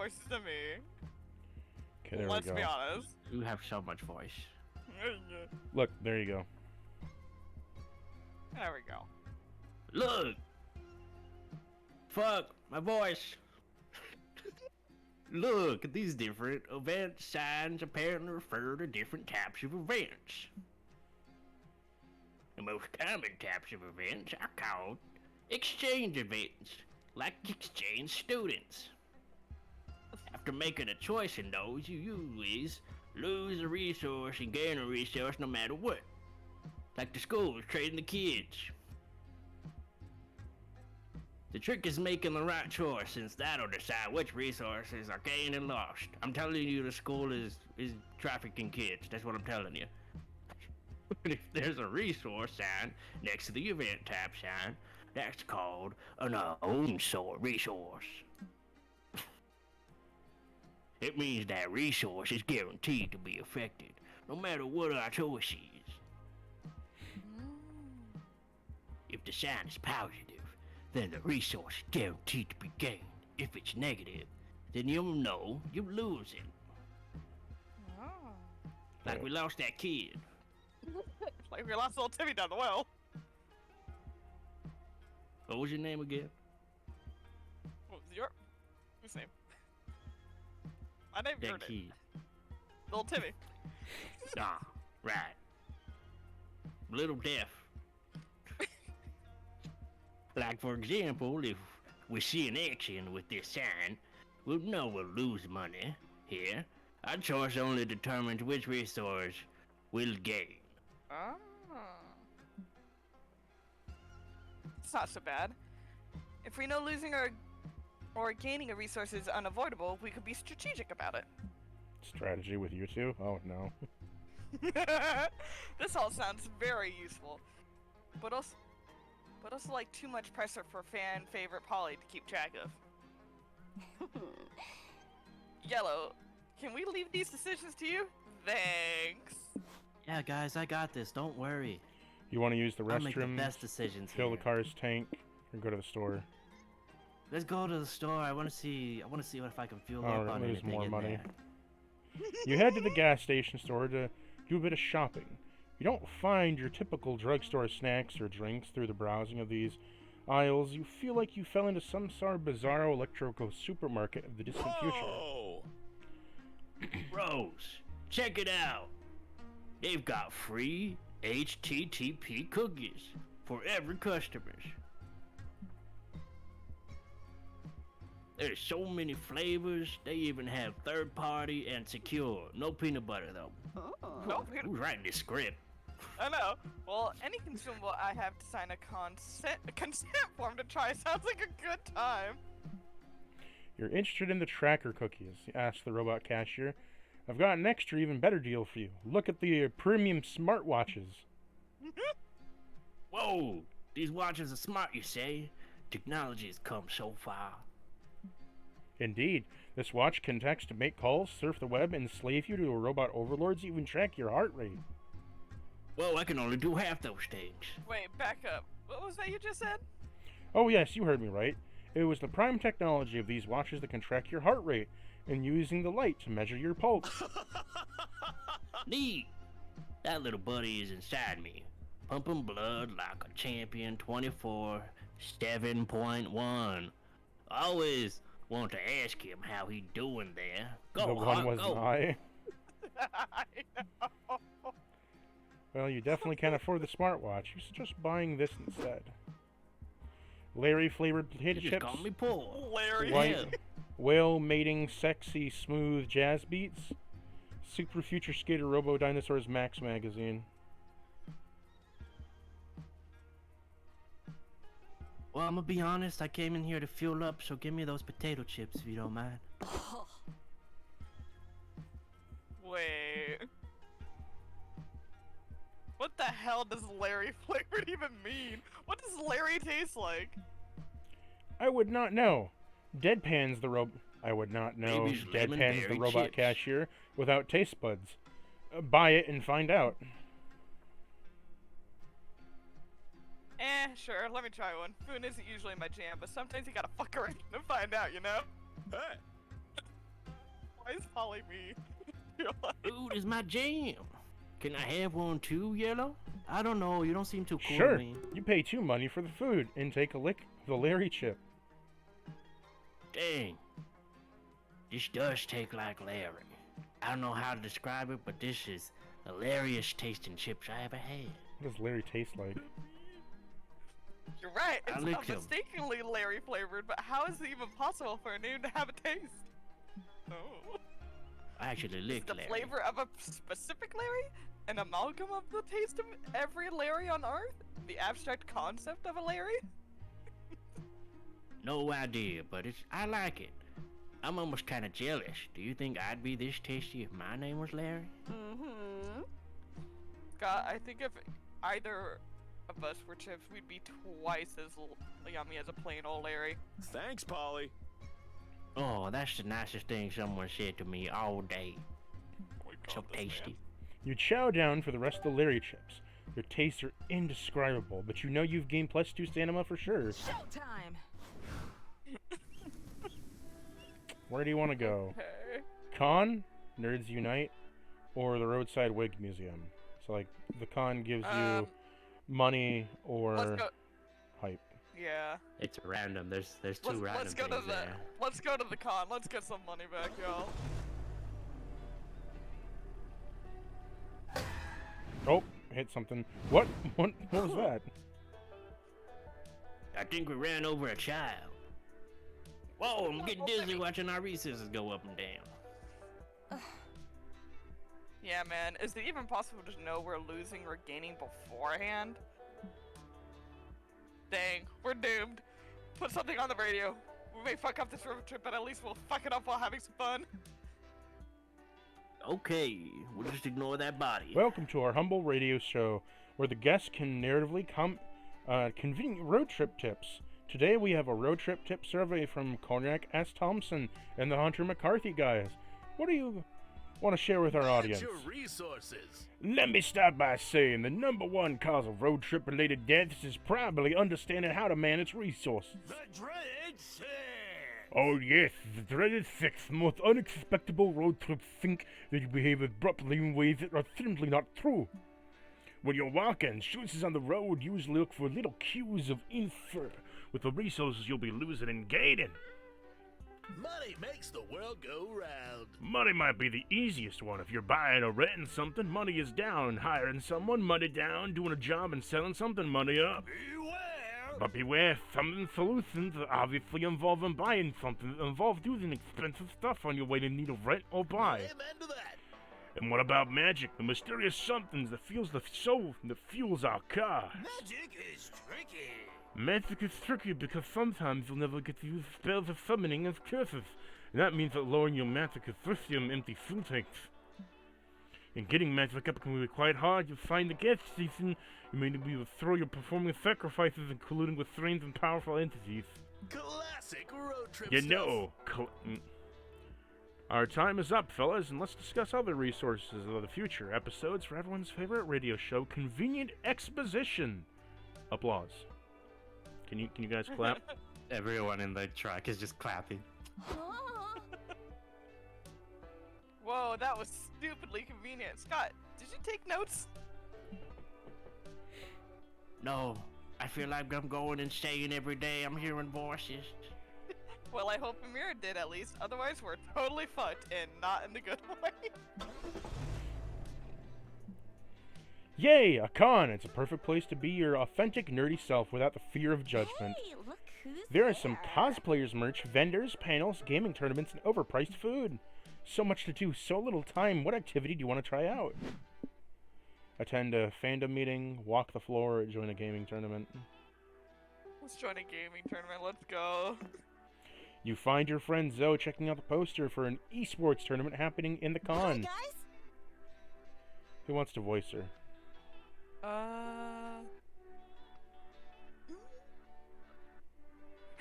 voices than me. Okay, there Let's we go. be honest. You have so much voice. Look, there you go. There we go. Look! Fuck, my voice! Look at these different event signs apparently refer to different types of events. The most common types of events are called exchange events, like exchange students. After making a choice in those, you always lose a resource and gain a resource no matter what. Like the schools trading the kids. The trick is making the right choice, since that'll decide which resources are gained and lost. I'm telling you, the school is trafficking kids. That's what I'm telling you. But if there's a resource sign next to the event type sign, that's called an own sort resource. It means that resource is guaranteed to be affected, no matter what our choice is. If the sign is positive, then the resource is guaranteed to be gained. If it's negative, then you'll know you lose it. Oh. Like we lost that kid. Like we lost little Timmy down the well. What was your name again? What was your whose name? My name, your That name. kid. Little Timmy. Ah, right. Little deaf. Like, for example, if we see an action with this sign, we'll know we'll lose money. Here, our choice only determines which resource we'll gain. Oh. It's not so bad. If we know losing or gaining a resource is unavoidable, we could be strategic about it. Strategy with you two? Oh no. This all sounds very useful, but also like too much pressure for fan favorite Polly to keep track of. Yellow, can we leave these decisions to you? Thanks. Yeah, guys, I got this. Don't worry. You want to use the I'll make the restroom, best decisions fill here. the car's tank, or go to the store? Let's go to the store. I want to see if I can fuel Oh, up on lose anything more in money. there. You head to the gas station store to do a bit of shopping. You don't find your typical drugstore snacks or drinks through the browsing of these aisles. You feel like you fell into some sort of bizarro electrical supermarket of the distant future. Rose, check it out. They've got free HTTP cookies for every customer. There's so many flavors. They even have third party and secure. No peanut butter though. No, Who's writing this script? I know. Well, any consumable I have to sign a consent form to try sounds like a good time. You're interested in the tracker cookies, asks the robot cashier. I've got an extra, even better deal for you. Look at the premium smartwatches. Whoa, these watches are smart, you say? Technology has come so far. Indeed, this watch can text, make calls, surf the web, enslave you to a robot overlords, even track your heart rate. Well, I can only do half those things. Wait, back up. What was that you just said? Oh yes, you heard me right. It was the prime technology of these watches that can track your heart rate, and using the light to measure your pulse. Neat. That little buddy is inside me, pumping blood like a champion 24/7.1. I always want to ask him how he doing there. Go, The one Hawk, was go. I. I know. Well, you definitely can't afford the smartwatch. You're just buying this instead. Larry flavored potato You just chips. call me poor. Larry. White Yeah. whale mating sexy smooth jazz beats. Super Future Skater Robo Dinosaurs Max magazine. Well, I'm gonna be honest, I came in here to fuel up, so give me those potato chips if you don't mind. Wait. What the hell does Larry flavored even mean? What does Larry taste like? I would not know. Deadpan's the I would not know. Maybe it's lemon Deadpan's the berry robot chips. cashier without taste buds. Buy it and find out. Sure, let me try one. Food isn't usually my jam, but sometimes you gotta fuck around and find out, you know? Hey, is Polly me? You're like, Food is my jam. Can I have one too, Yellow? I don't know. You don't seem too cool Sure, to me. you pay 2 money for the food and take a lick of the Larry chip. Dang. This does taste like Larry. I don't know how to describe it, but this is the hilarious tasting chips I ever had. What does Larry taste like? you're right. I It's licked not him. mistakenly Larry flavored, but how is it even possible for a name to have a taste? No. I actually Is licked the Larry. flavor of a specific Larry an amalgam of the taste of every Larry on Earth? The abstract concept of a Larry? No idea, but I like it. I'm almost kind of jealous. Do you think I'd be this tasty if my name was Larry? Mm-hmm. Scott, I think if either of us were chips, we'd be twice as yummy as a plain old Larry. Thanks, Polly. Oh, that's the nicest thing someone said to me all day. Oh my God, So this man. tasty. You chow down for the rest of the Larry chips. Their tastes are indescribable, but you know you've gained +2 stamina for sure. Showtime! Where do you want to go? Okay. Con, Nerds Unite, or the Roadside Wig Museum? So, like, the con gives you money or Let's go. hype. Yeah. It's random. There's two random Let's go to things the there. let's go to the con. Let's get some money back, y'all. Oh, hit something. What? What was that? I think we ran over a child. Whoa, I'm getting dizzy watching our recesses go up and down. Yeah, man. Is it even possible to know we're losing or gaining beforehand? Dang, we're doomed. Put something on the radio. We may fuck up this road trip, but at least we'll fuck it up while having some fun. Okay, we'll just ignore that body. Welcome to our humble radio show, where the guests can narratively convenient road trip tips. Today we have a road trip tip survey from Cognac S. Thompson and the Hunter McCarthy guys. What do you want to share with our audience? Your resources. Let me start by saying the #1 cause of road trip related deaths is probably understanding how to manage resources. The dreaded six. Oh yes, the dreaded 6 most unexpected road trips think that you behave abruptly in ways that are simply not true. When you're walking, choices on the road usually look for little cues of infer with the resources you'll be losing and gaining. Money makes the world go round. Money might be the easiest one. If you're buying or renting something, money is down. Hiring someone, money down. Doing a job and selling something, money up. Beware. But beware, some solutions obviously involving buying something that involve using expensive stuff on your way to need a rent or buy. Amen to that. And what about magic? The mysterious somethings that fuels the soul that fuels our car. Magic is tricky. Magic is tricky because sometimes you'll never get to use spells of summoning as curses. And that means that lowering your magic is risky on empty fuel tanks. And getting magic up can be quite hard. You'll find the gas station. You may be able to throw your performing sacrifices and colluding with strange and powerful entities. Classic road trip You stuff. know. Our time is up, fellas, and let's discuss other resources of the future episodes for everyone's favorite radio show, Convenient Exposition. Applause. Can you guys clap? Everyone in the truck is just clapping. Whoa, that was stupidly convenient. Scott, did you take notes? No, I feel like I'm going insane every day. I'm hearing voices. Well, I hope Amira did at least. Otherwise, we're totally fucked and not in the good way. Yay, a con! It's a perfect place to be your authentic nerdy self without the fear of judgment. Hey, look who's There are some there. cosplayers merch, vendors, panels, gaming tournaments, and overpriced food. So much to do, so little time. What activity do you want to try out? Attend a fandom meeting, walk the floor, join a gaming tournament. Let's join a gaming tournament. Let's go. You find your friend Zoe checking out the poster for an esports tournament happening in the Hey con. guys, Who wants to voice her?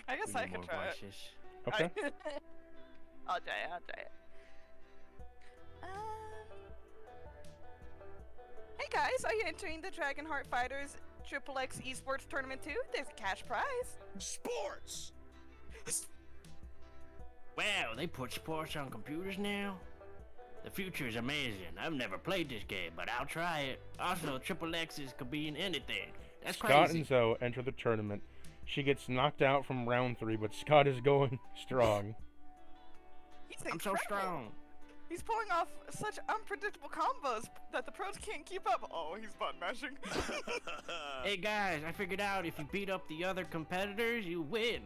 I guess We I need can more try it. voices. Okay. I'll try it. Hey guys, are you entering the Dragonheart Fighters XXX Esports Tournament too? There's a cash prize. Sports. Wow, they put sports on computers now? The future is amazing. I've never played this game, but I'll try it. Also, triple X's could be in anything. That's Scott crazy. and Zoe enter the tournament. She gets knocked out from round 3, but Scott is going strong. He's I'm so incredible. strong. He's pulling off such unpredictable combos that the pros can't keep up. Oh, he's button mashing. Hey guys, I figured out if you beat up the other competitors, you win.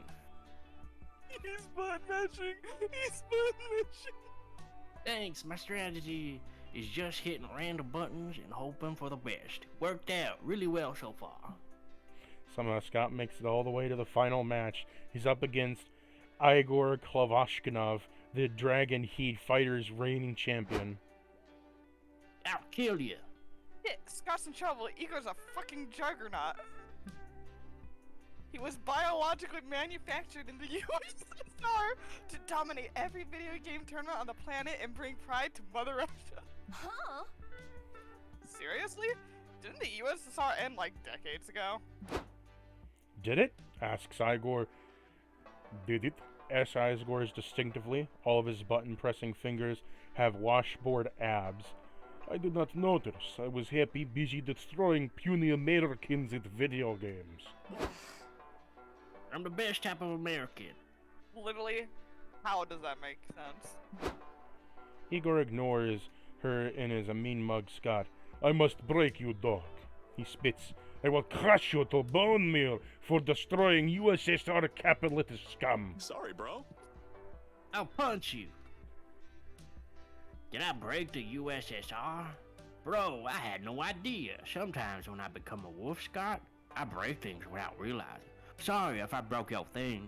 He's button mashing. He's button mashing. Thanks, my strategy is just hitting random buttons and hoping for the best. Worked out really well so far. Somehow Scott makes it all the way to the final match. He's up against Igor Klavashkinov, the Dragon Heat Fighters reigning champion. I'll kill you. Yeah, Scott's in trouble. Igor's a fucking juggernaut. He was biologically manufactured in the USSR to dominate every video game tournament on the planet and bring pride to Mother Russia. Huh? Seriously? Didn't the USSR end like decades ago? Did it? Asks Igor. Did it? Asks Igor distinctively. All of his button-pressing fingers have washboard abs. I did not notice. I was happy busy destroying puny Americans at video games. I'm the best type of American. Literally, how does that make sense? Igor ignores her and is a mean mug Scott. I must break you, dog. He spits. I will crush you to bone meal for destroying USSR capitalist scum. Sorry, bro. I'll punch you. Did I break the USSR? Bro, I had no idea. Sometimes when I become a wolf, Scott, I break things without realizing. Sorry if I broke your thing,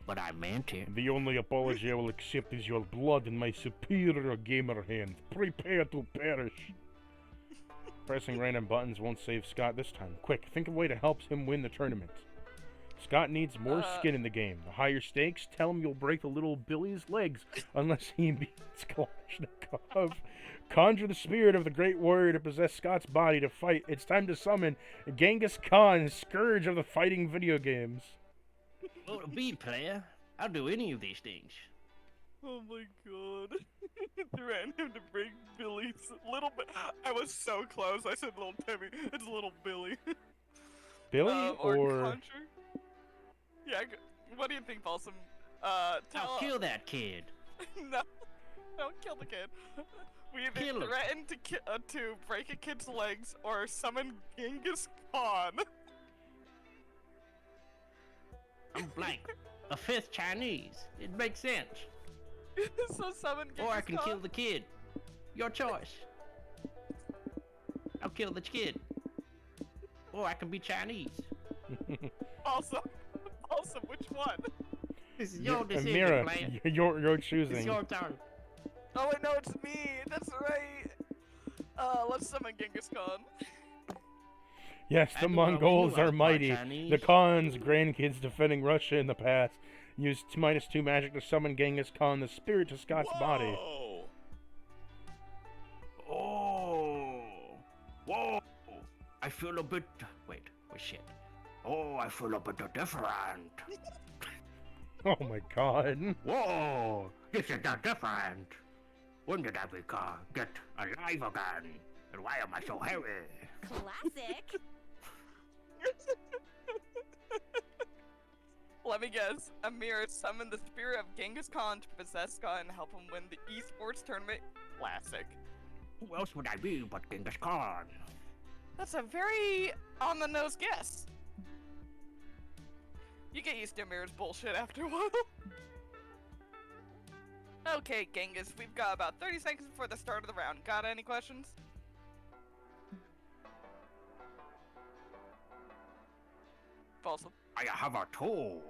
but I meant it. The only apology I will accept is your blood in my superior gamer hand. Prepare to perish. Pressing random buttons won't save Scott this time. Quick, think of a way to help him win the tournament. Scott needs more skin in the game. The higher stakes, tell him you'll break the little Billy's legs unless he beats Kalashnikov. Conjure the spirit of the great warrior to possess Scott's body to fight. It's time to summon Genghis Khan, scourge of the fighting video games. Well, be player. I'll do any of these things. Oh my god. Threatened him to break Billy's little bit. I was so close. I said little Timmy. It's little Billy. Billy or Conjure? Yeah, what do you think, Balsam? I'll kill that kid. No, don't kill the kid. We either Kill him. threaten to break a kid's legs or summon Genghis Khan. I'm blank. A fifth Chinese. It makes sense. So summon Genghis Or I can Khan. kill the kid. Your choice. I'll kill the kid. Or I can be Chinese. Also, which one? This is your decision, Mira, player. you're It's choosing. your turn. Oh wait, no, it's me. That's right. Let's summon Genghis Khan. Yes, I the knew I was Mongols part are mighty. Chinese. The Khan's grandkids defending Russia in the past used -2 magic to summon Genghis Khan, the spirit, to Scott's body. Whoa. Oh. Whoa. I feel a bit... Wait, shit. Oh, I feel a bit different. Oh my god. Whoa, this is not different. When did I get alive again? And why am I so heavy? Classic. Let me guess. Amir summoned the spirit of Genghis Khan to possess Scott and help him win the esports tournament. Classic. Who else would I be but Genghis Khan? That's a very on-the-nose guess. You get used to Amir's bullshit after a while. Okay, Genghis, we've got about 30 seconds before the start of the round. Got any questions? Balsam. I have a tool.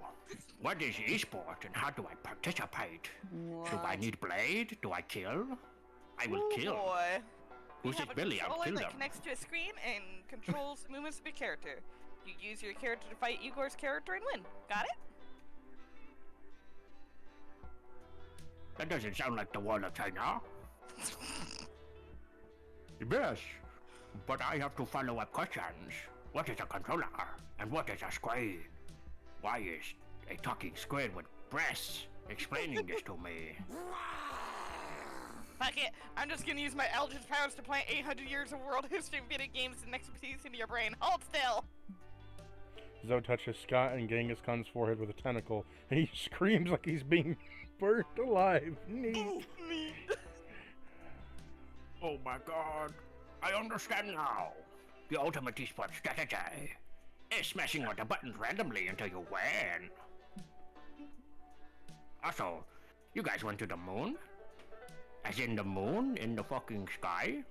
What is esport and how do I participate? Do I need blade? Do I kill? I will Ooh, kill. boy. Who's We it, have a Billy? I'll controller kill that them. connects to a screen and controls movements of your character. You use your character to fight Igor's character and win. Got it? That doesn't sound like the one of China. Yes, but I have to follow up questions. What is a controller? And what is a squid? Why is a talking squid with breasts explaining this to me. Fuck it. I'm just gonna use my Eldritch powers to plant 800 years of world history video games and expertise into your brain. Hold still. Zoe touches Scott and Genghis Khan's forehead with a tentacle, and he screams like he's being burnt alive. Neat. Oh my god. I understand now. The ultimate esports strategy is smashing on the buttons randomly until you win. Also, you guys went to the moon? As in the moon in the fucking sky?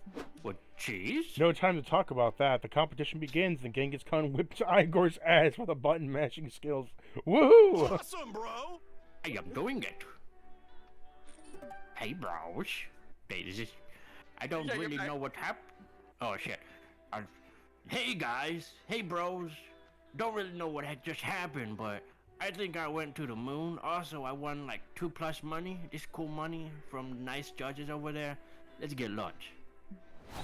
With cheese? No time to talk about that. The competition begins, and Genghis Khan whips Igor's ass with a button mashing skills. Woohoo! Awesome, bro! I am doing it. Hey, bros. Wait, is this... I don't Yeah, you're really back. know what happened. Oh, shit. Hey, guys. Hey, bros. Don't really know what had just happened, but I think I went to the moon. Also, I won like 2+ money. This cool money from nice judges over there. Let's get lunch.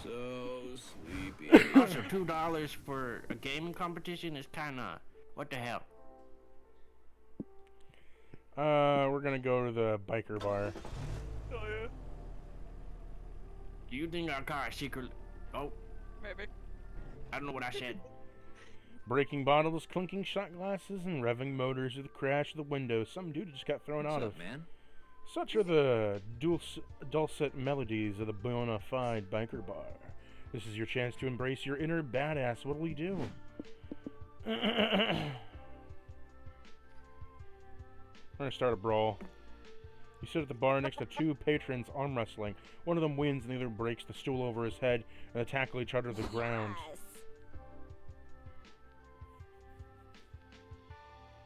So sleepy. Also, $2 for a gaming competition is kinda... What the hell? We're gonna go to the biker bar. Oh yeah. Do you think our car is secretly... Oh, Maybe. I don't know what I said. Breaking bottles, clinking shot glasses, and revving motors with the crash of the window. Some dude just got thrown out of. man? Such are the dulcet melodies of the bona fide biker bar. This is your chance to embrace your inner badass. What'll we do? We're gonna start a brawl. You sit at the bar next to two patrons arm wrestling. One of them wins and the other breaks the stool over his head and they tackle each other to the ground. Yes.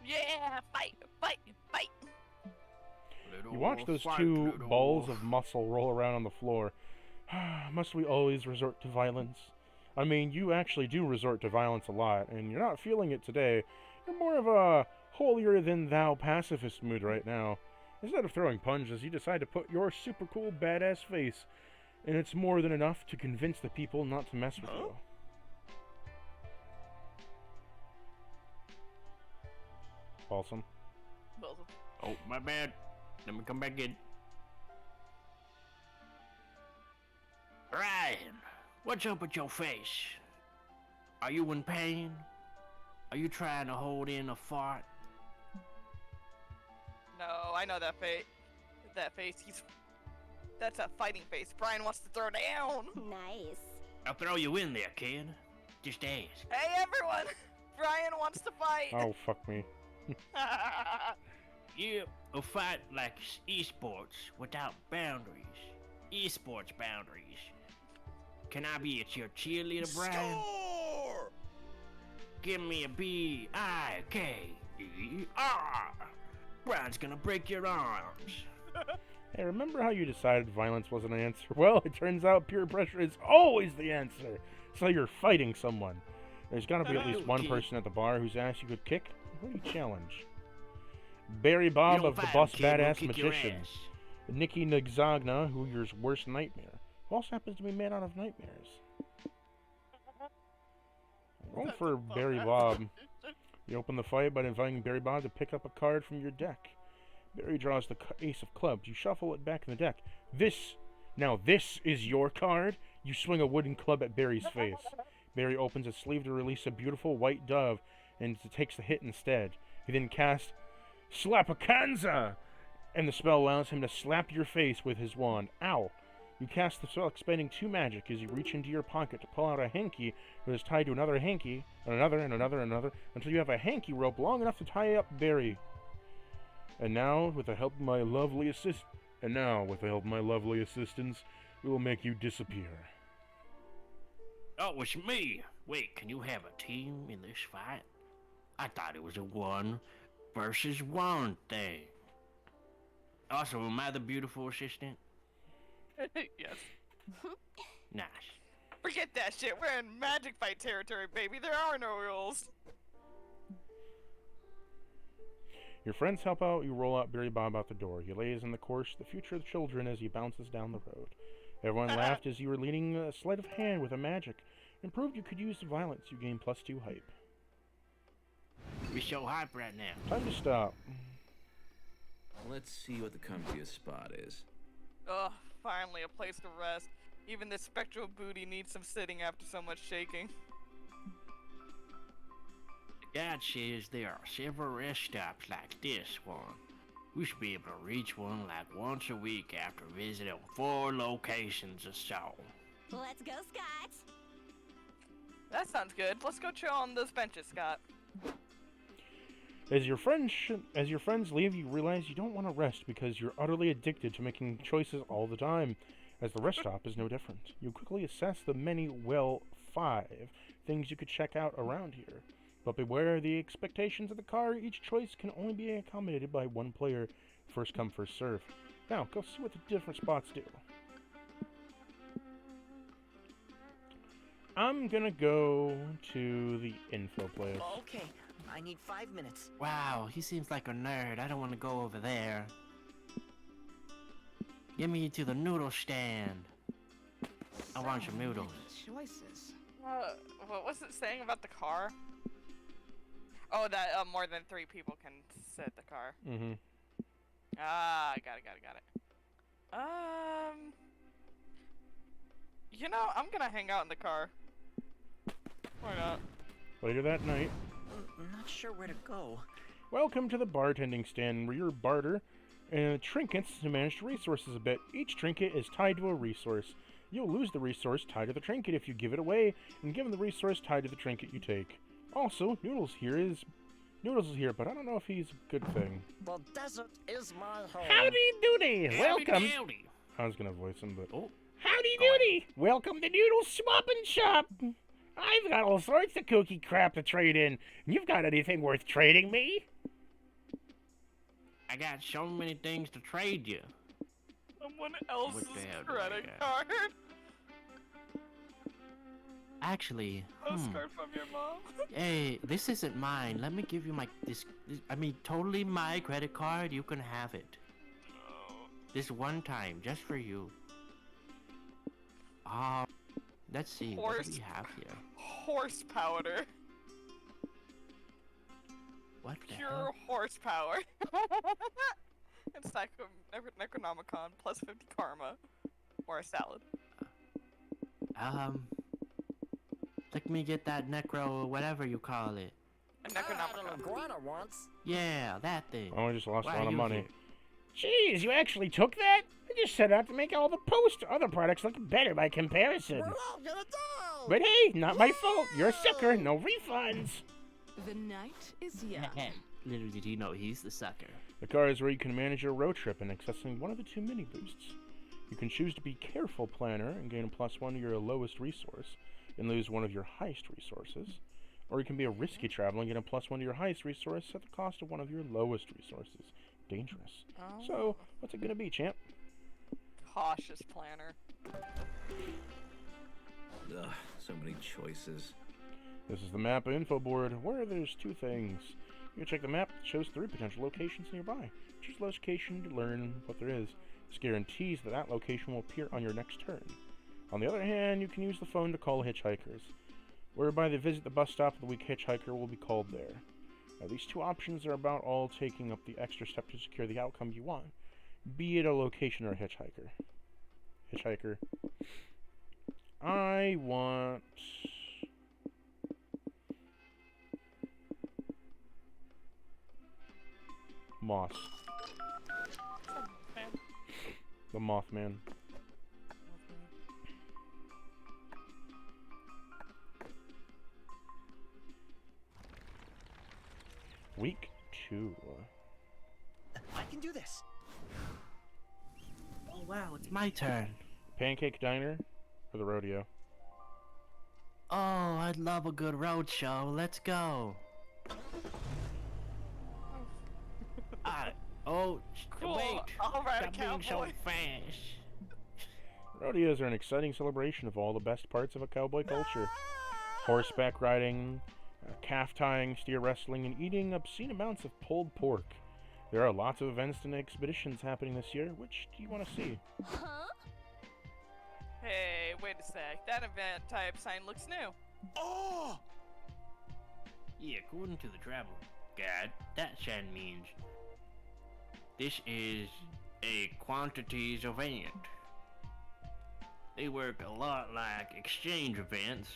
Yeah, fight, fight, fight. You watch those two balls of muscle roll around on the floor. Must we always resort to violence? I mean, you actually do resort to violence a lot, and you're not feeling it today. You're more of a holier-than-thou pacifist mood right now. Instead of throwing punches, you decide to put your super cool badass face, and it's more than enough to convince the people not to mess with you. Awesome. Oh, my bad. Let me come back in. Ryan, what's up with your face? Are you in pain? Are you trying to hold in a fart? No, I know that face. That face. That's a fighting face. Brian wants to throw down. Nice. I'll throw you in there, kid. Just ask. Hey everyone, Brian wants to fight. Oh, fuck me. Yeah, a fight like esports without boundaries. Esports boundaries. Can I be at your cheerleader, Brian? Score! Give me a B-I-K-E-R. Brian's gonna break your arms. Hey, remember how you decided violence wasn't an answer? Well, it turns out peer pressure is always the answer. So you're fighting someone. There's gotta be at least one person at the bar whose ass you could kick. Who do you challenge? Barry Bob You don't of the fight Boss him, kid, we'll Badass kick your Magician. ass. Nikki Nagzagna, who your worst nightmare. Who also happens to be made out of nightmares. Going for Barry Bob. You open the fight by inviting Barry Bob to pick up a card from your deck. Barry draws the ace of clubs. You shuffle it back in the deck. This is your card? You swing a wooden club at Barry's face. Barry opens his sleeve to release a beautiful white dove and takes the hit instead. He then casts Slapakanza, and the spell allows him to slap your face with his wand. Ow! You cast the spell expending 2 magic as you reach into your pocket to pull out a hanky that is tied to another hanky, and another, and another, and another, until you have a hanky rope long enough to tie up Barry. And now, with the help of my lovely assistance, we will make you disappear. Oh, it's me. Wait, can you have a team in this fight? I thought it was a 1 versus 1 thing. Also, am I the beautiful assistant? Yes. Nice. Forget that shit. We're in magic fight territory, baby. There are no rules. Your friends help out, you roll out Barry Bob out the door. He lays in the course the future of the children as he bounces down the road. Everyone laughed as you were leading a sleight of hand with a magic. And proved you could use violence, you gain +2 hype. We're so hype right now. Time to stop. Let's see what the comfiest spot is. Ugh, finally a place to rest. Even this spectral booty needs some sitting after so much shaking. God says there are several rest stops like this one. We should be able to reach one like once a week after visiting 4 locations or so. Let's go, Scott. That sounds good. Let's go chill on those benches, Scott. As your friends leave, you realize you don't want to rest because you're utterly addicted to making choices all the time, as the rest stop is no different. You quickly assess the many, 5 things you could check out around here. But beware the expectations of the car. Each choice can only be accommodated by one player. First come, first serve. Now, go see what the different spots do. I'm gonna go to the info place. Okay, I need 5 minutes. Wow, he seems like a nerd. I don't want to go over there. Get me to the noodle stand. I want some noodles. Choices. What was it saying about the car? Oh, that more than 3 people can sit in the car. Mm-hmm. Ah, got it. You know, I'm gonna hang out in the car. Why not? Later that night, I'm not sure where to go. welcome to the bartending stand where you barter trinkets to manage the resources a bit. Each trinket is tied to a resource. You'll lose the resource tied to the trinket if you give it away, and given the resource tied to the trinket you take. Also, Noodles is here, but I don't know if he's a good thing. The desert is my home. Howdy doody! Welcome. Howdy. I was gonna voice him, but Oh, howdy Go ahead. doody! Welcome to Noodles Swap and Shop. I've got all sorts of kooky crap to trade in. You've got anything worth trading me? I got so many things to trade you. Someone else's the hell do I credit got? card. Actually, Postcard from your mom. hey, this isn't mine. Let me give you totally my credit card. You can have it. This one time, just for you. Let's see, what do we have here? Horse powder. What the Pure hell? horsepower. It's Necronomicon plus 50 karma. Or a salad. Let me get that necro, whatever you call it. A I had an Necronomicon. iguana once. Yeah, that thing. Oh, I just lost Why a lot are of you money. here? Jeez, you actually took that? I just set out to make all the other products look better by comparison. We're all gonna die! But hey, not my fault. You're a sucker. No refunds. The night is young. Little did he know he's the sucker. The car is where you can manage your road trip and accessing one of the 2 mini boosts. You can choose to be Careful Planner and gain a +1 to your lowest resource and lose one of your highest resources. Or you can be a Risky Traveler and get a +1 to your highest resource at the cost of one of your lowest resources. Dangerous. Oh. So, what's it gonna be, champ? Cautious planner. Ugh, so many choices. This is the map info board where there's 2 things. You can check the map that shows 3 potential locations nearby. Choose a location to learn what there is. This guarantees that that location will appear on your next turn. On the other hand, you can use the phone to call hitchhikers. Whereby they visit the bus stop of the week, hitchhiker will be called there. Now, these 2 options are about all taking up the extra step to secure the outcome you want, be it a location or a hitchhiker. Hitchhiker. I want... Moss. Man. The Mothman. Week 2. I can do this. Oh wow, it's my turn. Pancake Diner or the rodeo? Oh, I'd love a good road show. Let's go. Cool. Wait. All right, Stop being so cowboy. fast. Rodeos are an exciting celebration of all the best parts of a cowboy culture. Horseback riding, calf tying, steer wrestling, and eating obscene amounts of pulled pork. There are lots of events and expeditions happening this year. Which do you want to see? Huh? Hey, wait a sec. That event type sign looks new. Oh! Yeah, according to the travel guide, that sign means This is a quantities event. They work a lot like exchange events.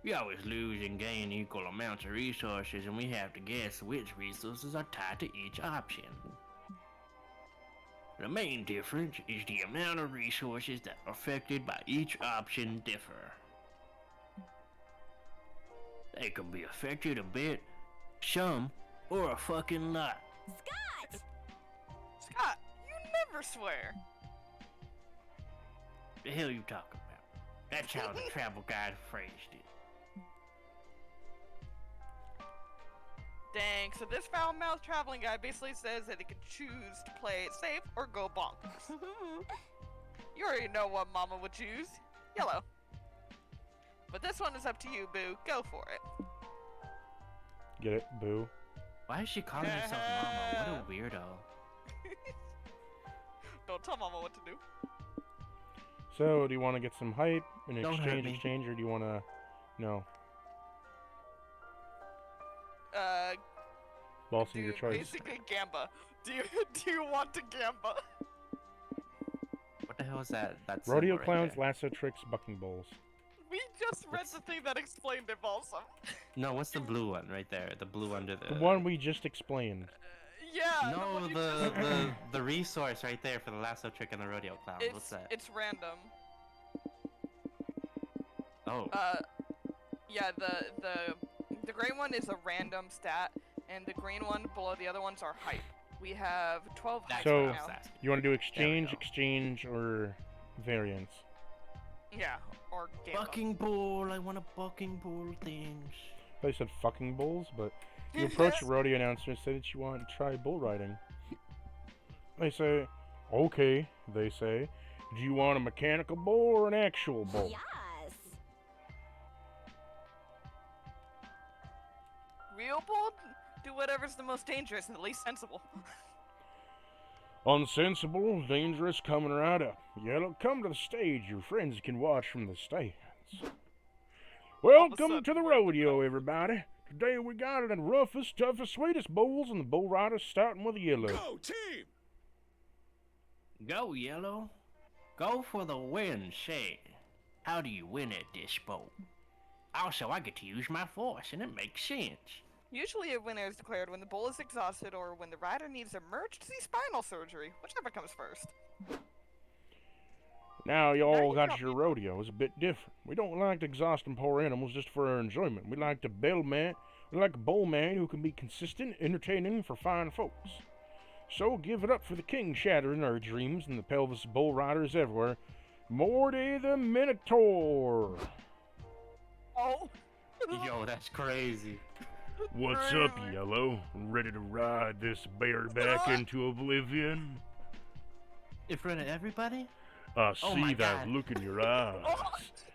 We always lose and gain equal amounts of resources, and we have to guess which resources are tied to each option. The main difference is the amount of resources that are affected by each option differ. They can be affected a bit, some, or a fucking lot. Scott! Scott, you never swear. The hell you talking about? That's how the travel guide phrased it. Dang, so this foul-mouthed traveling guy basically says that he can choose to play it safe or go bonkers. You already know what Mama would choose. Yellow. But this one is up to you, Boo. Go for it. Get it, Boo? Why is she calling herself Mama? What a weirdo. Don't tell Mama what to do. So, do you want to get some hype in Don't hurt me. exchange, or do you want to... No. Bossing your Dude, choice. basically Gamba. Do you want to Gamba? What the hell is that? That's Rodeo clowns, lasso tricks, bucking bulls. We just read the thing that explained it, also. No, what's the blue one right there? The blue under the... The one we just explained. Yeah. No, one you just- the resource right there for the lasso trick and the rodeo clown. What's that? It's random. Oh. Yeah, the gray one is a random stat, and the green one below the other ones are hype. We have 12 hype So- right now. You want to do exchange, go. exchange, or variance? Yeah, or Gamba. Bucking bull. I want a bucking bull things. They said fucking bulls, but you approach a rodeo announcer and say that you want to try bull riding. They say, okay, they say, do you want a mechanical bull or an actual bull? Yes. Real bold? Do whatever's the most dangerous and the least sensible. Unsensible, dangerous, coming right up. Yellow, come to the stage. Your friends can watch from the stands. Welcome to the rodeo, everybody. Today we got the roughest, toughest, sweetest bulls, and the bull riders starting with the yellow. Go team! Go, Yellow. Go for the win, say. How do you win at this boat? Also, I get to use my force, and it makes sense. Usually a winner is declared when the bull is exhausted or when the rider needs emergency spinal surgery, whichever comes first. Now you Now all you got got your me. rodeo. It's a bit different. We don't like to exhaust and poor animals just for our enjoyment. We like to bull man. We like a bull man who can be consistent, entertaining for fine folks. So give it up for the king shattering our dreams and the pelvis bull riders everywhere. Morty the Minotaur. Oh. Yo, that's crazy. What's up, Yellow? Ready to ride this bear back into oblivion? In front of everybody? I Oh see my that God. look in your eyes.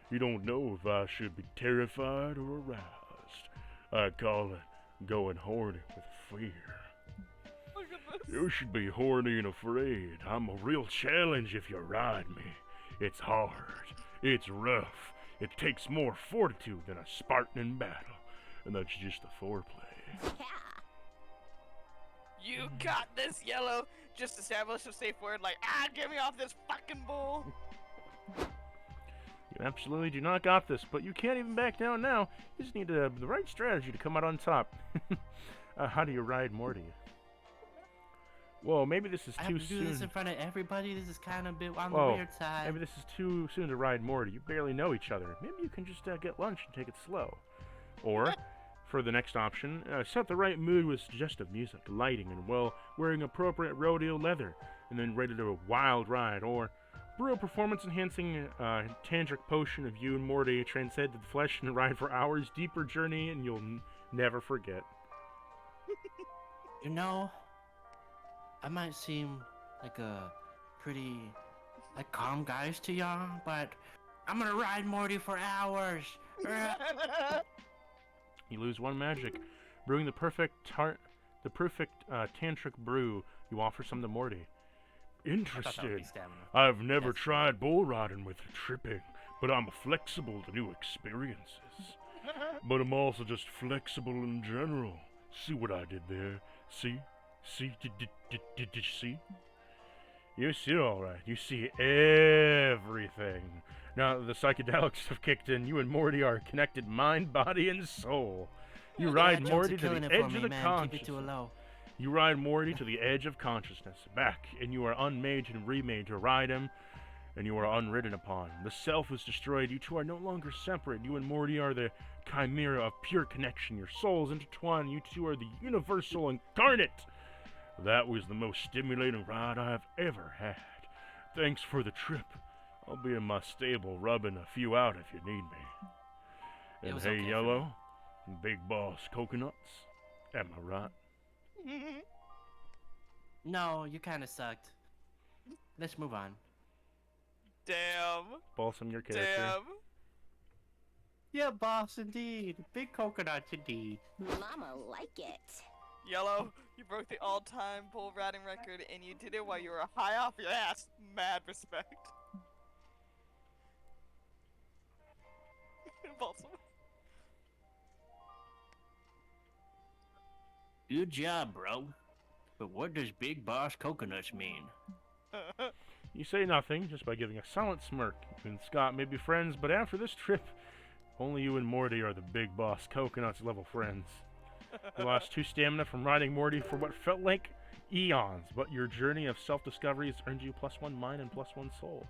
You don't know if I should be terrified or aroused. I call it going horny with fear. Look at this. You should be horny and afraid. I'm a real challenge if you ride me. It's hard. It's rough. It takes more fortitude than a Spartan in battle. And that's just the foreplay. Yeah. You got this, Yellow. Just establish a safe word like, get me off this fucking bull. You absolutely do not got this, but you can't even back down now. You just need the right strategy to come out on top. How do you ride Morty? Whoa, maybe this is I have too to do this soon. in front of everybody? This is kind of a bit on the Whoa, weird side. maybe this is too soon to ride Morty. You barely know each other. Maybe you can just get lunch and take it slow. Or, for the next option, set the right mood with suggestive music, lighting, and, well, wearing appropriate rodeo leather, and then ready to a wild ride. Or, brew a performance-enhancing tantric potion of you and Morty, transcend the flesh and ride for hours, deeper journey, and you'll never forget. You know, I might seem like a pretty, calm guys to y'all, but I'm gonna ride Morty for hours. You lose one magic. Brewing the perfect tantric brew, you offer some to Morty. I thought that would Interested. be stamina. I've never That's tried bull riding with tripping, but I'm flexible to new experiences. But I'm also just flexible in general. See what I did there? See? See, did you see? You see all right. You see everything. Now that the psychedelics have kicked in, you and Morty are connected mind, body, and soul. You ride Morty to the edge of the consciousness. You ride Morty to the edge of consciousness, back, and you are unmade and remade to ride him, and you are unridden upon. The self is destroyed. You two are no longer separate. You and Morty are the chimera of pure connection. Your souls intertwine. You two are the universal incarnate. That was the most stimulating ride I have ever had. Thanks for the trip. I'll be in my stable rubbing a few out if you need me. And hey, Yellow, Big Boss Coconuts, am I right? No, you kind of sucked. Let's move on. Damn. Balsam your character. Damn. Yeah, boss, indeed. Big coconuts, indeed. Mama like it. Yellow, you broke the all-time bull riding record, and you did it while you were high off your ass. Mad respect. Balsam. Good job, bro. But what does Big Boss Coconuts mean? You say nothing, just by giving a silent smirk. You and Scott may be friends, but after this trip, only you and Morty are the Big Boss Coconuts level friends. You lost 2 stamina from riding Morty for what felt like eons, but your journey of self-discovery has earned you +1 mind and +1 soul.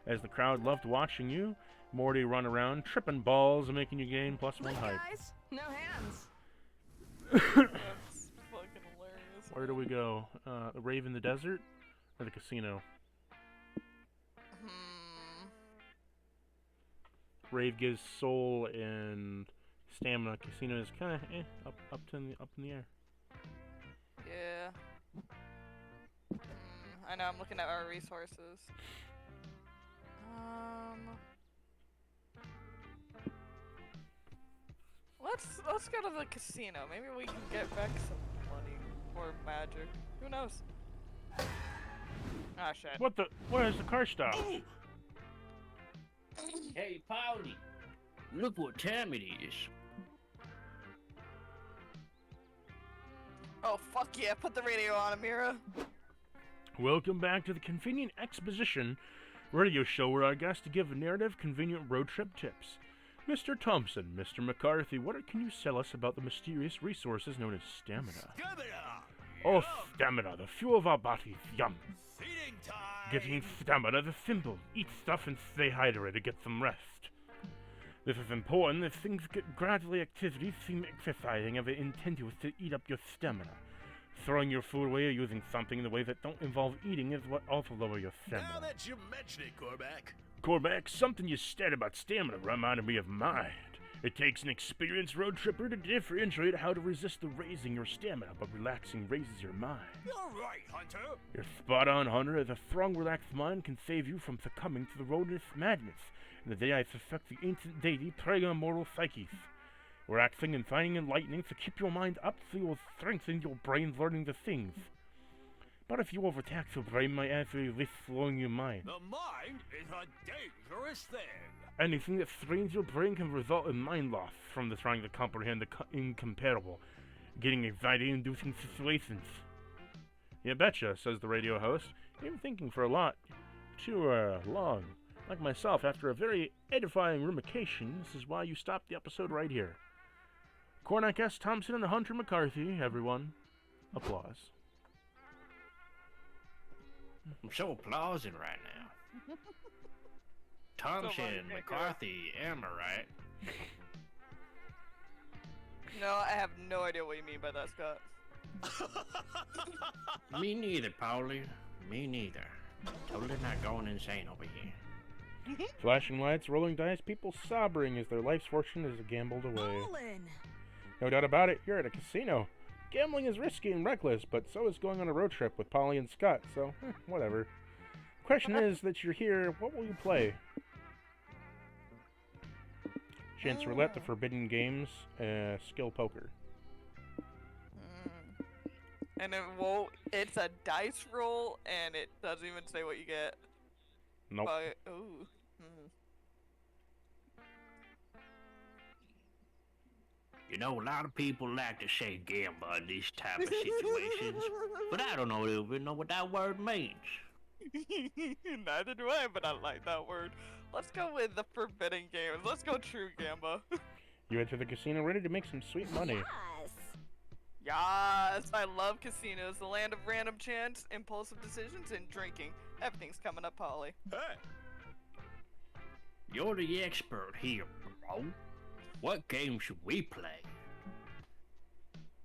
As the crowd loved watching you, Morty run around, tripping balls and making you gain +1 Look, height. guys, no hands. That's fucking hilarious. Where do we go? The Rave in the Desert? Or the casino? Rave gives soul and stamina. Casino is kind of up in the air. Yeah. I know, I'm looking at our resources. Let's go to the casino. Maybe we can get back some money or magic. Who knows? Ah, shit. What the? Where's the car stop? Hey, Polly. Look what time it is. Oh, fuck yeah, put the radio on, Amira. Welcome back to the Convenient Exposition radio show where our guests give narrative convenient road trip tips. Mr. Thompson, Mr. McCarthy, what can you sell us about the mysterious resources known as stamina? Oh, stamina, the fuel of our bodies, yum. Feeding time. Getting stamina is simple. Eat stuff and stay hydrated, get some rest. This is important as things get gradually activities seem exercising as they intend to eat up your stamina. Throwing your food away or using something in the way that don't involve eating is what also lower your stamina. Now that you mention it, Cormac. Cormac, something you said about stamina reminded me of mine. It takes an experienced road tripper to differentiate how to resist the raising your stamina, but relaxing raises your mind. You're right, Hunter. You're spot on, Hunter, as a strong, relaxed mind can save you from succumbing to the roadless madness, and the day I suspect the ancient deity preying on mortal psyches. Relaxing and finding enlightening to keep your mind up so you'll strengthen your brain's learning the things. But if you overtax your brain, my answer is risk slowing your mind. The mind is a dangerous thing. Anything that strains your brain can result in mind loss from the trying to comprehend the incomparable, getting anxiety-inducing situations. You betcha, says the radio host. You've been thinking for a lot too long. Like myself, after a very edifying rumication, this is why you stopped the episode right here. Cormac S. Thompson and Hunter McCarthy, everyone. Applause. I'm so applauding right now. Thompson, McCarthy, am I right? No, I have no idea what you mean by that, Scott. Me neither, Paulie. Me neither. Totally not going insane over here. Flashing lights, rolling dice, people sobbing as their life's fortune is gambled away. All in. No doubt about it, you're at a casino. Gambling is risky and reckless, but so is going on a road trip with Polly and Scott, so whatever. Question is that you're here, what will you play? Chance roulette, the forbidden games, skill poker. And it's a dice roll, and it doesn't even say what you get. Nope. You know, a lot of people like to say gamble in these type of situations, but I don't even know what that word means. Neither do I, but I like that word. Let's go with the forbidden games. Let's go true gamba. You enter the casino ready to make some sweet money. Yes. Yes, I love casinos, the land of random chance, impulsive decisions, and drinking. Everything's coming up, Polly. Hey, You're the expert here, bro. What game should we play?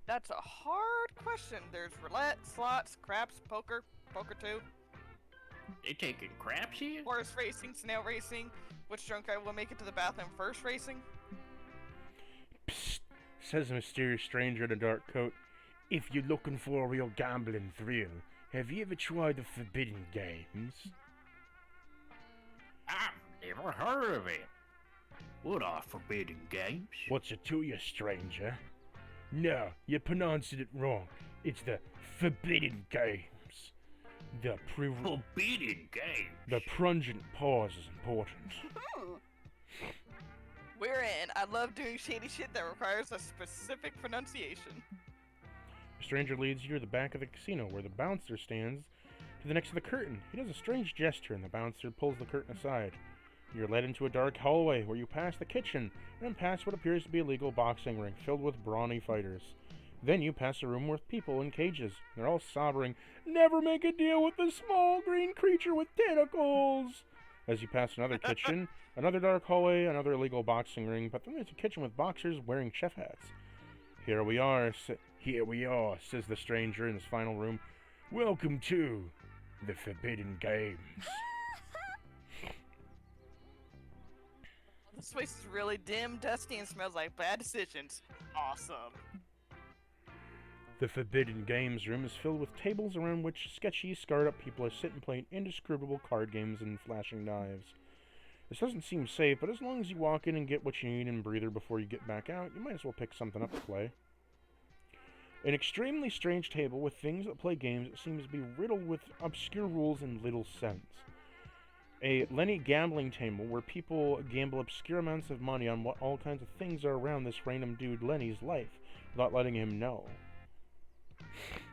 That's a hard question. There's roulette, slots, craps, poker, poker 2, They taking craps here? horse racing, snail racing, which drunk guy will make it to the bathroom first racing. Psst, says a mysterious stranger in a dark coat. If you're looking for a real gambling thrill, have you ever tried the forbidden games? I've never heard of it. What are forbidden games? What's it to you, stranger? No, you pronounced it wrong. It's the forbidden games. The Forbidden games? pungent pause is important. We're in. I love doing shady shit that requires a specific pronunciation. The stranger leads you to the back of the casino where the bouncer stands to the next to the curtain. He does a strange gesture and the bouncer pulls the curtain aside. You're led into a dark hallway where you pass the kitchen and then pass what appears to be a legal boxing ring filled with brawny fighters. Then you pass a room with people in cages. They're all sobbing, "Never make a deal with the small green creature with tentacles!" As you pass another kitchen, another dark hallway, another illegal boxing ring, but then there's a kitchen with boxers wearing chef hats. Here we are, says the stranger in his final room. Welcome to the Forbidden Games. This place is really dim, dusty, and smells like bad decisions. Awesome. The Forbidden Games room is filled with tables around which sketchy, scarred-up people are sitting playing indescribable card games and flashing knives. This doesn't seem safe, but as long as you walk in and get what you need and breather before you get back out, you might as well pick something up to play. An extremely strange table with things that play games that seems to be riddled with obscure rules and little sense. A Lenny gambling table where people gamble obscure amounts of money on what all kinds of things are around this random dude Lenny's life without letting him know.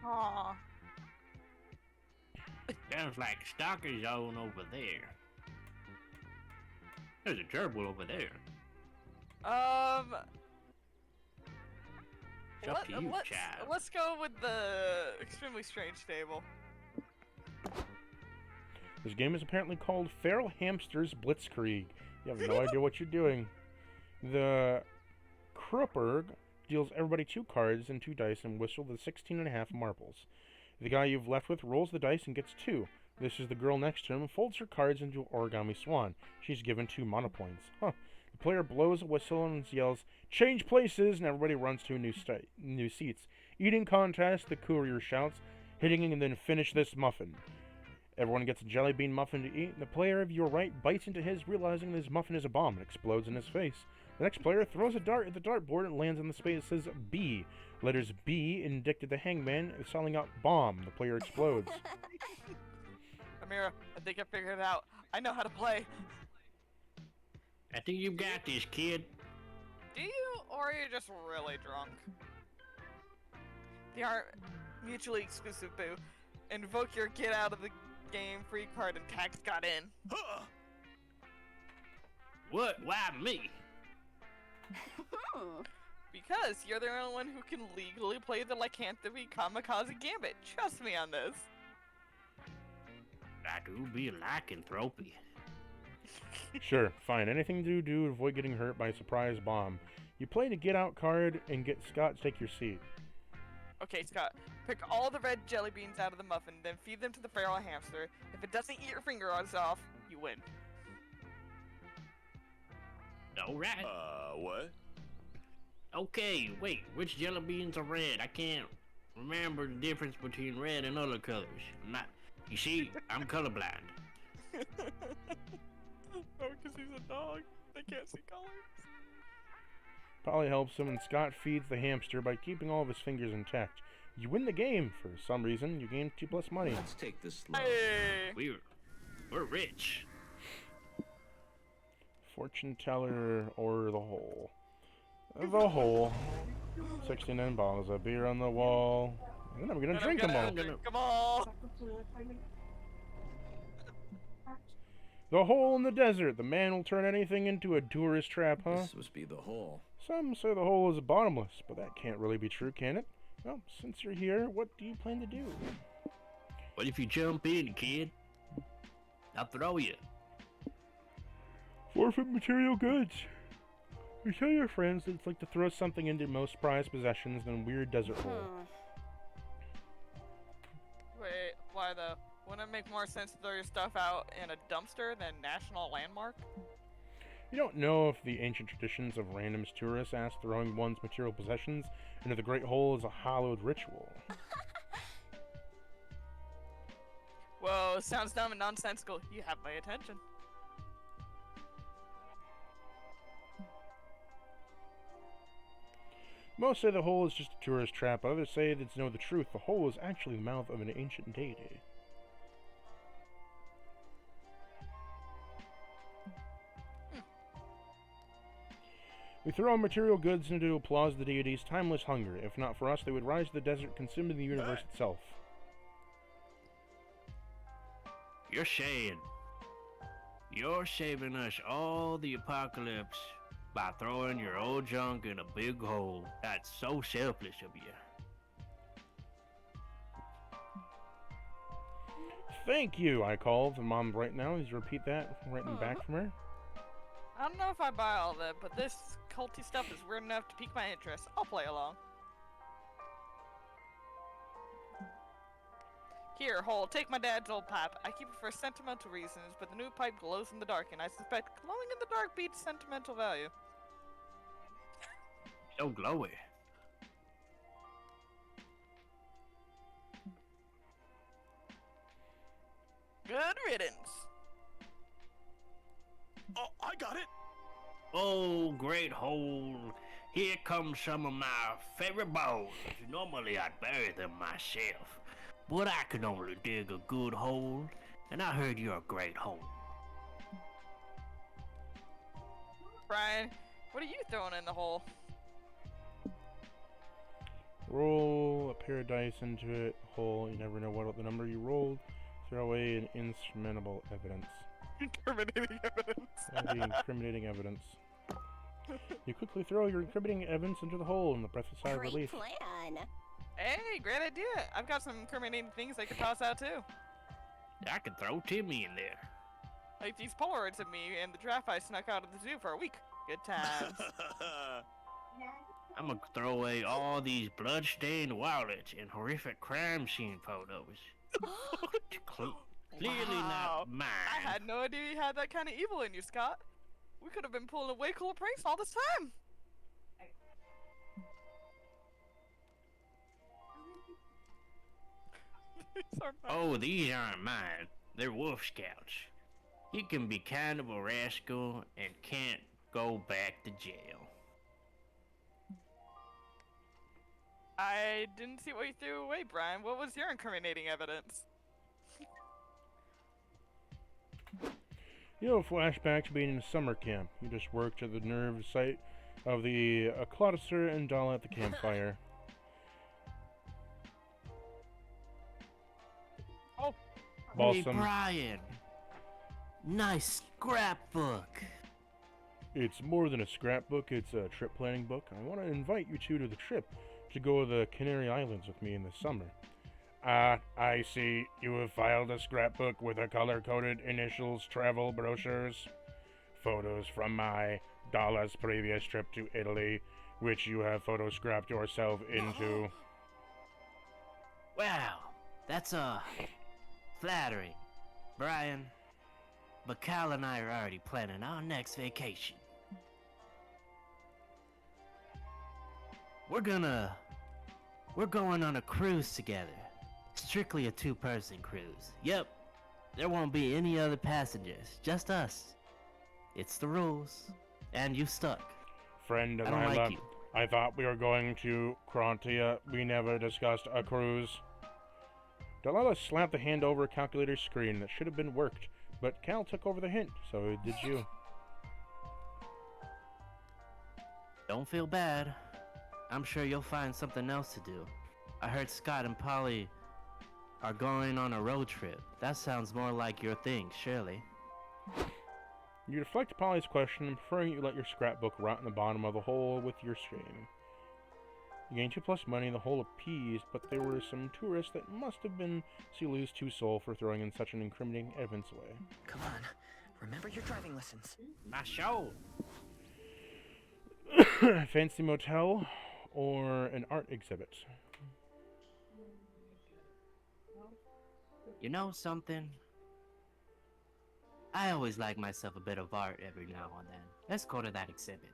Aww. Sounds like Stalker Zone over there. There's a gerbil over there. It's up to you, child. Let's go with the extremely strange table. This game is apparently called Feral Hamsters Blitzkrieg. You have no idea what you're doing. The Krupperg deals everybody 2 cards and 2 dice and whistles the 16.5 marbles. The guy you've left with rolls the dice and gets 2. This is the girl next to him, folds her cards into an origami swan. She's given 2 mana points. The player blows a whistle and yells, "Change places!" and everybody runs to new seats. Eating contest, the courier shouts, "Hitting and then finish this muffin." Everyone gets a jelly bean muffin to eat, and the player of your right bites into his, realizing his muffin is a bomb and explodes in his face. The next player throws a dart at the dartboard and lands on the space that says B. Letters B indicted the hangman, selling out bomb. The player explodes. Amira, I think I figured it out. I know how to play. I think you got this, kid. Do you, or are you just really drunk? They aren't mutually exclusive, boo. Invoke your get out of the game free card and tax got in. huh. What? Why me? Because you're the only one who can legally play the lycanthropy kamikaze gambit. Trust me on this. I do be a lycanthropy. Sure, fine. Anything to do to avoid getting hurt by a surprise bomb. You play the get out card and get Scott to take your seat. Okay, Scott. Pick all the red jelly beans out of the muffin, then feed them to the feral hamster. If it doesn't eat your fingers off, you win. Alright. What? Okay, wait, which jelly beans are red? I can't remember the difference between red and other colors. You see, I'm colorblind. Oh, because he's a dog. They can't see colors. Polly helps him, and Scott feeds the hamster by keeping all of his fingers intact. You win the game. For some reason, you gain 2+ money. Let's take this slow. Hey! We're rich. Fortune teller or the hole. The hole. 69 bottles of beer on the wall. And I'm gonna drink them all. Drink 'em all. The hole in the desert. The man will turn anything into a tourist trap, huh? This must be the hole. Some say the hole is bottomless, but that can't really be true, can it? Well, since you're here, what do you plan to do? What if you jump in, kid? I'll throw you. Forfeit material goods. You tell your friends that it's like to throw something into most prized possessions in a weird desert hole. Wait, why though? Wouldn't it make more sense to throw your stuff out in a dumpster than national landmark? You don't know if the ancient traditions of random tourists ask throwing one's material possessions into the Great Hole is a hallowed ritual. Whoa, sounds dumb and nonsensical. You have my attention. Most say the hole is just a tourist trap, others say that to know the truth, the hole is actually the mouth of an ancient deity. We throw material goods into to applause the deity's timeless hunger. If not for us, they would rise to the desert, consuming the universe itself. You're saving us all the apocalypse by throwing your old junk in a big hole. That's so selfless of you. Thank you, I called. And Mom right now needs to repeat that, written back from her. I don't know if I buy all that, but this culty stuff is weird enough to pique my interest. I'll play along. Here, Hole, take my dad's old pipe. I keep it for sentimental reasons, but the new pipe glows in the dark, and I suspect glowing in the dark beats sentimental value. So glowy. Good riddance. Oh, I got it. Oh, great hole. Here comes some of my favorite bones. Normally I'd bury them myself, but I can only dig a good hole, and I heard you're a great hole. Brian, what are you throwing in the hole? Roll a pair of dice into it, hole. You never know what the number you rolled. Throw away an instrumentable evidence. Incriminating evidence. The incriminating evidence. You quickly throw your incriminating evidence into the hole and the breath of sigh of Great relief. plan. Hey, great idea. I've got some incriminating things I could toss out too. I could throw Timmy in there. Like these Polaroids of me and the giraffe I snuck out of the zoo for a week. Good times. I'm gonna throw away all these blood-stained wallets and horrific crime scene photos. Clearly Wow. not mine. I had no idea you had that kind of evil in you, Scott. We could have been pulling a way cooler pranks all this time. These are mine. Oh, these aren't mine. They're Wolf Scouts. You can be kind of a rascal and can't go back to jail. I didn't see what you threw away, Brian. What was your incriminating evidence? You know, flashback to being in summer camp. You just worked at the nerve site of the Claudicer and doll at the campfire. Oh, Hey, Balsam. Brian. Nice scrapbook. It's more than a scrapbook, it's a trip planning book. I want to invite you two to the trip to go to the Canary Islands with me in the summer. I see you have filed a scrapbook with a color-coded initials travel brochures. Photos from my Dolla's previous trip to Italy, which you have photoscrapped yourself into. Wow, that's flattering, Brian. But Kyle and I are already planning our next vacation. We're going on a cruise together. Strictly a two-person cruise. Yep, there won't be any other passengers, just us. It's the rules, and you stuck. Friend I don't Delilah, like you. I thought we were going to Crontia. We never discussed a cruise. Delilah slapped the hand over a calculator screen that should have been worked, but Cal took over the hint, so did you. Don't feel bad. I'm sure you'll find something else to do. I heard Scott and Polly are going on a road trip. That sounds more like your thing, surely. You deflect Polly's question and preferring you let your scrapbook rot in the bottom of the hole with your shame. You gain 2+ money, the hole appeased, but there were some tourists that must have been, so you lose 2 soul for throwing in such an incriminating evidence away. Come on. Remember your driving lessons. My show! Fancy motel or an art exhibit? You know something? I always like myself a bit of art every now and then. Let's go to that exhibit.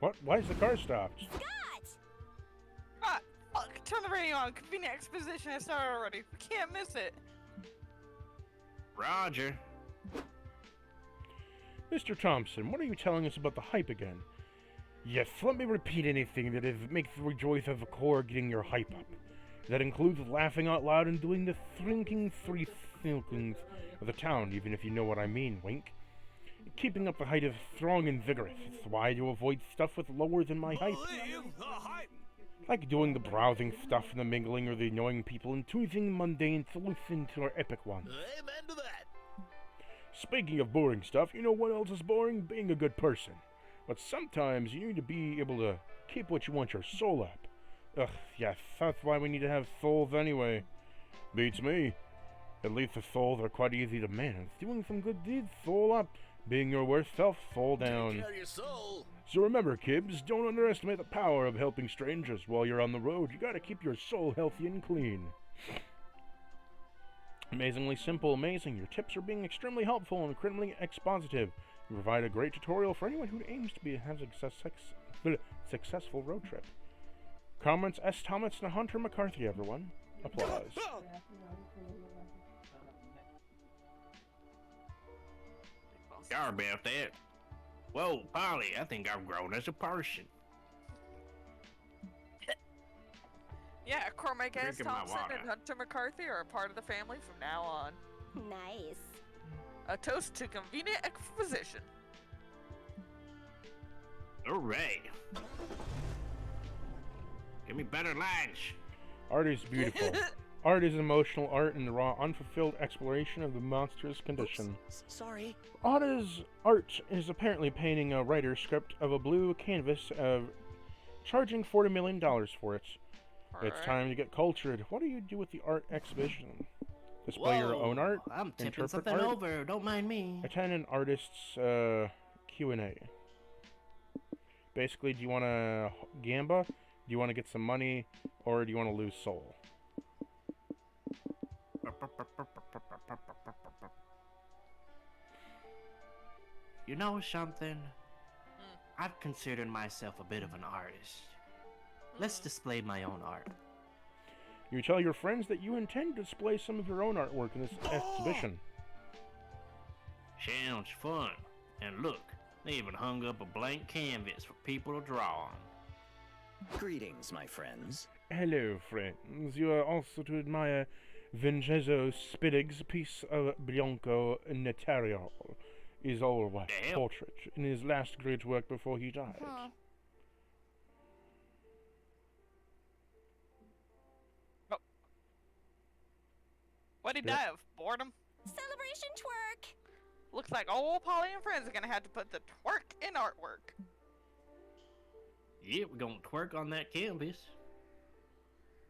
What? Why is the car stopped? Scott! Ah, fuck, turn the radio on. Convenient exposition has started already. We can't miss it. Roger. Mr. Thompson, what are you telling us about the hype again? Yes, let me repeat anything that makes the rejoice of the core getting your hype up. That includes laughing out loud and doing the shrinking three thinkings of the town, even if you know what I mean, wink. Keeping up the height is strong and vigorous. It's why I avoid stuff with lower than my height. Believe the hype. Like doing the browsing stuff and the mingling or the annoying people and choosing mundane solutions to our epic ones. Amen to that. Speaking of boring stuff, you know what else is boring? Being a good person. But sometimes you need to be able to keep what you want your soul up. Ugh, yes, that's why we need to have souls anyway. Beats me. At least the souls are quite easy to manage. Doing some good deeds, soul up. Being your worst self, soul down. Take care of your soul. So remember, kids, don't underestimate the power of helping strangers while you're on the road. You gotta keep your soul healthy and clean. Amazingly simple, amazing. Your tips are being extremely helpful and incredibly expositive. You provide a great tutorial for anyone who aims to have a successful road trip. Comments S. Thomas and Hunter McCarthy, everyone. Applause. Sorry about that. Whoa, Polly, I think I've grown as a person. Yeah, Cormac S. Drinking my Thompson water. and Hunter McCarthy are a part of the family from now on. Nice. A toast to convenient exposition. Hooray. Give me better lines. Art is beautiful. Art is emotional art and the raw, unfulfilled exploration of the monstrous condition. Sorry. Ada's art is apparently painting a writer's script of a blue canvas, charging $40 million for it. It's time to get cultured. What do you do with the art exhibition? Display your own art? I'm tipping Interpret something art? over. Don't mind me. Attend an artist's Q&A. Basically, do you want to gamba? Do you want to get some money? Or do you want to lose soul? You know something? I've considered myself a bit of an artist. Let's display my own art. You tell your friends that you intend to display some of your own artwork in this exhibition. Sounds fun. And look, they even hung up a blank canvas for people to draw on. Greetings, my friends. Hello, friends. You are also to admire Vincenzo Spidig's piece of Bianco Notarial, his all-white Damn. portrait, in his last great work before he died. Huh. What'd he Yeah. die of? Boredom? Celebration twerk. Looks like old Polly and friends are gonna have to put the twerk in artwork. Yeah, we're gonna twerk on that canvas.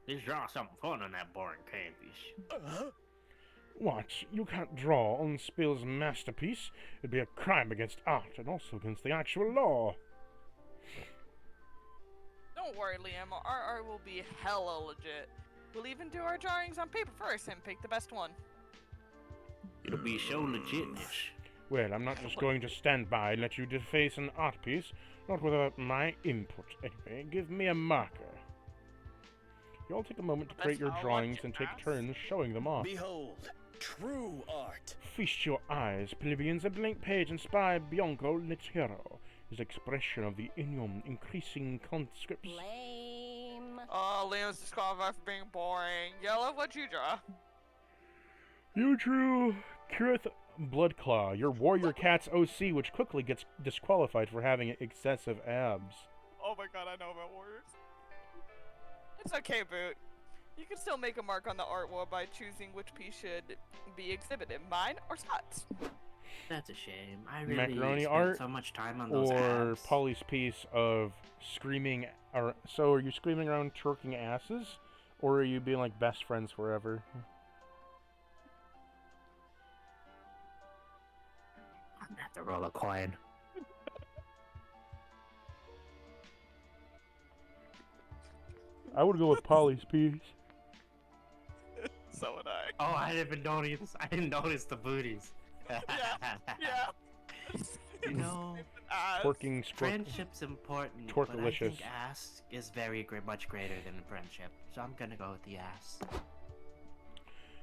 Let's draw something fun on that boring canvas. What? You can't draw on Spill's masterpiece? It'd be a crime against art and also against the actual law. Don't worry, Liam. Our art will be hella legit. We'll even do our drawings on paper first and pick the best one. It'll be show legitness. Well, I'm not just going to stand by and let you deface an art piece, not without my input. Anyway, give me a marker. You all take a moment to That's create your how I want drawings your and take mouse. turns showing them off. Behold, true art. Feast your eyes, plebeians. A blank page inspired Bianco Notaro. His expression of the idiom increasing conscripts. Lame. Oh, Liam's disqualified for being boring. Yellow, what'd you draw? You drew Kurith Bloodclaw, your warrior cat's OC, which quickly gets disqualified for having excessive abs. Oh my god, I know about warriors. It's okay, Boot. You can still make a mark on the art wall by choosing which piece should be exhibited, mine or Scott's. That's a shame. I really Macaroni spent art so much time on those Or abs. Polly's piece of screaming. So are you screaming around twerking asses? Or are you being like best friends forever? I'm gonna have to roll a coin. I would go with Polly's piece. So would I. Oh, I didn't notice. I didn't notice the booties. Yeah. You know, Twerking squirt. friendship's important, but I Twerkalicious. think ass is much greater than friendship. So I'm gonna go with the ass.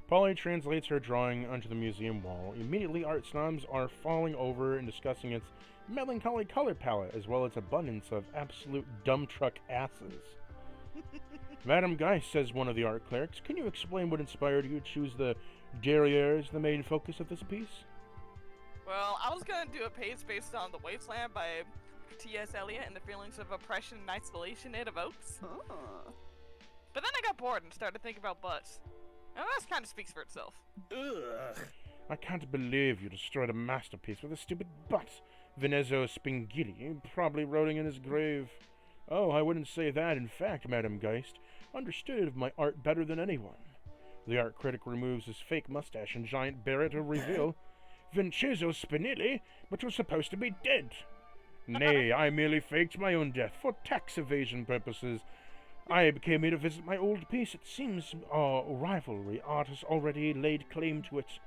Polly translates her drawing onto the museum wall. Immediately, art snobs are falling over and discussing its melancholy color palette, as well as abundance of absolute dumb truck asses. Madam Geist, says one of the art clerics, can you explain what inspired you to choose the derriere as the main focus of this piece? Well, I was gonna do a piece based on The Wasteland by T.S. Eliot and the feelings of oppression and isolation it evokes. Oh. But then I got bored and started thinking about butts. And that kind of speaks for itself. Ugh. I can't believe you destroyed a masterpiece with a stupid butt. Venezzo Spingili probably rotting in his grave. Oh, I wouldn't say that. In fact, Madam Geist understood of my art better than anyone. The art critic removes his fake mustache and giant beret to reveal Vincenzo Spinelli, which was supposed to be dead. Nay, I merely faked my own death for tax evasion purposes. I came here to visit my old piece. It seems our rivalry art has already laid claim to it.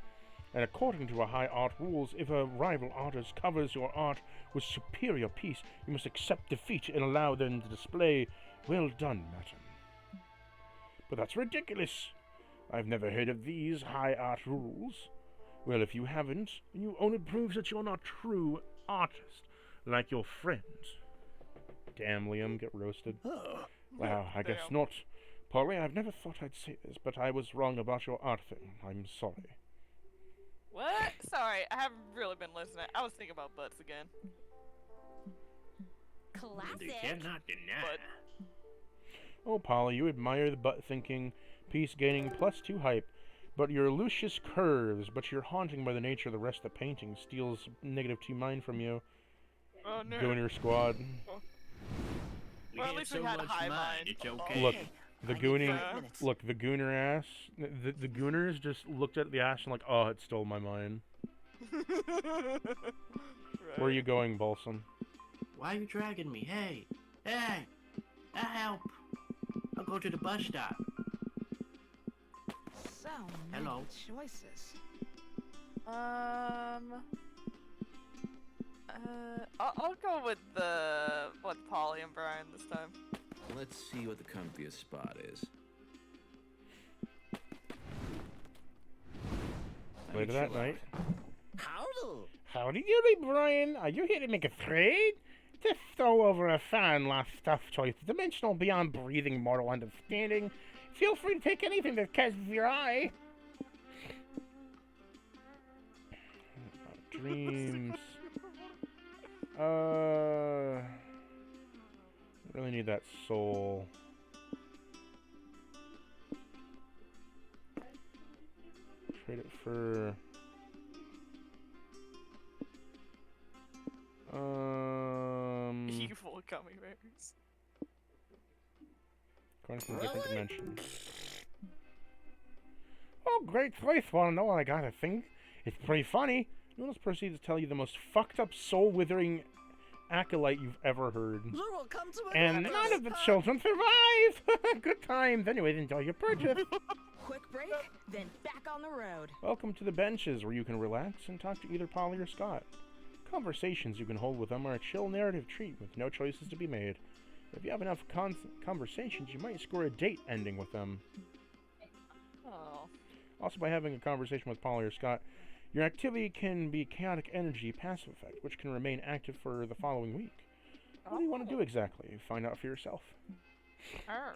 And according to our high art rules, if a rival artist covers your art with superior piece, you must accept defeat and allow them to display. Well done, madam. But that's ridiculous. I've never heard of these high art rules. Well, if you haven't, you only proves that you're not true artist, like your friend. Damn, Liam, get roasted. Oh. Wow, I guess Damn. not. Polly, I've never thought I'd say this, but I was wrong about your art thing. I'm sorry. What? Sorry, I haven't really been listening. I was thinking about butts again. You Classic. cannot deny. But- Oh, Polly, you admire the butt-thinking piece gaining +2 hype, but your Lucius curves, but your haunting by the nature of the rest of the painting steals -2 mind from you. Oh no. Gooner squad. We Well, at get least we so had much high mind, mind. it's Oh. okay. Look, Hey, the I need gooning, 5 minutes. look, the gooner ass, the gooners just looked at the ass and like, oh, it stole my mind. Where are you going, Balsam? Why are you dragging me? Hey! Hey! Help! I'll go to the bus stop. So many Hello. choices. I'll go with Polly and Brian this time. Let's see what the comfiest spot is. Later that night. Howdy. Howdy doody, Brian. Are you here to make a trade? To throw over a fine lost stuff choice, dimensional beyond breathing mortal understanding. Feel free to take anything that catches your eye. Dreams. Really need that soul. Trade it for. Evil gummy bears. Going from a different dimension. Oh, great choice. Wanna know what I got? I think it's pretty funny. Noodles proceeds to tell you the most fucked up, soul withering acolyte you've ever heard. You will come to an And end. none of the children survive! Good times. Anyways, enjoy your purchase. Quick break, then back on the road. Welcome to the benches where you can relax and talk to either Polly or Scott. Conversations you can hold with them are a chill narrative treat with no choices to be made. If you have enough conversations, you might score a date ending with them. Oh. Also, by having a conversation with Polly or Scott, your activity can be chaotic energy passive effect, which can remain active for the following week. What do you want to do exactly? Find out for yourself.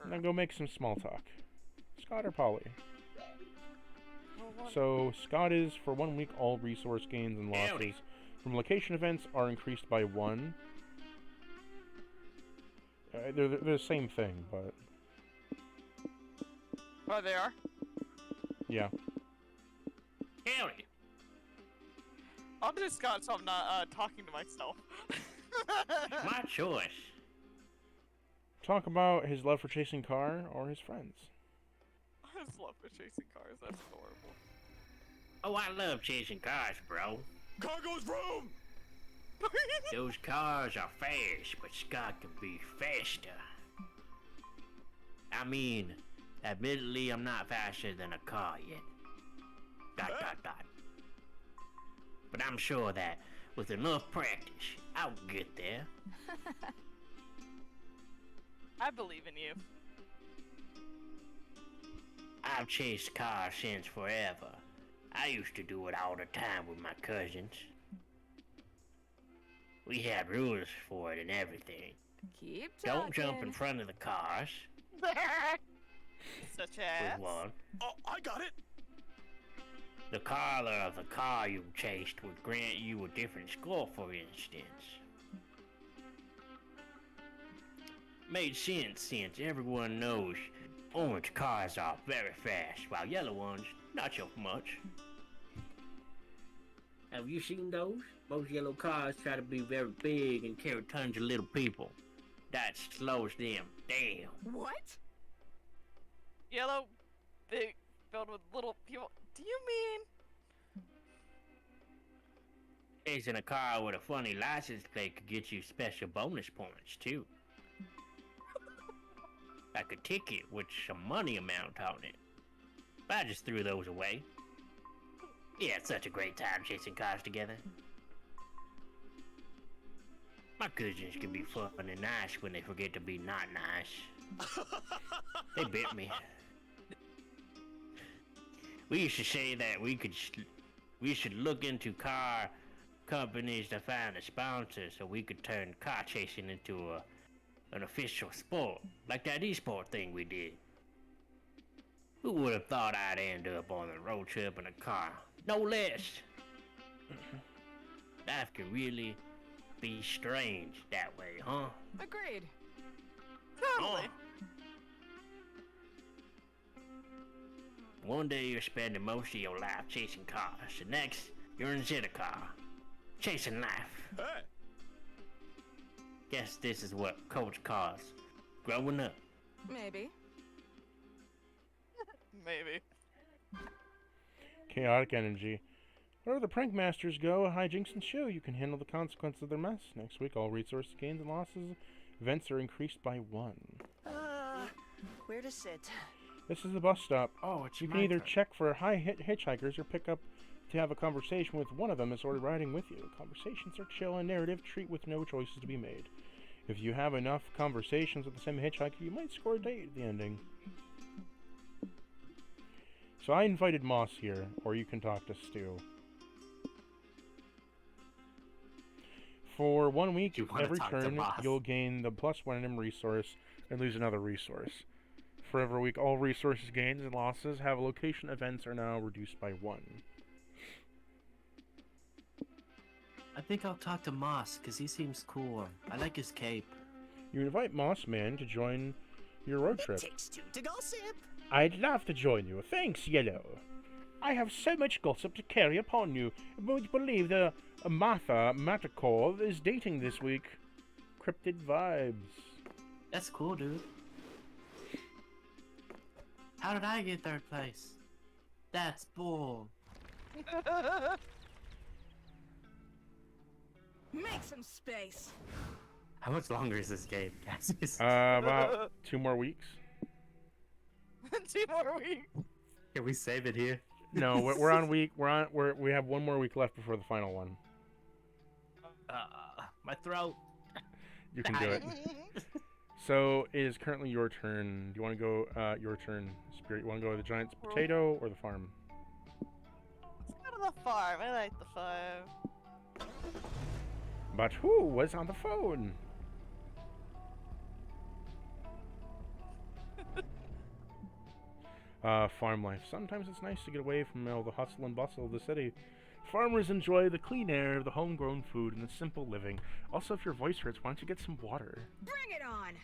Now go make some small talk. Scott or Polly? Well, So, Scott is for 1 week. All resource gains and losses Howdy. from location events are increased by 1. They're the same thing, but Oh, they are? yeah. Howdy. I'll just Scott so I'm not talking to myself. My choice. Talk about his love for chasing car or his friends. I just love for chasing cars. That's adorable. Oh, I love chasing cars, bro. Cargo's room! Those cars are fast, but Scott can be faster. I mean, admittedly, I'm not faster than a car yet. ... But I'm sure that with enough practice, I'll get there. I believe in you. I've chased cars since forever. I used to do it all the time with my cousins. We had rules for it and everything. Keep talking. Don't jump in front of the cars, Such was as. one. Oh, I got it! The color of the car you chased would grant you a different score, for instance. Made sense since everyone knows orange cars are very fast, while yellow ones, not so much. Have you seen those? Most yellow cars try to be very big and carry tons of little people. That slows them down. What? Yellow, big, filled with little people. Do you mean? Chasing a car with a funny license plate could get you special bonus points, too. Like a ticket with some money amount on it. But I just threw those away. Yeah, it's such a great time chasing cars together. My cousins can be fun and nice when they forget to be not nice. They bit me. We used to say that we should look into car companies to find a sponsor so we could turn car chasing into an official sport, like that e-sport thing we did. Who would have thought I'd end up on a road trip in a car? No less. Life can really be strange that way, huh? Agreed. Totally. One day you're spending most of your life chasing cars, the next you're inside a car, chasing life. Hey! Guess this is what coach cars growing up. Maybe. Maybe. Chaotic energy. Wherever the prank masters go, hijinks ensue. You can handle the consequences of their mess. Next week, all resource gains and losses events are increased by 1. Where to sit? This is the bus stop. Oh, it's You can either check for high-hit hitchhikers or pick up to have a conversation with one of them as already riding with you. Conversations are chill and narrative, treat with no choices to be made. If you have enough conversations with the same hitchhiker, you might score a date at the ending. So I invited Moss here, or you can talk to Stu. For 1 week, You wanna every talk to turn, Moss? you'll gain the +1 random resource and lose another resource. For every week, all resources gains and losses have location events are now reduced by 1. I think I'll talk to Moss, because he seems cool. I like his cape. You invite Moss Man to join your road trip. Takes two to gossip. I'd love to join you. Thanks, Yellow. I have so much gossip to carry upon you. Would you believe the Martha Matakov is dating this week? Cryptid vibes. That's cool, dude. How did I get third place? That's bull. Make some space. How much longer is this game, guys? About 2 more weeks. 2 more weeks. Can we save it here? No, we're on week. We have 1 more week left before the final one. My throat. You can do it. So it is currently your turn. Do you want to go? Your turn, Spirit. You want to go to the giant's potato or the farm? Let's go to the farm. I like the farm. But who was on the phone? Farm life. Sometimes it's nice to get away from all the hustle and bustle of the city. Farmers enjoy the clean air, the homegrown food, and the simple living. Also, if your voice hurts, why don't you get some water? Bring it on.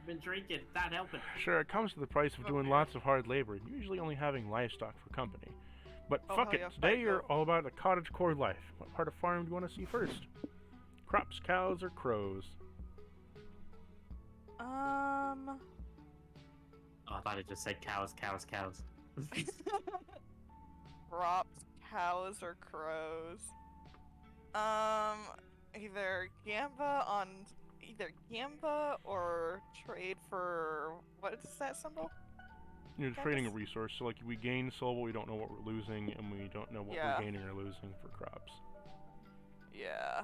Been drinking, not helping. Sure, it comes to the price of doing lots of hard labor, and usually only having livestock for company. But Oh, fuck hell it, yeah, today fight you're goat. all about a cottagecore life. What part of farm do you want to see first? Crops, cows, or crows? Oh, I thought it just said cows, cows, cows. Crops, cows, or crows? Either Gamba or trade for what is that symbol? You're That trading a is- resource, so like we gain soul, but we don't know what we're losing, and we don't know what Yeah. we're gaining or losing for crops. Yeah.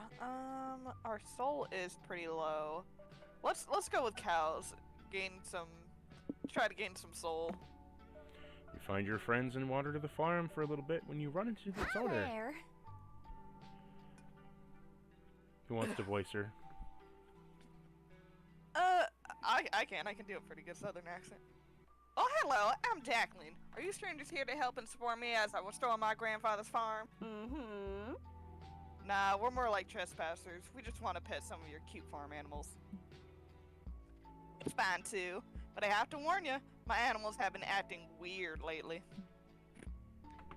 Our soul is pretty low. Let's go with cows. Try to gain some soul. You find your friends and wander to the farm for a little bit when you run into its Hi owner. there. Who wants to voice her? I can do a pretty good southern accent. Oh, hello, I'm Jacqueline. Are you strangers here to help and support me as I restore my grandfather's farm? Mm-hmm. Nah, we're more like trespassers. We just want to pet some of your cute farm animals. It's fine too, but I have to warn you, my animals have been acting weird lately.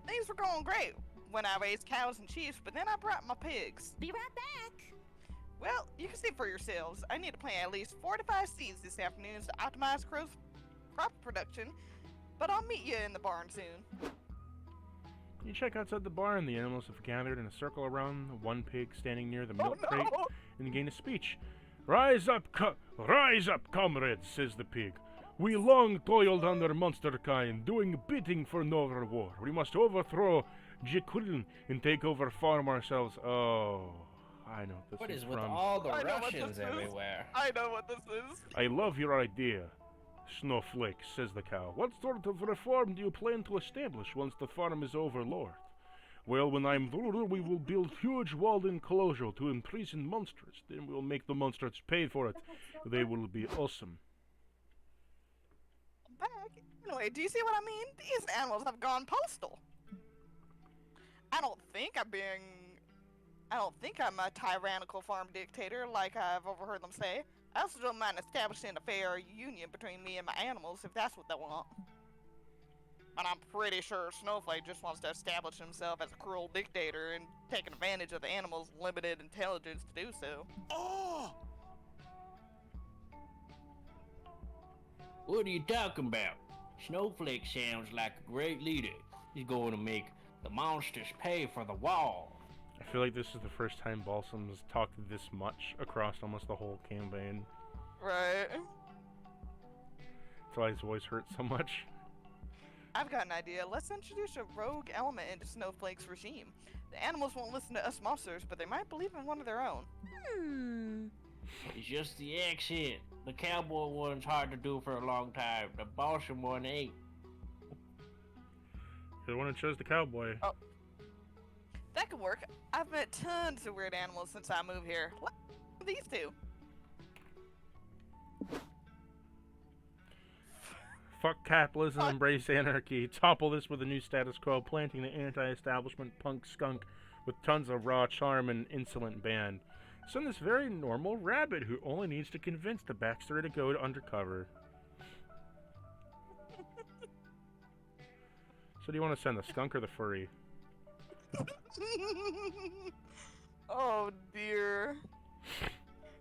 Things were going great when I raised cows and sheep, but then I brought my pigs. Be right back. Well, you can see for yourselves. I need to plant at least 4 to 5 seeds this afternoon to optimize crop production, but I'll meet you in the barn soon. You check outside the barn. The animals have gathered in a circle around one pig standing near the milk Oh crate no! and gain a speech. Rise up, comrades, says the pig. We long toiled under monster kind, doing bidding for no reward. We must overthrow Jekyll and take over farm ourselves. Oh, I know what What this is is with from. all the I know what Russians this is. everywhere? I know what this is. I love your idea, Snowflake, says the cow. What sort of reform do you plan to establish once the farm is overlord? Well, when I'm through, we will build huge walled enclosure to imprison monsters. Then we'll make the monsters pay for it. They will be awesome. Back. Anyway, do you see what I mean? These animals have gone postal. I don't think I'm a tyrannical farm dictator like I've overheard them say. I also don't mind establishing a fair union between me and my animals if that's what they want. But I'm pretty sure Snowflake just wants to establish himself as a cruel dictator and taking advantage of the animals' limited intelligence to do so. Oh! What are you talking about? Snowflake sounds like a great leader. He's going to make the monsters pay for the wall. I feel like this is the first time Balsam's talked this much across almost the whole campaign. Right. That's why his voice hurts so much. I've got an idea. Let's introduce a rogue element into Snowflake's regime. The animals won't listen to us monsters, but they might believe in one of their own. Hmm. It's just the accent. The cowboy one's hard to do for a long time. The Boston one ain't. You're the one who chose the cowboy. That could work. I've met tons of weird animals since I moved here. Like these two. Fuck capitalism, embrace anarchy. Topple this with a new status quo, planting the anti-establishment punk skunk with tons of raw charm and insolent band. Send this very normal rabbit who only needs to convince the backstory to go to undercover. So do you want to send the skunk or the furry? Oh dear.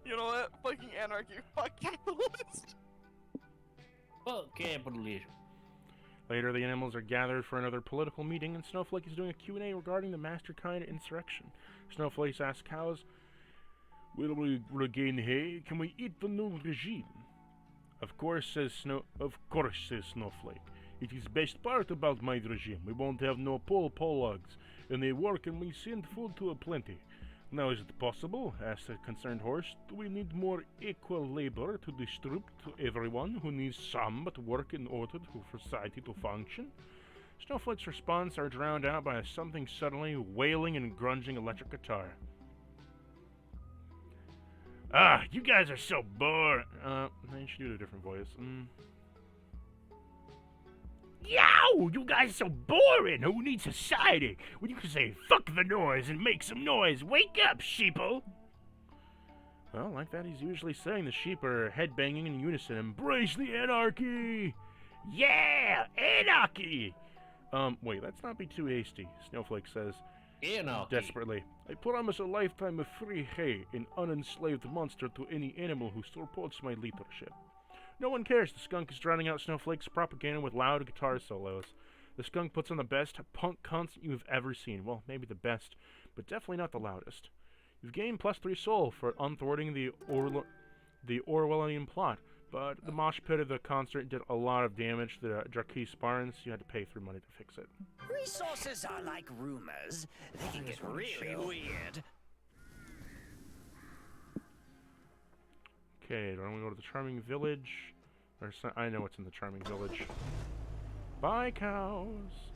You know what? Fucking anarchy. Fuck capitalists. Fuck capitalism. Later, the animals are gathered for another political meeting, and Snowflake is doing a Q&A regarding the Masterkind insurrection. Snowflake asks cows, will we regain hay? Can we eat the new regime? Of course, says Snowflake. It is best part about my regime. We won't have no logs, and they work and we send food to a plenty. Now, is it possible? Asked the concerned horse. Do we need more equal labor to distribute to everyone who needs some but work in order for society to function? Snowflake's response are drowned out by something suddenly wailing and grunging electric guitar. Ah, you guys are so bored. You should do a different voice. Yow! You guys are so boring! Who needs society? When you can say, fuck the noise and make some noise! Wake up, sheeple! Well, like that, he's usually saying the sheep are headbanging in unison. Embrace the anarchy! Yeah! Anarchy! Wait, let's not be too hasty, Snowflake says. Anarchy. Desperately. I promise a lifetime of free hay, an unenslaved monster to any animal who supports my leadership. No one cares. The skunk is drowning out Snowflake's propaganda with loud guitar solos. The skunk puts on the best punk concert you've ever seen. Well, maybe the best, but definitely not the loudest. You've gained +3 soul for unthwarting the Orwellian plot, but the mosh pit of the concert did a lot of damage to the Jarquis Barnes. You had to pay 3 money to fix it. Resources are like rumors. They can get really weird. Okay, do I want to go to the Charming Village? I know what's in the Charming Village. Buy cows!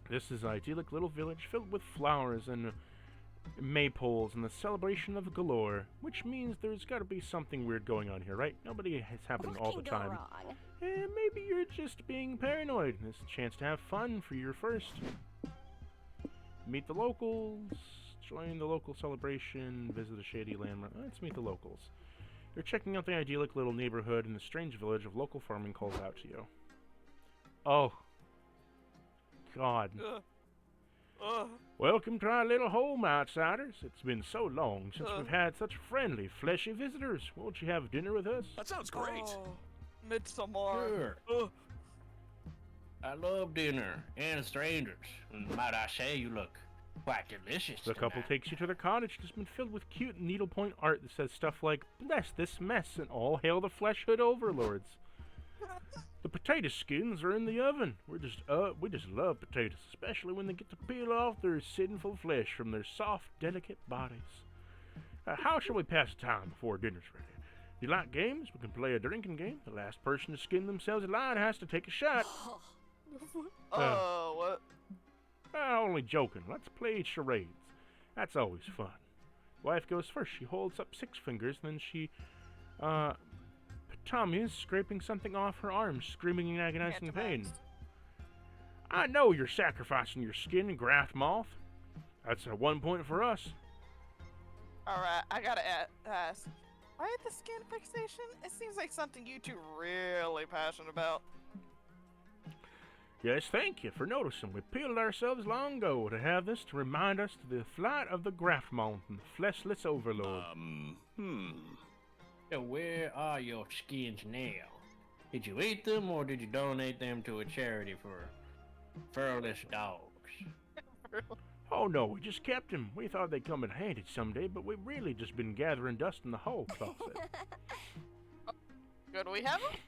This is an idyllic little village filled with flowers and maypoles and the celebration of galore, which means there's got to be something weird going on here, right? Nobody has happening all the time. Maybe you're just being paranoid. This is a chance to have fun for your first. Meet the locals. Join the local celebration, visit a shady landmark. Let's meet the locals. You're checking out the idyllic little neighborhood, and the strange village of local farming calls out to you. Oh. God. Welcome to our little home, outsiders. It's been so long since we've had such friendly, fleshy visitors. Won't you have dinner with us? That sounds great. Oh, Midsommar. Sure. I love dinner and strangers. And might I say, you look quite delicious. The couple takes you to their cottage. It's been filled with cute needlepoint art that says stuff like, bless this mess and all hail the flesh hood overlords. The potato skins are in the oven. We just love potatoes, especially when they get to peel off their sinful flesh from their soft, delicate bodies. How shall we pass the time before dinner's ready? Do you like games? We can play a drinking game. The last person to skin themselves alive has to take a shot. What? Only joking. Let's play charades. That's always fun. Wife goes first. She holds up 6 fingers, then she, Tommy is scraping something off her arm, screaming in agonizing pain. I know you're sacrificing your skin, graft moth. That's a 1 point for us. Alright, I gotta ask. Why the skin fixation? It seems like something you two really passionate about. Yes, thank you for noticing. We peeled ourselves long ago to have this to remind us to the flight of the graft moth and the fleshless overlord. So where are your skins now? Did you eat them or did you donate them to a charity for furless dogs? Oh no, we just kept them. We thought they'd come in handy someday, but we've really just been gathering dust in the hall closet. Good, we have them?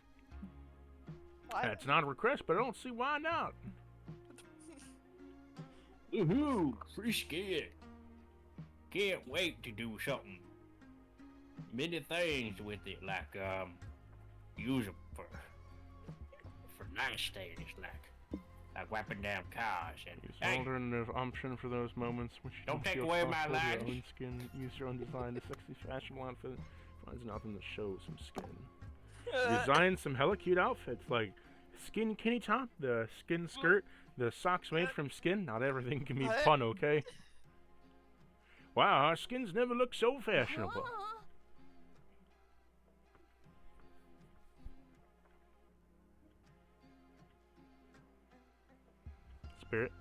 That's not a request, but I don't see why not. Woohoo! Free skin! Can't wait to do something. Many things with it, like, use them for nice things, like wiping down cars and... Use alternative option for those moments which you don't take feel away my comfortable with your lines. own skin. Use your own design, a sexy fashion outfit. Finds nothing that shows some skin. Design some hella cute outfits like skin kinny top, the skin skirt, the socks made from skin. Not everything can be fun, okay? Wow, our skins never look so fashionable. Spirit.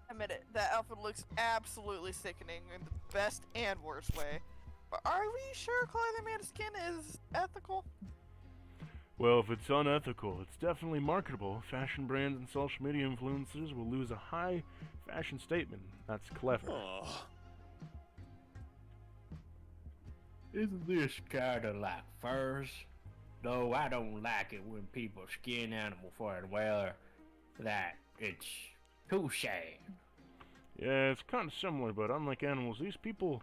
Admit it, that outfit looks absolutely sickening in the best and worst way. But are we sure clothing made of skin is ethical? Well, if it's unethical, it's definitely marketable. Fashion brands and social media influencers will lose a high fashion statement. That's clever. Isn't this kinda like furs? Though I don't like it when people skin animal for it, well, that it's too sad. Yeah, it's kind of similar, but unlike animals, these people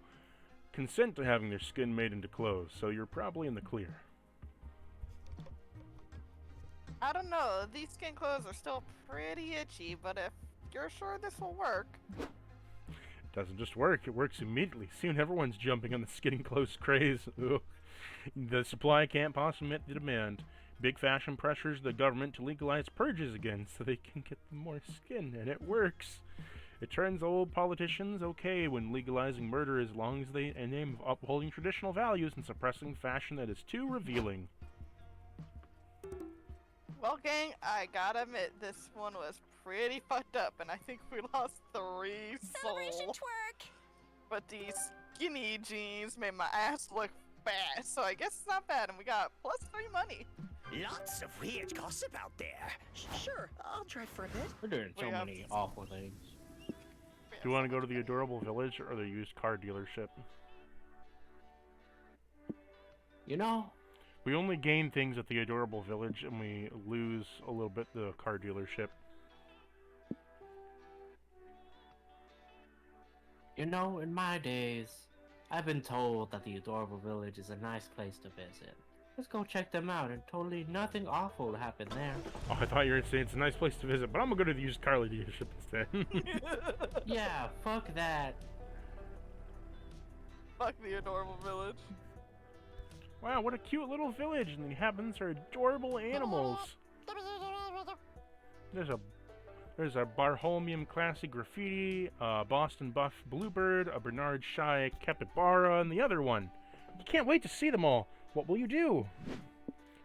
consent to having their skin made into clothes, so you're probably in the clear. I don't know, these skin clothes are still pretty itchy, but if you're sure this will work... It doesn't just work, it works immediately. Soon everyone's jumping on the skin clothes craze. Ugh. The supply can't possibly meet the demand. Big fashion pressures the government to legalize purges again so they can get them more skin, and it works. It turns old politicians okay when legalizing murder as long as they in the name of upholding traditional values and suppressing fashion that is too revealing. Well, gang, I gotta admit, this one was pretty fucked up, and I think we lost 3 Celebration souls. twerk! But these skinny jeans made my ass look fat, so I guess it's not bad, and we got +3 money. Lots of weird gossip out there. Sure, I'll try for a bit. We're doing so We have- many awful things. Do you want to go to the Adorable Village or the used car dealership? You know, We only gain things at the Adorable Village, and we lose a little bit the car dealership. In my days, I've been told that the Adorable Village is a nice place to visit. Let's go check them out, and totally nothing awful happened there. Oh, I thought you were saying it's a nice place to visit, but I'm gonna go to the used car dealership instead. Yeah, fuck that. Fuck the Adorable Village. Wow, what a cute little village, and the inhabitants are adorable animals. There's a Barholmium Classic Graffiti, a Boston Buff Bluebird, a Bernard Shy Capybara, and the other one. You can't wait to see them all. What will you do?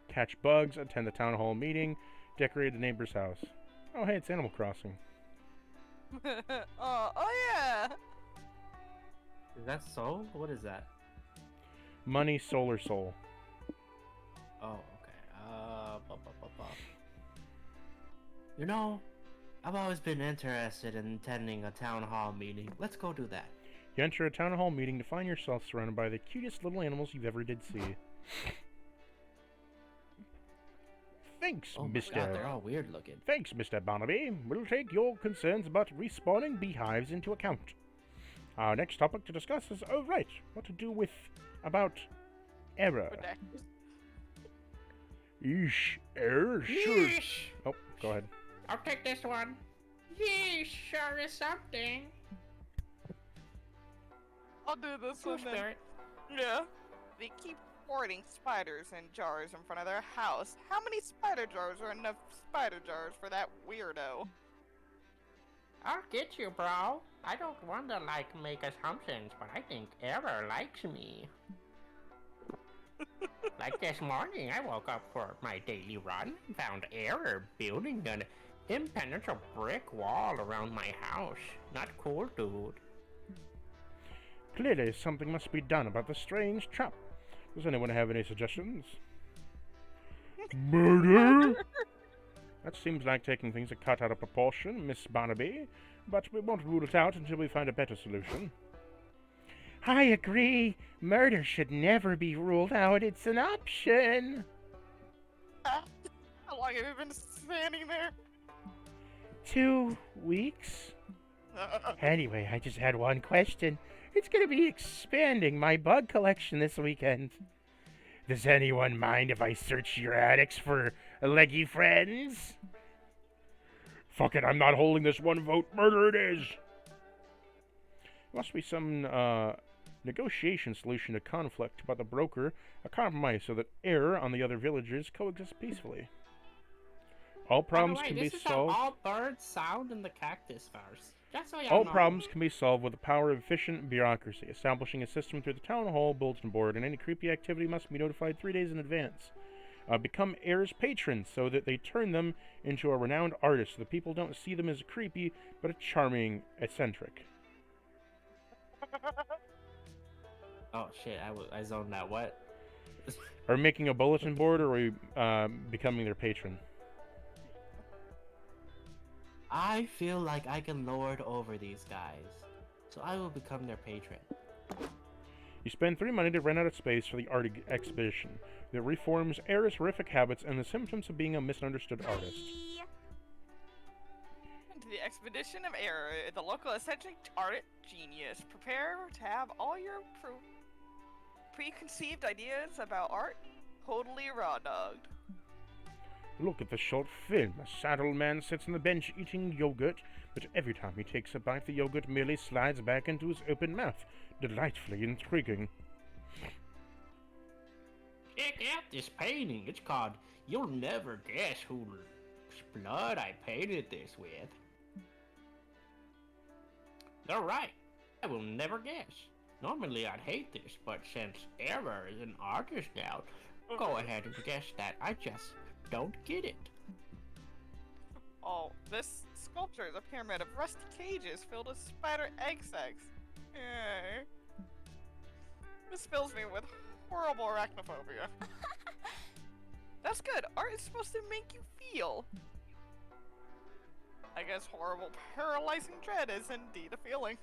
Catch bugs, attend the town hall meeting, decorate the neighbor's house. Oh hey, it's Animal Crossing. Oh yeah! Is that soul? What is that? Money, Solar Soul. Oh, okay. I've always been interested in attending a town hall meeting. Let's go do that. You enter a town hall meeting to find yourself surrounded by the cutest little animals you've ever did see. Thanks, Oh my Mr. God, they're all weird looking. Thanks, Mr. Barnaby. We'll take your concerns about respawning beehives into account. Our next topic to discuss is, oh right, what to do with, about, error. Redacted. Yeesh, error? Sure. Yeesh! Oh, go ahead. I'll take this one. Yeesh, sure is something. I'll do this Cool one then. spirit. Yeah. They keep hoarding spiders in jars in front of their house. How many spider jars are enough spider jars for that weirdo? I'll get you, bro. I don't want to, make assumptions, but I think Error likes me. Like this morning, I woke up for my daily run and found Error building an impenetrable brick wall around my house. Not cool, dude. Clearly, something must be done about the strange trap. Does anyone have any suggestions? Murder? That seems like taking things a cut out of proportion, Miss Barnaby, but we won't rule it out until we find a better solution. I agree. Murder should never be ruled out. It's an option. How long have you been standing there? 2 weeks? Anyway, I just had one question. It's gonna be expanding my bug collection this weekend. Does anyone mind if I search your attics for leggy friends? Fuck it, I'm not holding this one vote. Murder it is! Must be some, negotiation solution to conflict about the broker, a compromise so that error on the other villagers coexist peacefully. All problems can be solved. All birds sound in the cactus verse. Just so All problems can be solved with the power of efficient bureaucracy, establishing a system through the town hall bulletin board, and any creepy activity must be notified 3 days in advance. Become heirs' patrons so that they turn them into a renowned artist, so the people don't see them as creepy, but a charming eccentric. Oh shit, I zoned out. What? Are we making a bulletin board, or are we becoming their patron? I feel like I can lord over these guys, so I will become their patron. You spend 3 money to rent out a space for the art exhibition that reforms Era's horrific habits and the symptoms of being a misunderstood artist. To the expedition of error, the local eccentric art genius. Prepare to have all your preconceived ideas about art totally raw-dogged. Look at the short film. A saddle man sits on the bench eating yogurt, but every time he takes a bite, the yogurt merely slides back into his open mouth. Delightfully intriguing. Check out this painting. It's called You'll Never Guess Whose Blood I Painted This With. They're right. I will never guess. Normally I'd hate this, but since Error is an artist now, go ahead and guess that. I just don't get it. Oh, this sculpture is a pyramid of rusty cages filled with spider egg sacs. Yay. This fills me with horrible arachnophobia. That's good. Art is supposed to make you feel. I guess horrible, paralyzing dread is indeed a feeling.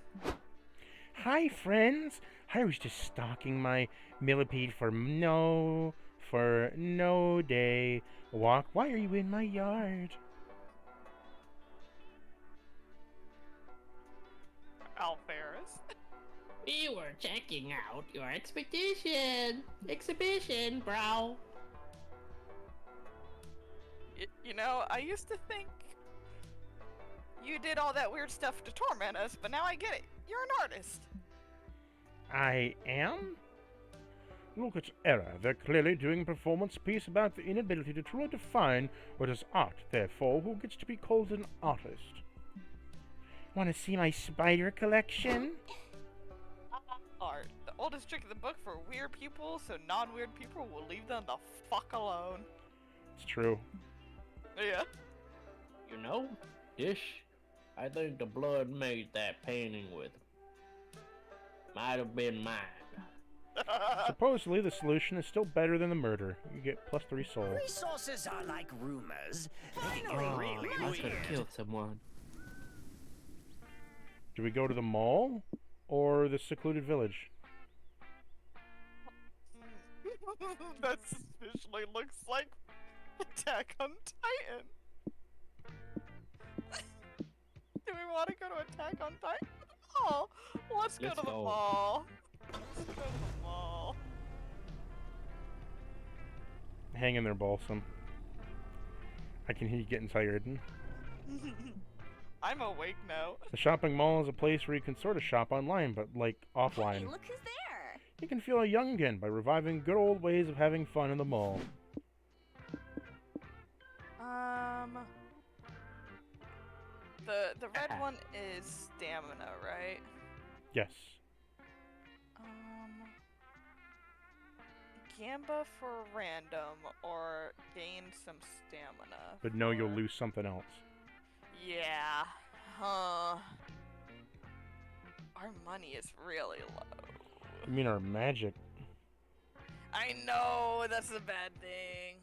Hi, friends. I was just stalking my millipede for no day walk. Why are you in my yard? Alvarez. We were checking out your exhibition, bro. You know, I used to think you did all that weird stuff to torment us, but now I get it. You're an artist. I am? Look at Error. They're clearly doing a performance piece about the inability to truly define what is art. Therefore, who gets to be called an artist? Want to see my spider collection? Art. The oldest trick in the book for weird people, so non-weird people will leave them the fuck alone. It's true. Yeah. You know, I think the blood made that painting with might have been mine. Supposedly, the solution is still better than the murder. You get +3 soul. Resources are like rumors. They can Oh, get really I could weird. have killed someone. Do we go to the mall or the secluded village? That suspiciously looks like Attack on Titan. Do we want to go to Attack on Titan? Oh, let's go to the mall. Let's go to the mall. Hang in there, Balsam. I can hear you getting tired. I'm awake now. The shopping mall is a place where you can sort of shop online, but like offline. Hey, look who's there. You can feel young again by reviving good old ways of having fun in the mall. The red one is stamina, right? Yes. Gamba for random or gain some stamina. But no, you'll for- lose something else. Yeah. Huh. Our money is really low. I mean, our magic. I know, that's a bad thing.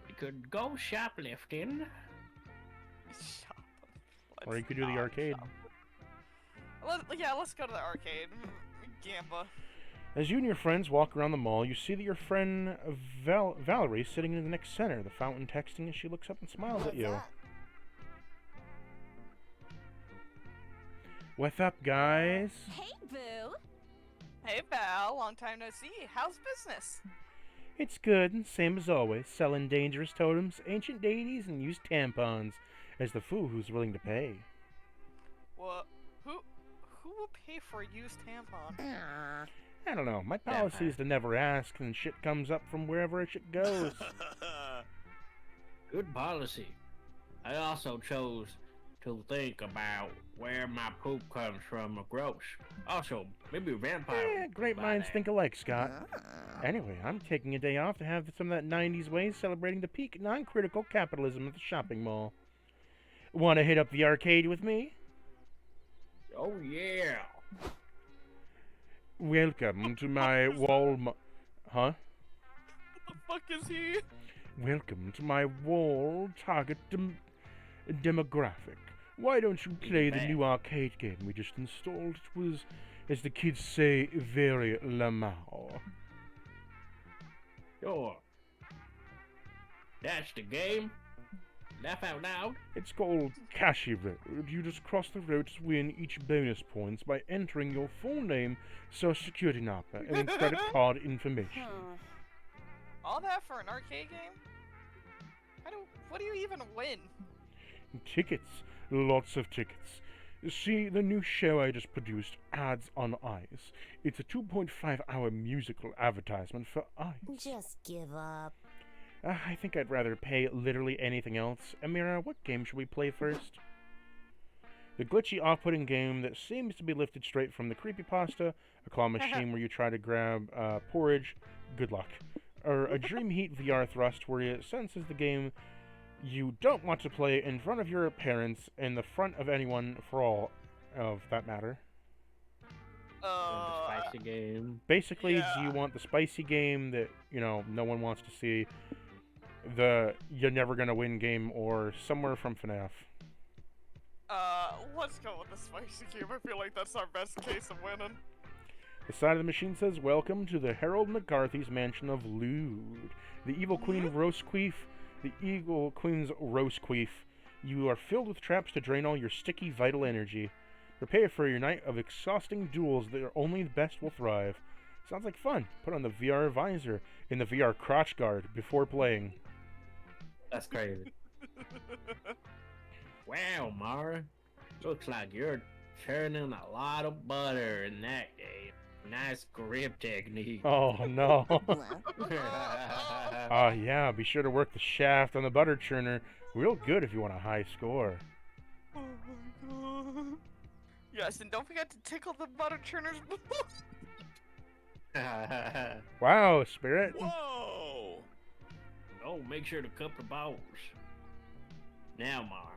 We could go shoplifting. Shop. Or you could do the arcade. Let's go to the arcade. Gamba. As you and your friends walk around the mall, you see that your friend Valerie is sitting in the next center, the fountain texting as she looks up and smiles at you. What's up, guys? Hey, boo. Hey, Val. Long time no see. How's business? It's good, same as always, selling dangerous totems, ancient deities, and used tampons, as the fool who's willing to pay. What? Who will pay for a used tampon? I don't know, my policy is to never ask, and shit comes up from wherever shit goes. Good policy. I also chose to think about where my poop comes from or gross. Also, maybe vampire. Yeah, great minds think alike, Scott. Anyway, I'm taking a day off to have some of that 90s ways celebrating the peak non-critical capitalism at the shopping mall. Want to hit up the arcade with me? Oh yeah. Welcome to my Walmart. Huh? The fuck is he? Welcome to my wall target demographic. Why don't you play the new arcade game we just installed? It was, as the kids say, very Lamau. Sure. That's the game. Laugh out loud. It's called Cashy Road. You just cross the road to win each bonus points by entering your full name, social security number, and then credit card information. All that for an arcade game? What do you even win? Tickets. Lots of tickets. See, the new show I just produced, Ads on Ice. It's a 2.5-hour musical advertisement for ice. Just give up. I think I'd rather pay literally anything else. Amira, what game should we play first? The glitchy, off-putting game that seems to be lifted straight from the creepypasta, a claw machine where you try to grab porridge, good luck. Or a Dream Heat VR thrust where it senses the game you don't want to play in front of your parents, in the front of anyone, for all of that matter. Spicy game. Basically, yeah. do you want the spicy game that, no one wants to see, the you're never gonna win game, or somewhere from FNAF? Let's go with the spicy game. I feel like that's our best case of winning. The side of the machine says, "Welcome to the Harold McCarthy's mansion of lewd. The evil queen roast queef. The evil queen's roast queef. You are filled with traps to drain all your sticky, vital energy. Prepare for your night of exhausting duels that only the best will thrive. Sounds like fun. Put on the VR visor in the VR crotch guard before playing." That's crazy. Wow, Mara. Looks like you're churning a lot of butter in that game. Nice grip technique. Oh no. Yeah, be sure to work the shaft on the butter churner real good if you want a high score. Oh my god. Yes, and don't forget to tickle the butter churner's Wow, Spirit. Whoa! Oh, make sure to cup the balls. Now, Mara,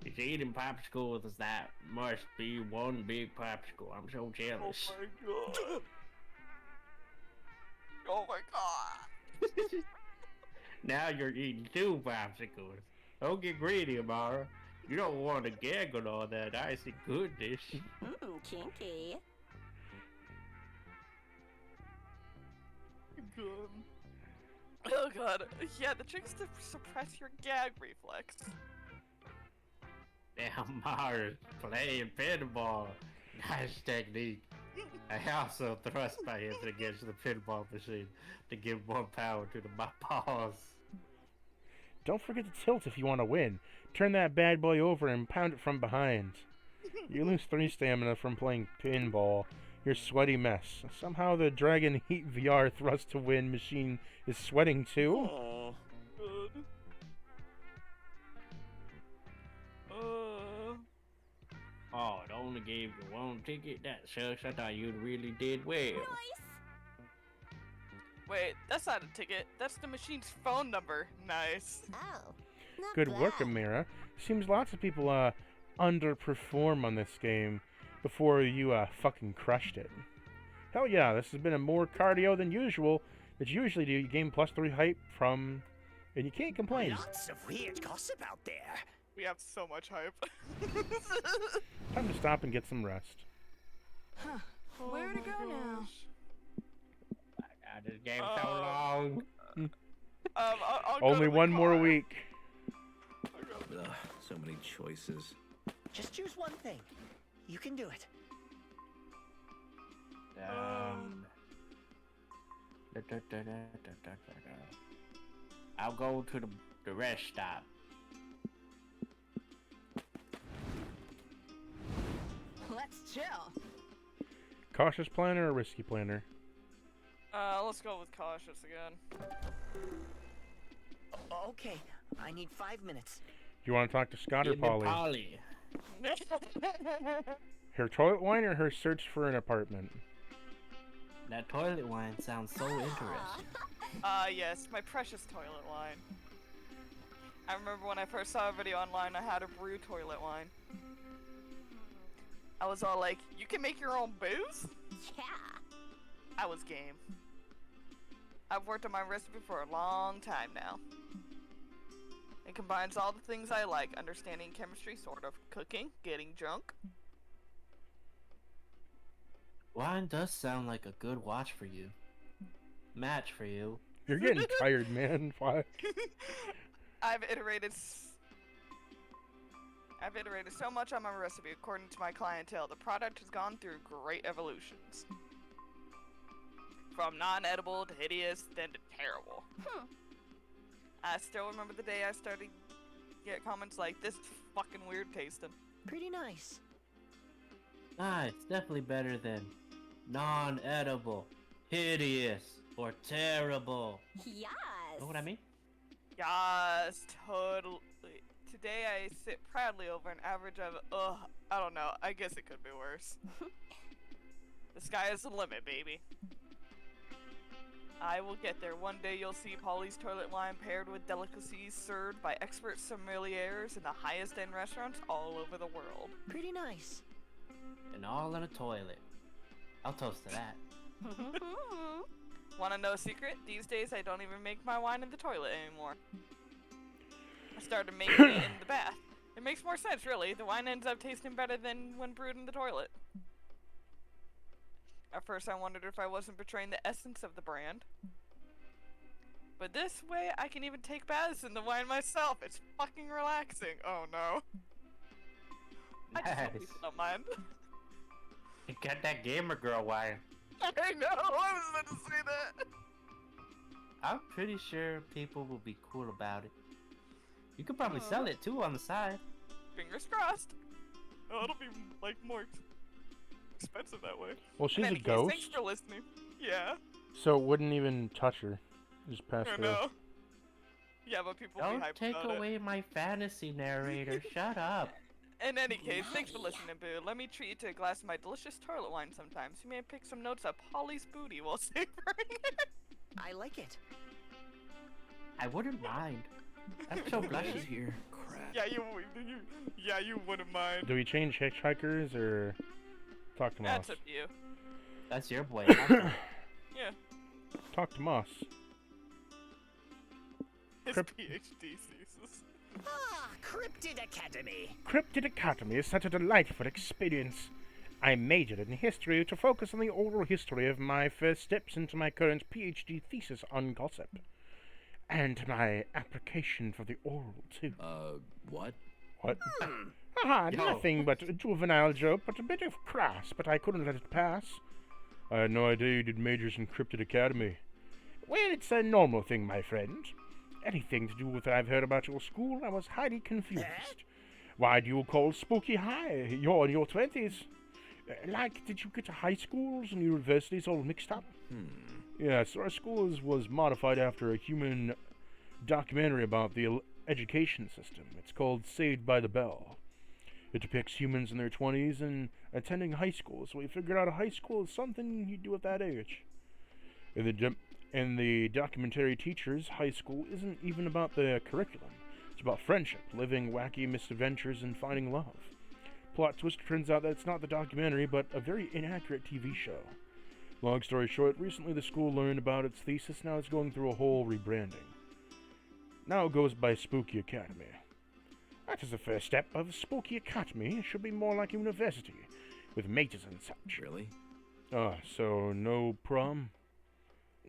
it's eating popsicles that must be one big popsicle. I'm so jealous. Oh my god. Oh my god. Now you're eating 2 popsicles. Don't get greedy, Mara. You don't want to gag on all that icy goodness. Kinky. Oh god. Yeah, the trick is to suppress your gag reflex. Now Mara's playing pinball. Nice technique. I also thrust my hands against the pinball machine to give more power to my paws. Don't forget to tilt if you want to win. Turn that bad boy over and pound it from behind. You lose 3 stamina from playing pinball. You're a sweaty mess. Somehow the Dragon Heat VR thrust to win machine is sweating too. Aw. Good. Oh, it only gave you 1 ticket? That sucks. I thought you really did well. Nice. Wait, that's not a ticket. That's the machine's phone number. Nice. Oh. Not Good bad. work, Amira. Seems lots of people underperform on this game before you fucking crushed it. Hell yeah, this has been a more cardio than usual. That you usually do. You gain +3 hype from, and you can't complain. Lots of weird gossip out there. We have so much hype. Time to stop and get some rest. Huh. Where to go now? This game's so long. I'll go Only to the 1 more car. week. Ugh, so many choices. Just choose one thing. You can do it. I'll go to the rest stop. Let's chill. Cautious planner or risky planner? Let's go with cautious again. Okay, I need 5 minutes. You want to talk to Scott or Give me Polly? Polly. Her toilet wine or her search for an apartment? That toilet wine sounds so interesting. Yes, my precious toilet wine. I remember when I first saw a video online on how to brew toilet wine. I was all like, you can make your own booze? Yeah. I was game. I've worked on my recipe for a long time now. It combines all the things I like, understanding chemistry, sort of, cooking, getting drunk. Wine does sound like a good watch for you. Match for you. You're getting tired, man. Why? I've iterated so much on my recipe according to my clientele. The product has gone through great evolutions. From non-edible to hideous, then to terrible. I still remember the day I started to get comments like, this is fucking weird tasting. Pretty nice. Nice, definitely better than non-edible, hideous, or terrible. Yes. Know what I mean? Yes, totally. Today I sit proudly over an average of, I don't know, I guess it could be worse. The sky is the limit, baby. I will get there. One day you'll see Polly's toilet wine paired with delicacies served by expert sommeliers in the highest end restaurants all over the world. Pretty nice. And all in a toilet. I'll toast to that. Wanna know a secret? These days I don't even make my wine in the toilet anymore. I started making it in the bath. It makes more sense, really. The wine ends up tasting better than when brewed in the toilet. At first I wondered if I wasn't betraying the essence of the brand. But this way I can even take baths in the wine myself. It's fucking relaxing. Oh no. I just hope people don't mind. You got that gamer girl wine. I know, I was about to say that. I'm pretty sure people will be cool about it. You could probably sell it too on the side. Fingers crossed. Oh, it'll be like more expensive that way. Well, she's In a any case, ghost, thanks for listening. Yeah, so it wouldn't even touch her. Just pass I through. know. Yeah, but people Don't be hyped take about away my fantasy, narrator. Shut up. it. In any case, thanks for listening, Boo. Let me treat you to a glass of my delicious toilet wine sometimes. You may pick some notes of Polly's booty while savoring it. I like it. I wouldn't mind. I'm so blushy. Here. Crap. Yeah, you wouldn't mind. Do we change hitchhikers or talk to Moss? That's up to you. That's your boy. Yeah, Talk to Moss. his Crypt- PhD thesis. Ah, Cryptid Academy. Cryptid Academy is such a delightful experience. I majored in history to focus on the oral history of my first steps into my current PhD thesis on gossip. And my application for the oral, too. What? What? Haha, Yo. nothing but a juvenile joke, but a bit of crass, but I couldn't let it pass. I had no idea you did majors in Cryptid Academy. Well, it's a normal thing, my friend. Anything to do with what I've heard about your school, I was highly confused. Why do you call Spooky High? You're in your 20s. Like, did you get high schools and universities all mixed up? Yes, our school was modified after a human documentary about the education system. It's called Saved by the Bell. It depicts humans in their 20s and attending high school, so we figured out a high school is something you do at that age. In the documentary teachers, high school isn't even about the curriculum. It's about friendship, living wacky misadventures, and finding love. Plot twist, turns out that it's not the documentary, but a very inaccurate TV show. Long story short, recently the school learned about its thesis, now it's going through a whole rebranding. Now it goes by Spooky Academy. That is the first step of Spooky Academy. It should be more like a university, with majors and such. Really? So no prom?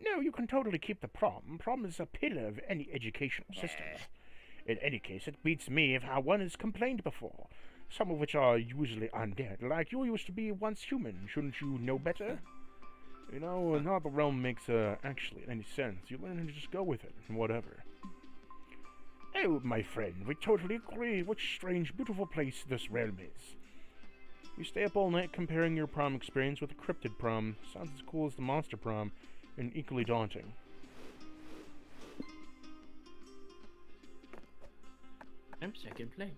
No, you can totally keep the prom. Prom is a pillar of any educational system. In any case, it beats me of how one has complained before, some of which are usually undead, like you used to be once human. Shouldn't you know better? You know, not the realm makes actually any sense. You learn to just go with it, and whatever. Oh, my friend, we totally agree. What strange, beautiful place this realm is. You stay up all night comparing your prom experience with a cryptid prom. Sounds as cool as the monster prom, and equally daunting. I'm second place.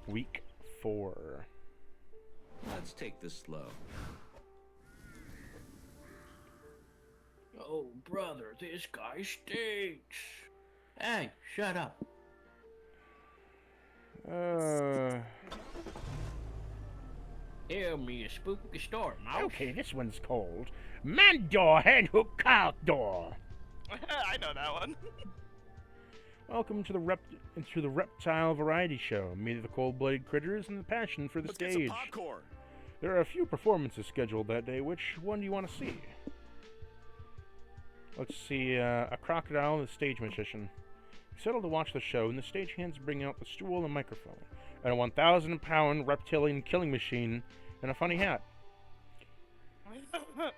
Week 4. Let's take this slow. Oh, brother, this guy stinks. Hey, shut up. Tell me a spooky story, mouse. Okay, this one's called Man Door Hand Hook Cow Door. I know that one. Welcome to the reptile variety show. Meet the cold-blooded critters and the passion for the Let's get stage. some popcorn. There are a few performances scheduled that day. Which one do you want to see? Let's see, a crocodile and a stage magician. Settle to watch the show, and the stagehands bring out the stool and microphone, and a 1,000-pound reptilian killing machine, and a funny hat.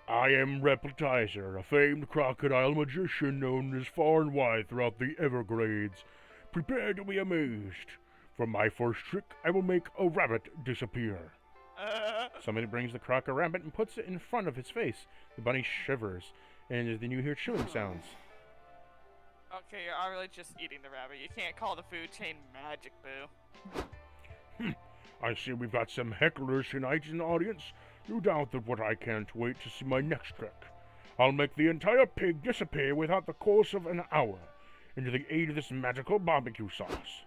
I am Reptizer, a famed crocodile magician known as far and wide throughout the Everglades. Prepare to be amazed. For my first trick, I will make a rabbit disappear. Somebody brings the croc a rabbit and puts it in front of his face. The bunny shivers, and then you hear chewing sounds. Okay, you're really just eating the rabbit. You can't call the food chain magic, boo. I see we've got some hecklers tonight in the audience. You doubt that what I can't wait to see my next trick. I'll make the entire pig disappear without the course of an hour, into the aid of this magical barbecue sauce.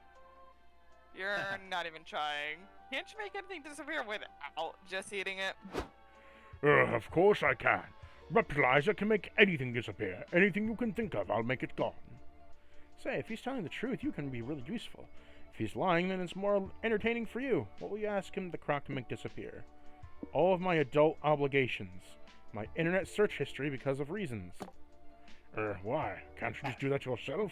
You're not even trying. Can't you make anything disappear without just eating it? Of course I can. Reptilizer can make anything disappear. Anything you can think of, I'll make it gone. Say, if he's telling the truth, you can be really useful. If he's lying, then it's more entertaining for you. What will you ask him the croc to make disappear? All of my adult obligations. My internet search history because of reasons. Why? Can't you just do that yourself?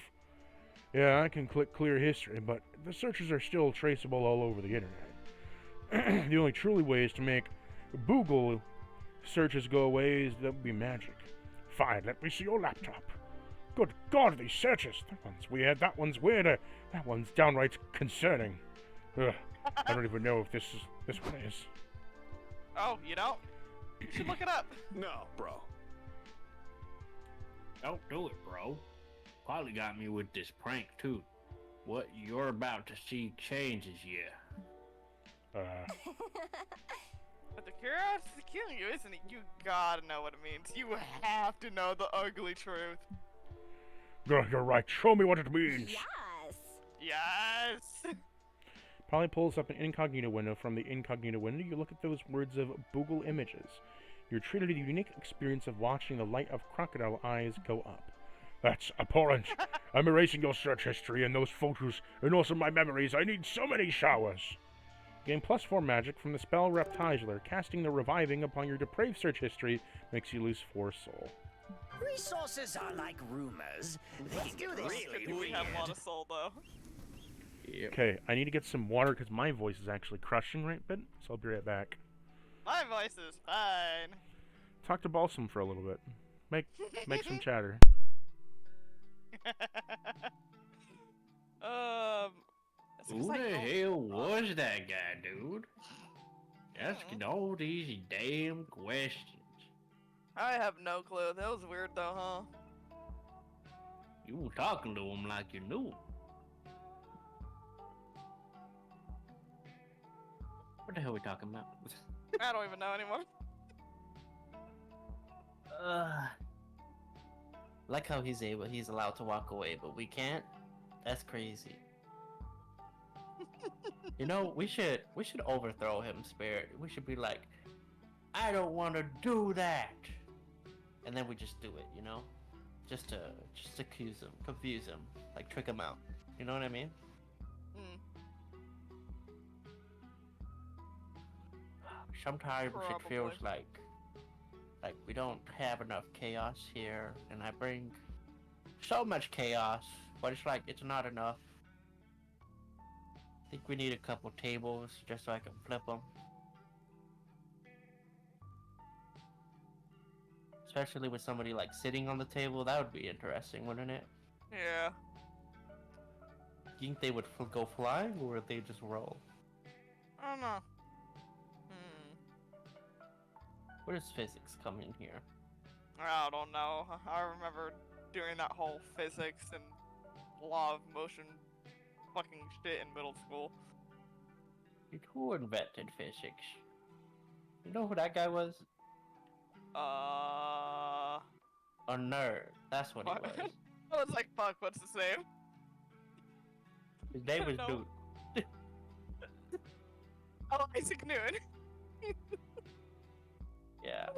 Yeah, I can click clear history, but the searches are still traceable all over the internet. The only truly way is to make Google searches go away is that would be magic. Fine, let me see your laptop. Good God, these searches! That one's weird, that one's weirder, that one's downright concerning. I don't even know if this one is. Oh, you don't? You should look it up. No, bro. Don't do it, bro. Probably got me with this prank, too. What you're about to see changes you. But the curiosity's killing you, isn't it? You gotta know what it means. You have to know the ugly truth. You're right, show me what it means. Yes. Yes! Polly pulls up an incognito window. From the incognito window, you look at those words of Google images. You're treated to the unique experience of watching the light of crocodile eyes go up. That's abhorrent. I'm erasing your search history and those photos and also my memories. I need so many showers. Gain +4 magic from the spell Reptiler. Casting the reviving upon your depraved search history makes you lose 4 soul. Resources are like rumors. They can get really We have a lot weird. of soul, though. Yep. Okay, I need to get some water because my voice is actually crushing right bit, so I'll be right back. My voice is fine. Talk to Balsam for a little bit. Make some chatter. It's Who like, the hell was that guy, dude? Asking all these damn questions. I have no clue. That was weird, though, huh? You were talking to him like you knew him. What the hell are we talking about? I don't even know anymore. Like how he's allowed to walk away, but we can't. That's crazy. You know, we should overthrow him, Spirit. We should be like, I don't want to do that, and then we just do it. You know, just to accuse him, confuse him, like trick him out. You know what I mean? Hmm. Sometimes it feels Probably. like we don't have enough chaos here, and I bring so much chaos, but it's like it's not enough. I think we need a couple tables just so I can flip them. Especially with somebody like sitting on the table, that would be interesting, wouldn't it? Yeah. You think they would go flying, or would they just roll? I don't know. Where does physics come in here? I don't know. I remember doing that whole physics and law of motion fucking shit in middle school. Who invented physics? You know who that guy was? A nerd. That's what he What? was. I was like, fuck, what's his name? His name was No. Dude. Oh, Isaac Newton. Yeah.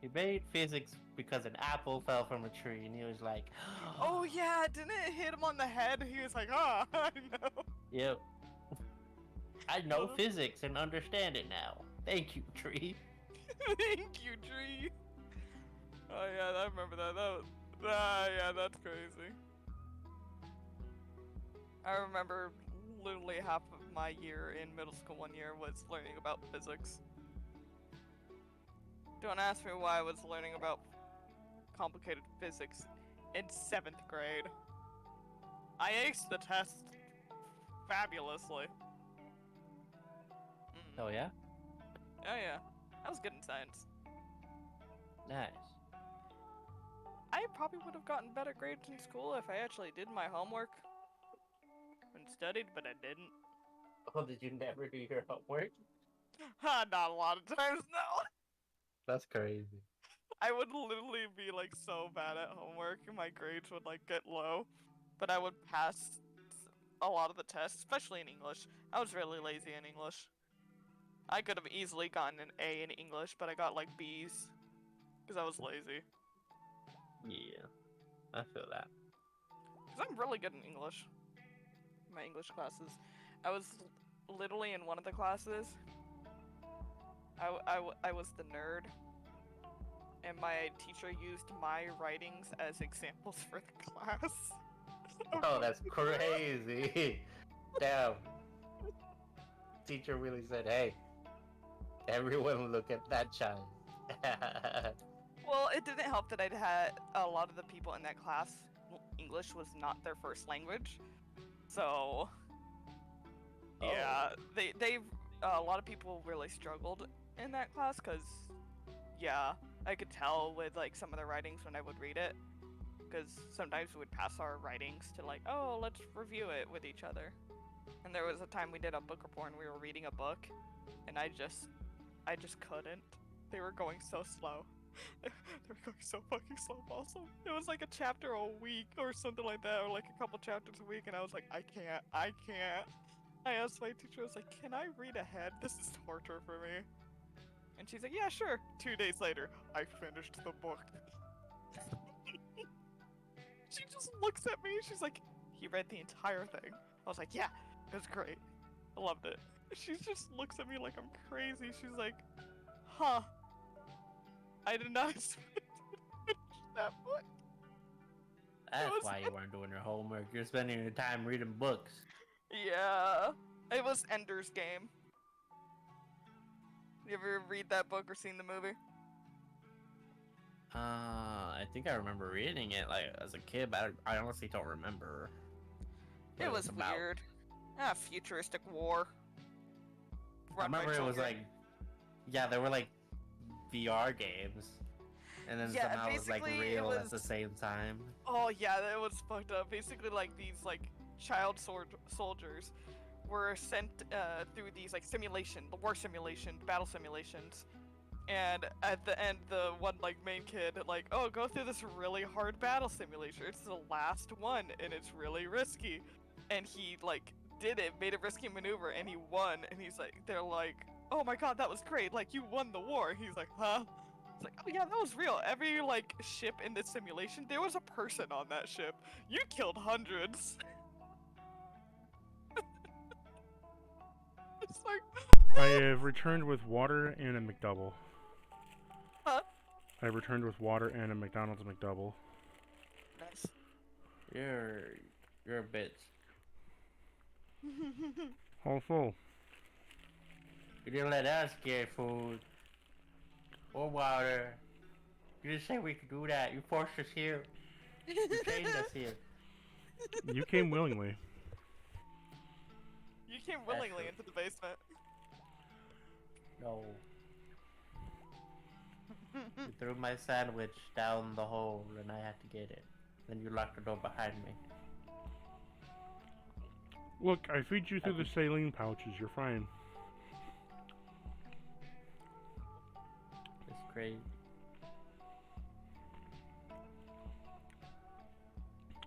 He made physics because an apple fell from a tree, and he was like, Oh yeah, didn't it hit him on the head? He was like, I know. Yep. I know physics and understand it now. Thank you, tree. Thank you, tree. Oh yeah, I remember that. Yeah, that's crazy. I remember literally half of my year in middle school one year was learning about physics. Don't ask me why I was learning about complicated physics in 7th grade. I aced the test fabulously. Oh yeah. Oh yeah, I was good in science. Nice. I probably would have gotten better grades in school if I actually did my homework and studied, but I didn't. Oh, did you never do your homework? Not a lot of times, no. That's crazy. I would literally be like so bad at homework, and my grades would like get low, but I would pass a lot of the tests, especially in English. I was really lazy in English. I could have easily gotten an A in English, but I got like B's because I was lazy. Yeah, I feel that. Because I'm really good in English. My English classes. I was literally in one of the classes. I was the nerd. And my teacher used my writings as examples for the class. Oh, that's crazy. Damn. Teacher really said, hey, everyone look at that child. Well, it didn't help that I'd had a lot of the people in that class, English was not their first language. So, yeah, a lot of people really struggled in that class because, yeah, I could tell with like some of the writings when I would read it. Because sometimes we would pass our writings to like, oh, let's review it with each other. And there was a time we did a book report and we were reading a book, and I just couldn't. They were going so slow. They were going so fucking slow also. It was like a chapter a week or something like that, or like a couple chapters a week, and I was like, I can't. I asked my teacher, I was like, can I read ahead? This is torture for me. And she's like, yeah, sure. 2 days later, I finished the book. She just looks at me, she's like, he read the entire thing. I was like, yeah, it was great. I loved it. She just looks at me like I'm crazy. She's like, huh. I did not expect to finish that book. That's why you weren't doing your homework. You're spending your time reading books. Yeah. It was Ender's Game. You ever read that book or seen the movie? I think I remember reading it like as a kid, but I honestly don't remember. It was weird. Futuristic war. I remember it was like, yeah, there were like VR games, and then somehow it was like real at the same time. Oh yeah, that was fucked up. Basically, like these like child soldiers were sent through these like war simulation, battle simulations. And at the end, the one like main kid like, oh, go through this really hard battle simulation. It's the last one, and it's really risky. And he like did it, made a risky maneuver, and he won. And he's like, they're like, oh my god, that was great. Like you won the war. And he's like, huh? It's like, oh yeah, that was real. Every like ship in this simulation, there was a person on that ship. You killed hundreds. It's like. I have returned with water and a McDouble. Huh? I returned with water and a McDonald's McDouble. Nice. You're a bitch. All full. You didn't let us get food or water. You didn't say we could do that. You forced us here. You chained us here. You came willingly. You came willingly into the basement. No. You threw my sandwich down the hole and I had to get it. Then you locked the door behind me. Look, I feed you through the saline pouches. You're fine. It's crazy.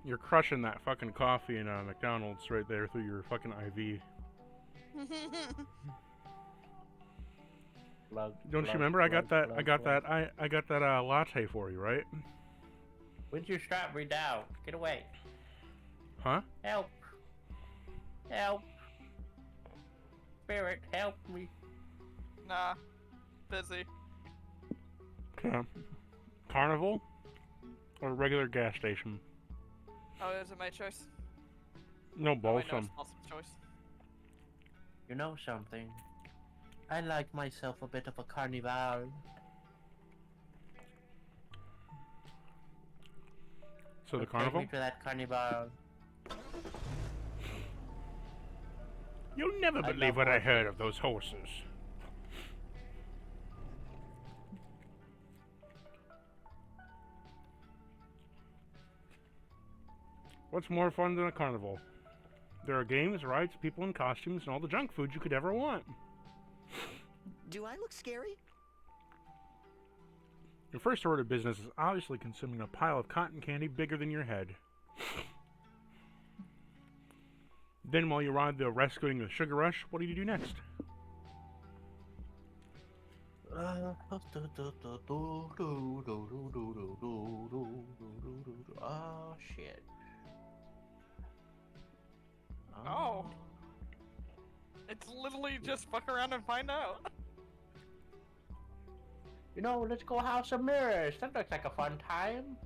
You're crushing that fucking coffee in McDonald's right there through your fucking IV. Don't you remember? I got that latte for you, right? When'd you strap me down? Get away. Huh? Help. Help. Spirit, help me. Nah. Busy. Carnival? Or regular gas station? Oh, is it my choice? No, Oh, both I know of it's them. Paulson's choice. You know something? I like myself a bit of a carnival. So the carnival? Take me to that carnival. You'll never I believe love what I horses. heard of those horses. What's more fun than a carnival? There are games, rides, people in costumes, and all the junk food you could ever want. Do I look scary? Your first order of business is obviously consuming a pile of cotton candy bigger than your head. Then while you ride the rescuing the sugar rush, what do you do next? Oh shit. Oh. It's literally just fuck around and find out. You know, let's go House of Mirrors. That looks like a fun time.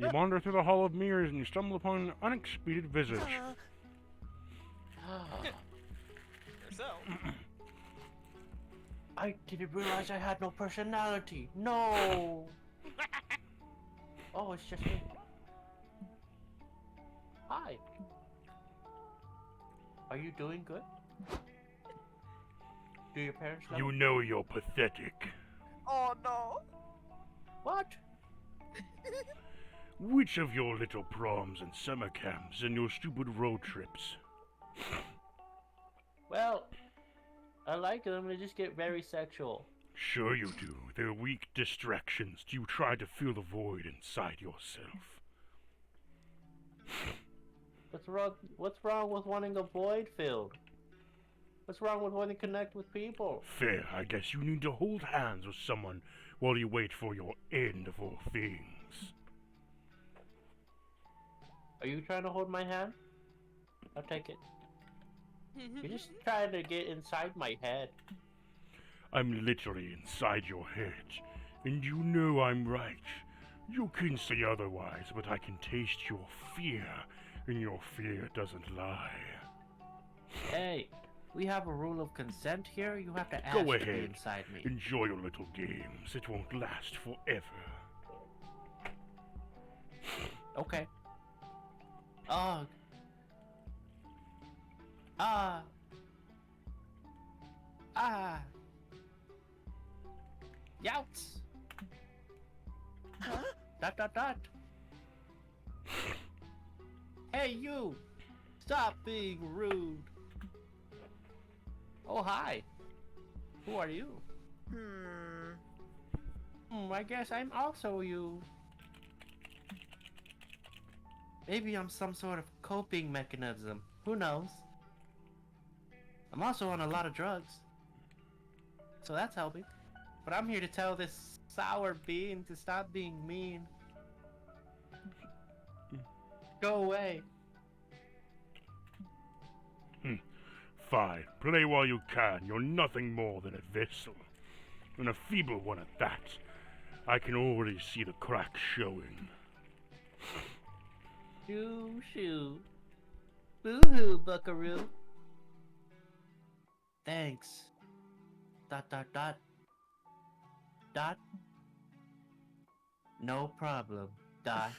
You wander through the Hall of Mirrors and you stumble upon an unexpected visage. Yourself. I didn't realize I had no personality. No. Oh, it's just me. Hi. Are you doing good? Do your parents love You know you're pathetic. Oh no. What? Which of your little proms and summer camps and your stupid road trips? Well, I like them. They just get very sexual. Sure you do. They're weak distractions. You try to fill the void inside yourself. What's wrong with wanting a void filled? What's wrong with wanting to connect with people? Fair, I guess you need to hold hands with someone while you wait for your end of all things. Are you trying to hold my hand? I'll take it. You're just trying to get inside my head. I'm literally inside your head, and you know I'm right. You can say otherwise, but I can taste your fear, and your fear doesn't lie. Hey, we have a rule of consent here. You have to ask Go to be ahead. inside me. Enjoy your little games. It won't last forever. Okay. Ugh. Ah. Ah. Youts. Huh? Dot. Hey, you. Stop being rude. Oh, hi. Who are you? I guess I'm also you. Maybe I'm some sort of coping mechanism. Who knows? I'm also on a lot of drugs. So that's helping. But I'm here to tell this sour bean to stop being mean. Go away. Fine. Play while you can. You're nothing more than a vessel. And a feeble one at that. I can already see the cracks showing. Shoo. Boo-hoo, buckaroo. Thanks. Dot. No problem. Dot.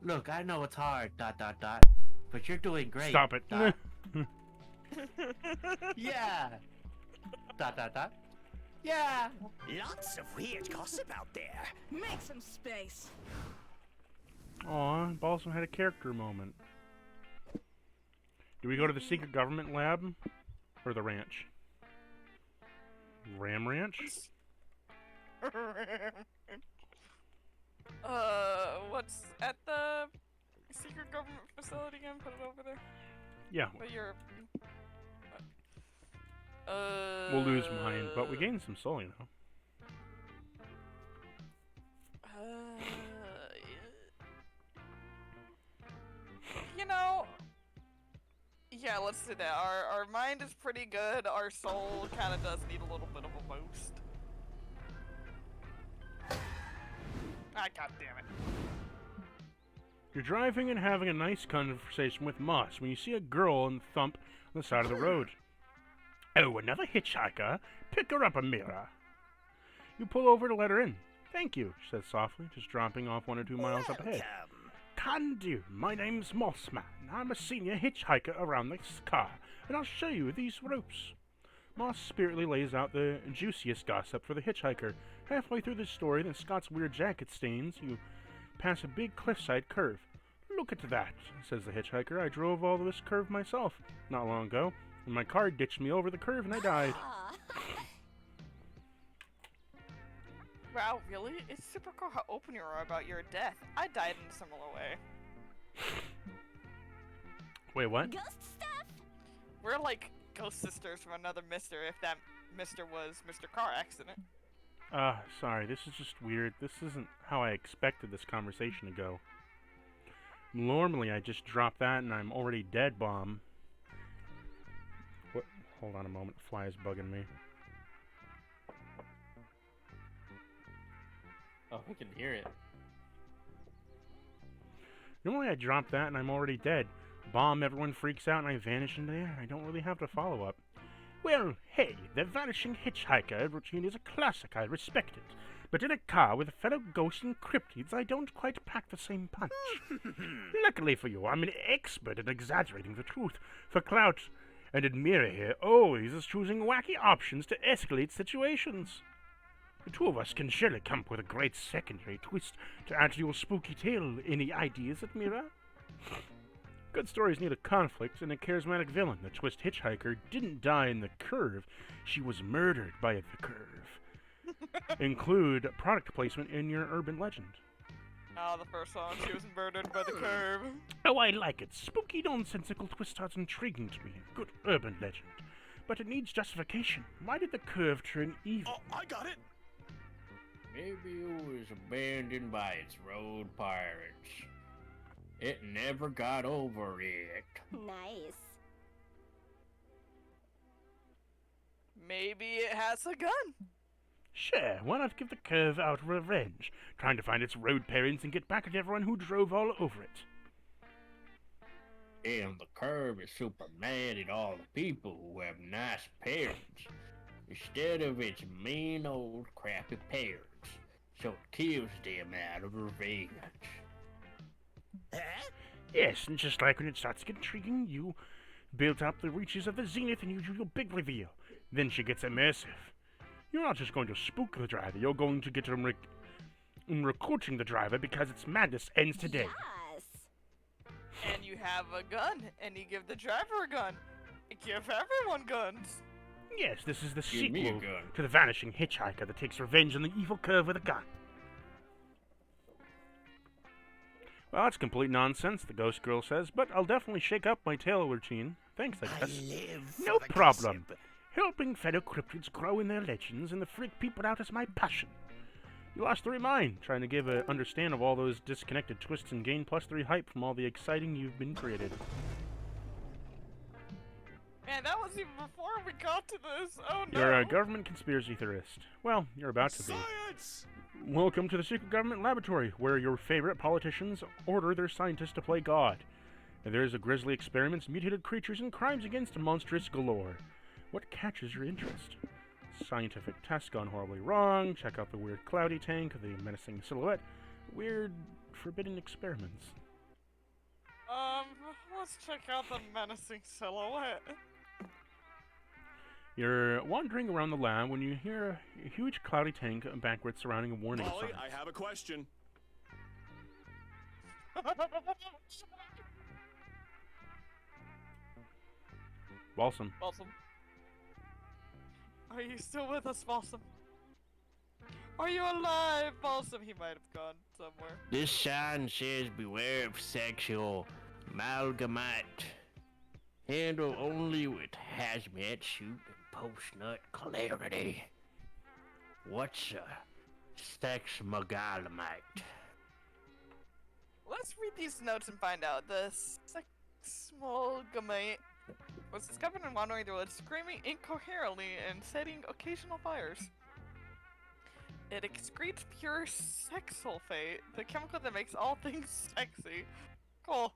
Look, I know it's hard. Dot. But you're doing great. Stop it. Dot. Yeah. Dot. Yeah. Lots of weird gossip out there. Make some space. Aw, Balsam had a character moment. Do we go to the secret government lab? Or the ranch? Ram Ranch? What's at the secret government facility again? Put it over there. Yeah, But you're. we'll lose mine, but we gain some soul, you know. You know. Yeah, let's do that. Our mind is pretty good. Our soul kind of does need a little bit of a boost. Ah, god damn it. You're driving and having a nice conversation with Moss when you see a girl and thump on the side of the road. Oh, another hitchhiker? Pick her up a mirror. You pull over to let her in. Thank you, she says softly, just dropping off 1 or 2 miles up ahead. can do. My name's Mossman. I'm a senior hitchhiker around this car, and I'll show you these ropes. Moss spiritedly lays out the juiciest gossip for the hitchhiker. Halfway through the story, the Scott's weird jacket stains. You pass a big cliffside curve. Look at that, says the hitchhiker. I drove all this curve myself not long ago, and my car ditched me over the curve and I died. Wow, really? It's super cool how open you are about your death. I died in a similar way. Wait, what? Ghost stuff? We're like ghost sisters from another Mister, if that Mister was Mr. Car Accident. Sorry, this is just weird. This isn't how I expected this conversation to go. Normally, I just drop that and I'm already dead bomb. What? Hold on a moment. Fly is bugging me. Oh, we can hear it. Normally, I drop that and I'm already dead. Bomb, everyone freaks out and I vanish into the air. I don't really have to follow up. Well, hey, the vanishing hitchhiker routine is a classic. I respect it. But in a car with fellow ghosts and cryptids, I don't quite pack the same punch. Luckily for you, I'm an expert at exaggerating the truth. For clout, and Admira here always is choosing wacky options to escalate situations. The two of us can surely come up with a great secondary twist to add to your spooky tale. Any ideas, Admira? Good stories need a conflict and a charismatic villain. The twist hitchhiker didn't die in the curve. She was murdered by the curve. Include product placement in your urban legend. Oh, the first one, she was murdered by the curve. Oh, I like it. Spooky, nonsensical twist sounds intriguing to me. Good urban legend. But it needs justification. Why did the curve turn evil? Oh, I got it. Maybe it was abandoned by its road pirates. It never got over it. Nice. Maybe it has a gun. Sure, why not give the curve out revenge, trying to find its road parents and get back at everyone who drove all over it. And the curve is super mad at all the people who have nice parents, instead of its mean old crappy parents, so it kills them out of revenge. Huh? Yes, and just like when it starts to get intriguing, you build up the reaches of the zenith and you do your big reveal. Then she gets immersive. You're not just going to spook the driver, you're going to get him recruiting the driver because its madness ends today. Yes. And you have a gun, and you give the driver a gun. Give everyone guns. Yes, this is the Give me a sequel gun. to the vanishing hitchhiker that takes revenge on the evil curve with a gun. Well, that's complete nonsense, the ghost girl says, but I'll definitely shake up my tail routine. Thanks, I guess. live No problem. Helping fellow cryptids grow in their legends and to freak people out is my passion. You lost 3 mine, trying to give an understand of all those disconnected twists and gain +3 hype from all the exciting you've been created. Man, that was even before we got to this. Oh no. You're a government conspiracy theorist. Well, you're about to be. Science! Welcome to the secret government laboratory, where your favorite politicians order their scientists to play God. And there's a grisly experiments, mutated creatures, and crimes against monstrous galore. What catches your interest? Scientific tests gone horribly wrong. Check out the weird cloudy tank, the menacing silhouette. Weird, forbidden experiments. Let's check out the menacing silhouette. You're wandering around the lab when you hear a huge cloudy tank backward surrounding a warning Molly, sign. I have a question. Balsam. Balsam. Are you still with us, Balsam? Are you alive, Balsam? He might have gone somewhere. This sign says beware of sexual amalgamate. Handle only with hazmat suit and post-nut clarity. What's a sex amalgamate? Let's read these notes and find out. The sexmalgamate was discovered in wandering through it, screaming incoherently and setting occasional fires. It excretes pure sex sulfate, the chemical that makes all things sexy. Cool.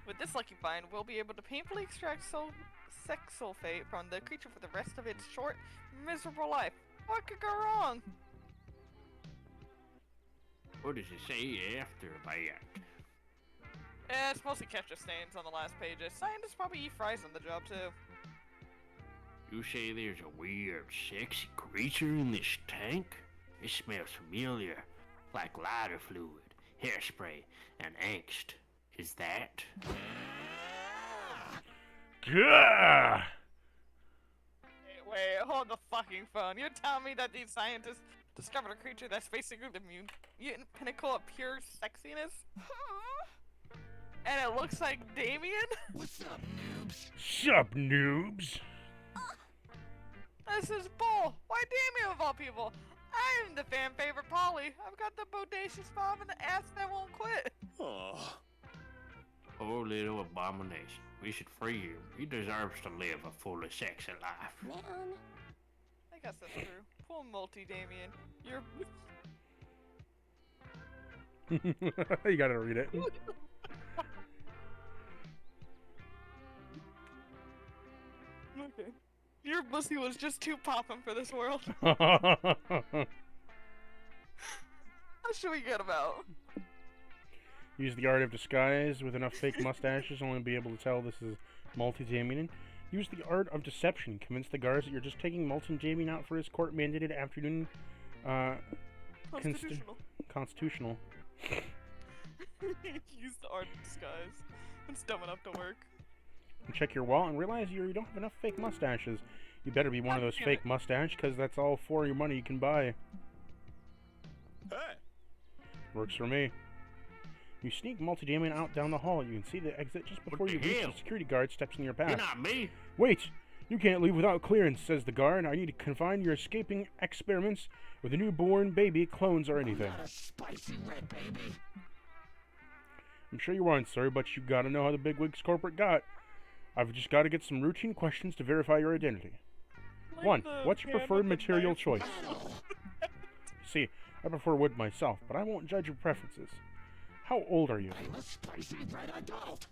With this lucky find, we'll be able to painfully extract sex sulfate from the creature for the rest of its short, miserable life. What could go wrong? What does it say after that? Yeah, it's mostly ketchup stains on the last pages. Scientists probably eat fries on the job too. You say there's a weird, sexy creature in this tank? It smells familiar, like lighter fluid, hairspray, and angst. Is that? Gah! Wait, hold the fucking phone. You're telling me that these scientists discovered a creature that's basically the mutant pinnacle of pure sexiness? And it looks like Damien? What's up, noobs? Sup, noobs? This is bull. Why Damien of all people? I'm the fan favorite Polly. I've got the bodacious mom and the ass that won't quit. Oh, Poor little abomination. We should free him. He deserves to live a fully sexy life. I guess that's true. Poor multi Damien. You're You gotta read it. okay. Your pussy was just too poppin' for this world. Use How should we get about? the art of disguise with enough fake mustaches, only be able to tell this is multi-Damien. Use the art of deception. Convince the guards that you're just taking multi-Damien out for his court-mandated afternoon constitutional. Use the art of disguise. It's dumb enough to work. And check your wallet and realize you don't have enough fake mustaches. You better be one of those fake mustache, because that's all for your money you can buy. hey. Works for me. You sneak multi-Damien out down the hall. You can see the exit just before the you reach hell? the security guard steps in your path. You're not me. Wait! You can't leave without clearance, says the guard. I need to confine your escaping experiments with a newborn baby, clones, or anything. Not a spicy red baby. I'm sure you aren't, sir, but you gotta know how the bigwigs corporate got. I've just gotta get some routine questions to verify your identity. Like 1. the What's your man preferred with the material knife. choice? See, I prefer wood myself, but I won't judge your preferences. How old are you? I'm a spicy red adult.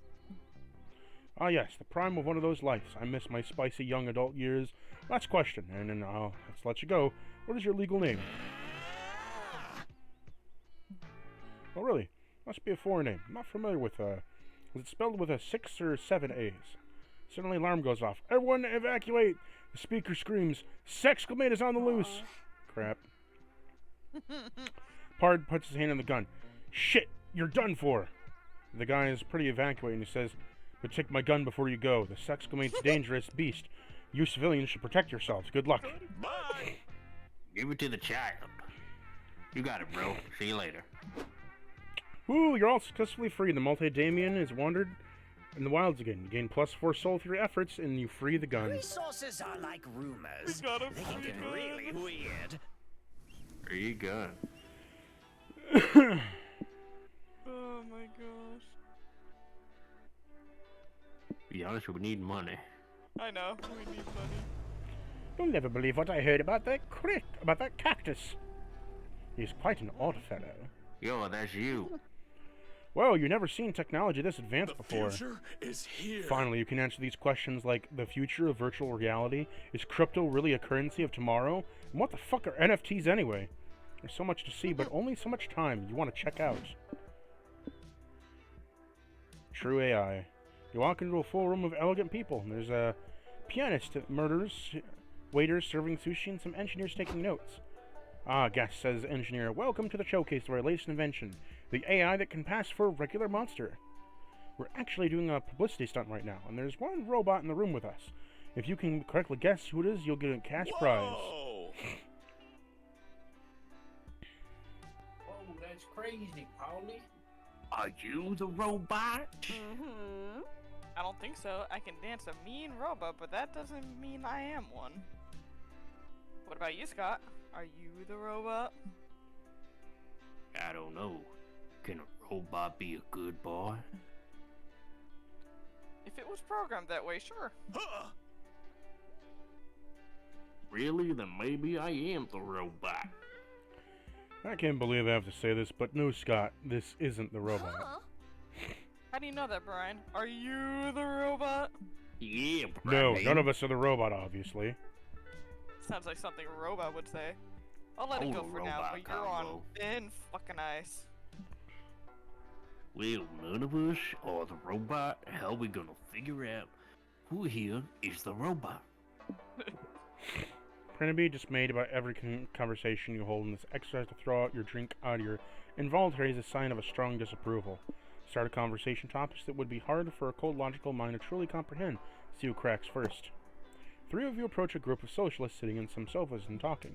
Ah yes, the prime of one of those lives. I miss my spicy young adult years. Last question, and then let's let you go. What is your legal name? Oh really? Must be a foreign name. I'm not familiar with, is it spelled with a 6 or 7 A's? Suddenly alarm goes off. Everyone evacuate! The speaker screams, Sexclamate is on the loose! Crap. Pard puts his hand on the gun. Shit! You're done for! The guy is pretty evacuated and he says, but take my gun before you go. The Sexclamate's dangerous beast. You civilians should protect yourselves. Good luck. Bye. Give it to the child. You got it, bro. See you later. Ooh, you're all successfully free. The multi-Damien is wandered in the wilds again. You gain +4 soul through your efforts, and you free the gun. Resources are like rumors. We got a They can get free really gun. weird. Free gun. Oh my gosh. Be honest, we need money. I know. We need money. You'll never believe what I heard about that cactus. He's quite an odd fellow. Yo, that's you. Well, you've never seen technology this advanced The before. future is here. Finally, you can answer these questions like the future of virtual reality. Is crypto really a currency of tomorrow? And what the fuck are NFTs anyway? There's so much to see, but only so much time you want to check out. True AI. You walk into a full room of elegant people. There's a pianist, murders, waiters serving sushi, and some engineers taking notes. Ah, guest, says engineer. Welcome to the showcase of our latest invention, the AI that can pass for a regular monster. We're actually doing a publicity stunt right now, and there's one robot in the room with us. If you can correctly guess who it is, you'll get a cash prize. Whoa. Oh, that's crazy, Polly. Are you the robot? Mm-hmm. I don't think so. I can dance a mean robot, but that doesn't mean I am one. What about you, Scott? Are you the robot? I don't know. Can a robot be a good boy? If it was programmed that way, sure. Huh. Really? Then maybe I am the robot. I can't believe I have to say this, but no, Scott, this isn't the robot. How do you know that, Brian? Are you the robot? Yeah, No, Brian. none of us are the robot, obviously. Sounds like something a robot would say. I'll let it Oh, go the for now, robot but you're on combo. thin fucking ice. Well, none of us are the robot. How we gonna figure out who here is the robot? Print to be dismayed about every conversation you hold in this exercise to throw out your drink out of your involuntary is a sign of a strong disapproval. Start a conversation topics that would be hard for a cold logical mind to truly comprehend. See who cracks first. 3 of you approach a group of socialists sitting in some sofas and talking.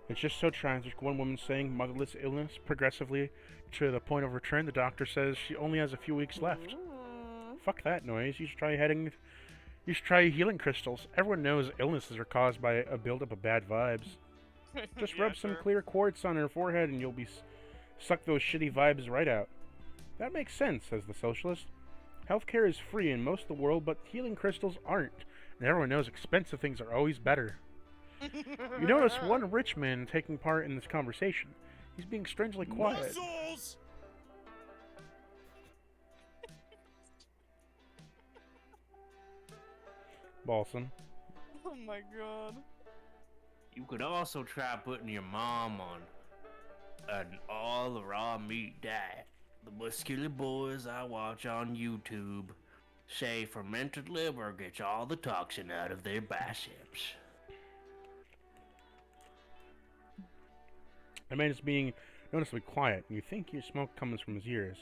It's just so tragic. One woman saying motherless illness progressively to the point of return. The doctor says she only has a few weeks left. Fuck that noise. You should try healing crystals. Everyone knows illnesses are caused by a buildup of bad vibes. Just Yeah, rub some sure. clear quartz on her forehead and you'll be suck those shitty vibes right out. That makes sense, says the socialist. Healthcare is free in most of the world, but healing crystals aren't. And everyone knows expensive things are always better. You notice one rich man taking part in this conversation. He's being strangely quiet. Muscles! Balsam. Oh my god. You could also try putting your mom on an all raw meat diet. The muscular boys I watch on YouTube say fermented liver gets all the toxin out of their biceps. The man is being noticeably quiet, and you think your smoke comes from his ears.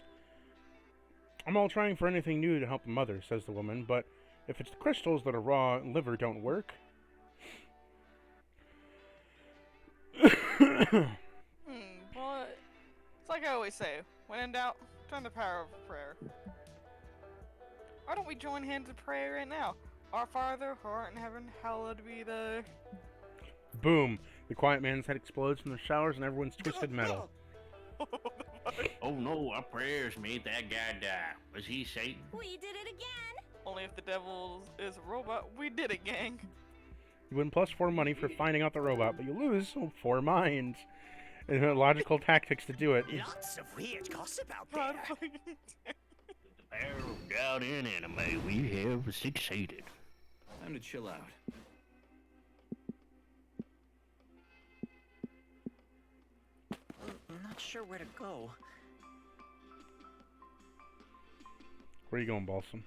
I'm all trying for anything new to help the mother, says the woman, but if it's the crystals that are raw and liver don't work... Well, it's like I always say, when in doubt, turn the power of prayer. Why don't we join hands in prayer right now? Our Father, who art in heaven, hallowed be thy... Boom! The quiet man's head explodes from the showers and everyone's twisted metal. Oh no, our prayers made that guy die. Was he Satan? We did it again! Only if the devil is a robot, we did it, gang. You win +4 money for finding out the robot, but you lose 4 minds. And logical tactics to do it. Lots of weird gossip out God there. fucking The power of God in anime, we have succeeded. Time to chill out. I'm not sure where to go. Where are you going, Balsam?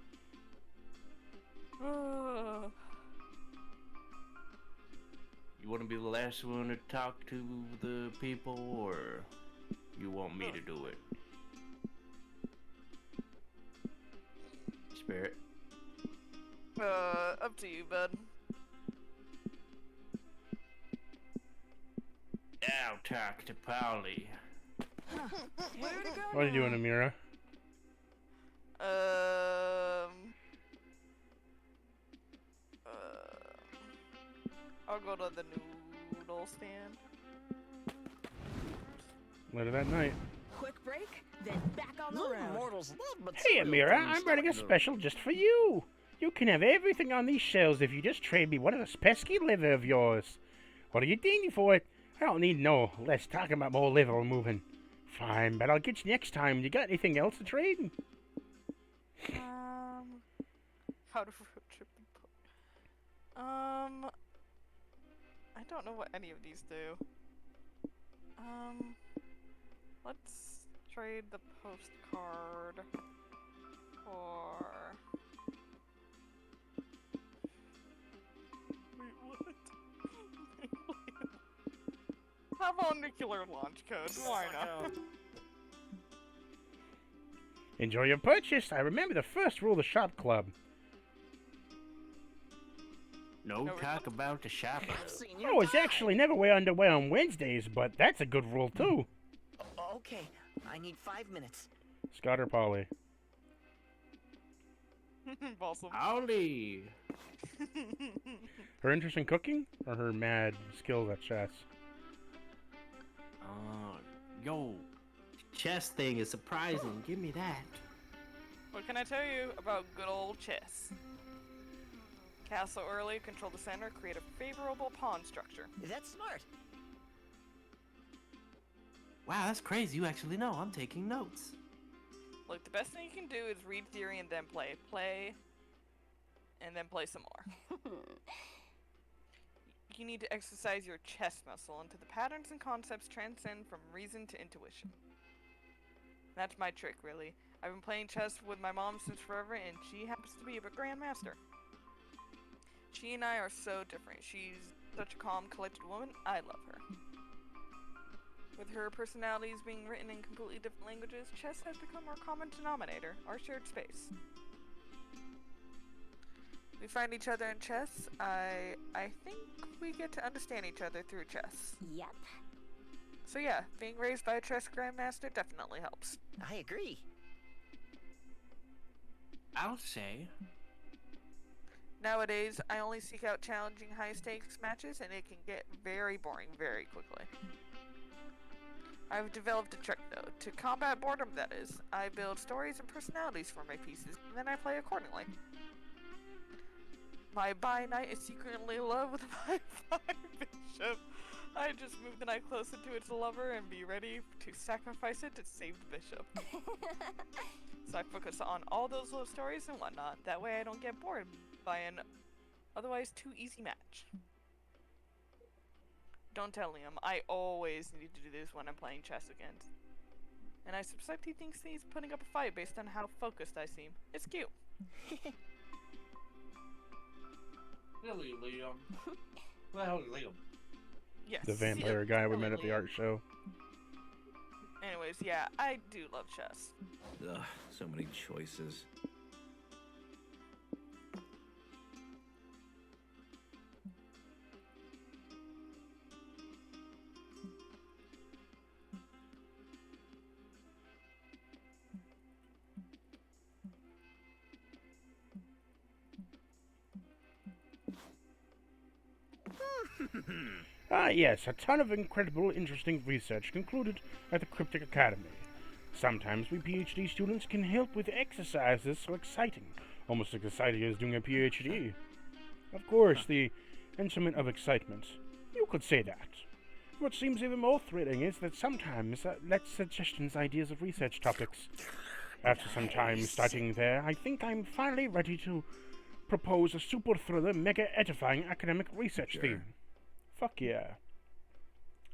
damn. You want to be the last one to talk to the people, or you want me to do it? Spirit. Up to you, bud. I'll talk to Polly. Where to go What are you now? doing, Amira? I'll go to the noodle stand. Later that night. Quick break, then back on the Little road. mortals love Hey, material Amira, things, I'm running a don't they? special just for you. You can have everything on these shelves if you just trade me one of those pesky liver of yours. What are you dinging for it? I don't need no less talking about more liver moving. Fine, but I'll get you next time. You got anything else to trade? How to road trip and I don't know what any of these do. Let's trade the postcard for... Wait, what? How about nuclear launch code? Why not? Enjoy your purchase. I remember the first rule of the shop club. No No talk about the shopping. I've seen you I was die. actually never wear underwear on Wednesdays, but that's a good rule too. Okay, I need 5 minutes. Scott or Polly? Balsam. Polly. Her interest in cooking or her mad skills at chess? Yo, chess thing is surprising. Give me that. What can I tell you about good old chess? Castle early, control the center, create a favorable pawn structure. That's smart. Wow, that's crazy. You actually know. I'm taking notes. Look, the best thing you can do is read theory and then play. Play, and then play some more. you need to exercise your chess muscle until the patterns and concepts transcend from reason to intuition. That's my trick, really. I've been playing chess with my mom since forever, and she happens to be a grandmaster. She and I are so different. She's such a calm, collected woman. I love her. With her personalities being written in completely different languages, chess has become our common denominator, our shared space. We find each other in chess. I think we get to understand each other through chess. Yep. So yeah, being raised by a chess grandmaster definitely helps. I agree. I'll say. Nowadays, I only seek out challenging high-stakes matches, and it can get very boring very quickly. I've developed a trick, though. To combat boredom, that is. I build stories and personalities for my pieces, and then I play accordingly. My bye knight is secretly in love with my 5 bishop. I just move the knight closer to its lover and be ready to sacrifice it to save the bishop. So I focus on all those little stories and whatnot. That way I don't get bored by an otherwise too easy match. Don't tell Liam, I always need to do this when I'm playing chess again. And I suspect he thinks he's putting up a fight based on how focused I seem. It's cute. Really, Liam? Who the hell is Liam? Yes. The vampire guy we met at the art show. Anyways, yeah, I do love chess. Ugh, so many choices. Yes, a ton of incredible, interesting research concluded at the Cryptic Academy. Sometimes we PhD students can help with exercises so exciting, almost as exciting as doing a PhD. Of course, the instrument of excitement. You could say that. What seems even more thrilling is that sometimes let suggestions, ideas of research topics. After some time studying there, I think I'm finally ready to propose a super thriller, mega edifying academic research theme. Fuck yeah.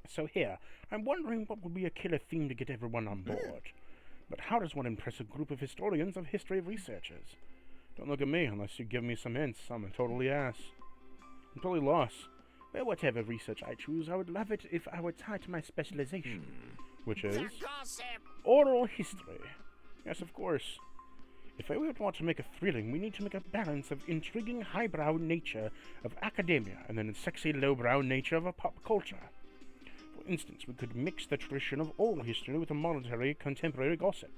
So here, I'm wondering what would be a killer theme to get everyone on board. But how does one impress a group of historians of history researchers? Don't look at me unless you give me some hints. I'm a totally ass. I'm totally lost. Well, whatever research I choose, I would love it if I were tied to my specialization, which is oral history. Yes, of course. If we would want to make it thrilling, we need to make a balance of intriguing highbrow nature of academia and then a sexy lowbrow nature of a pop culture. For instance, we could mix the tradition of oral history with a monetary contemporary gossip.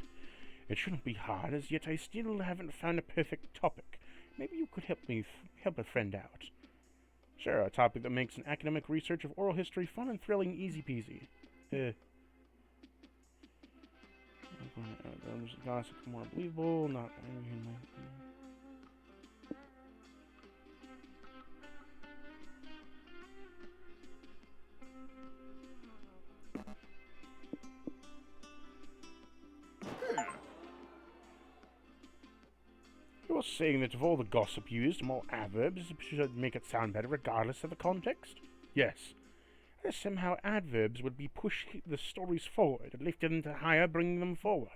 It shouldn't be hard, as yet I still haven't found a perfect topic. Maybe you could help me help a friend out. Sure, a topic that makes an academic research of oral history fun and thrilling, easy peasy. Gossip more believable, not. You're saying that of all the gossip used, more adverbs should make it sound better regardless of the context? Yes. As somehow adverbs would be push the stories forward, lift them to higher, bringing them forward.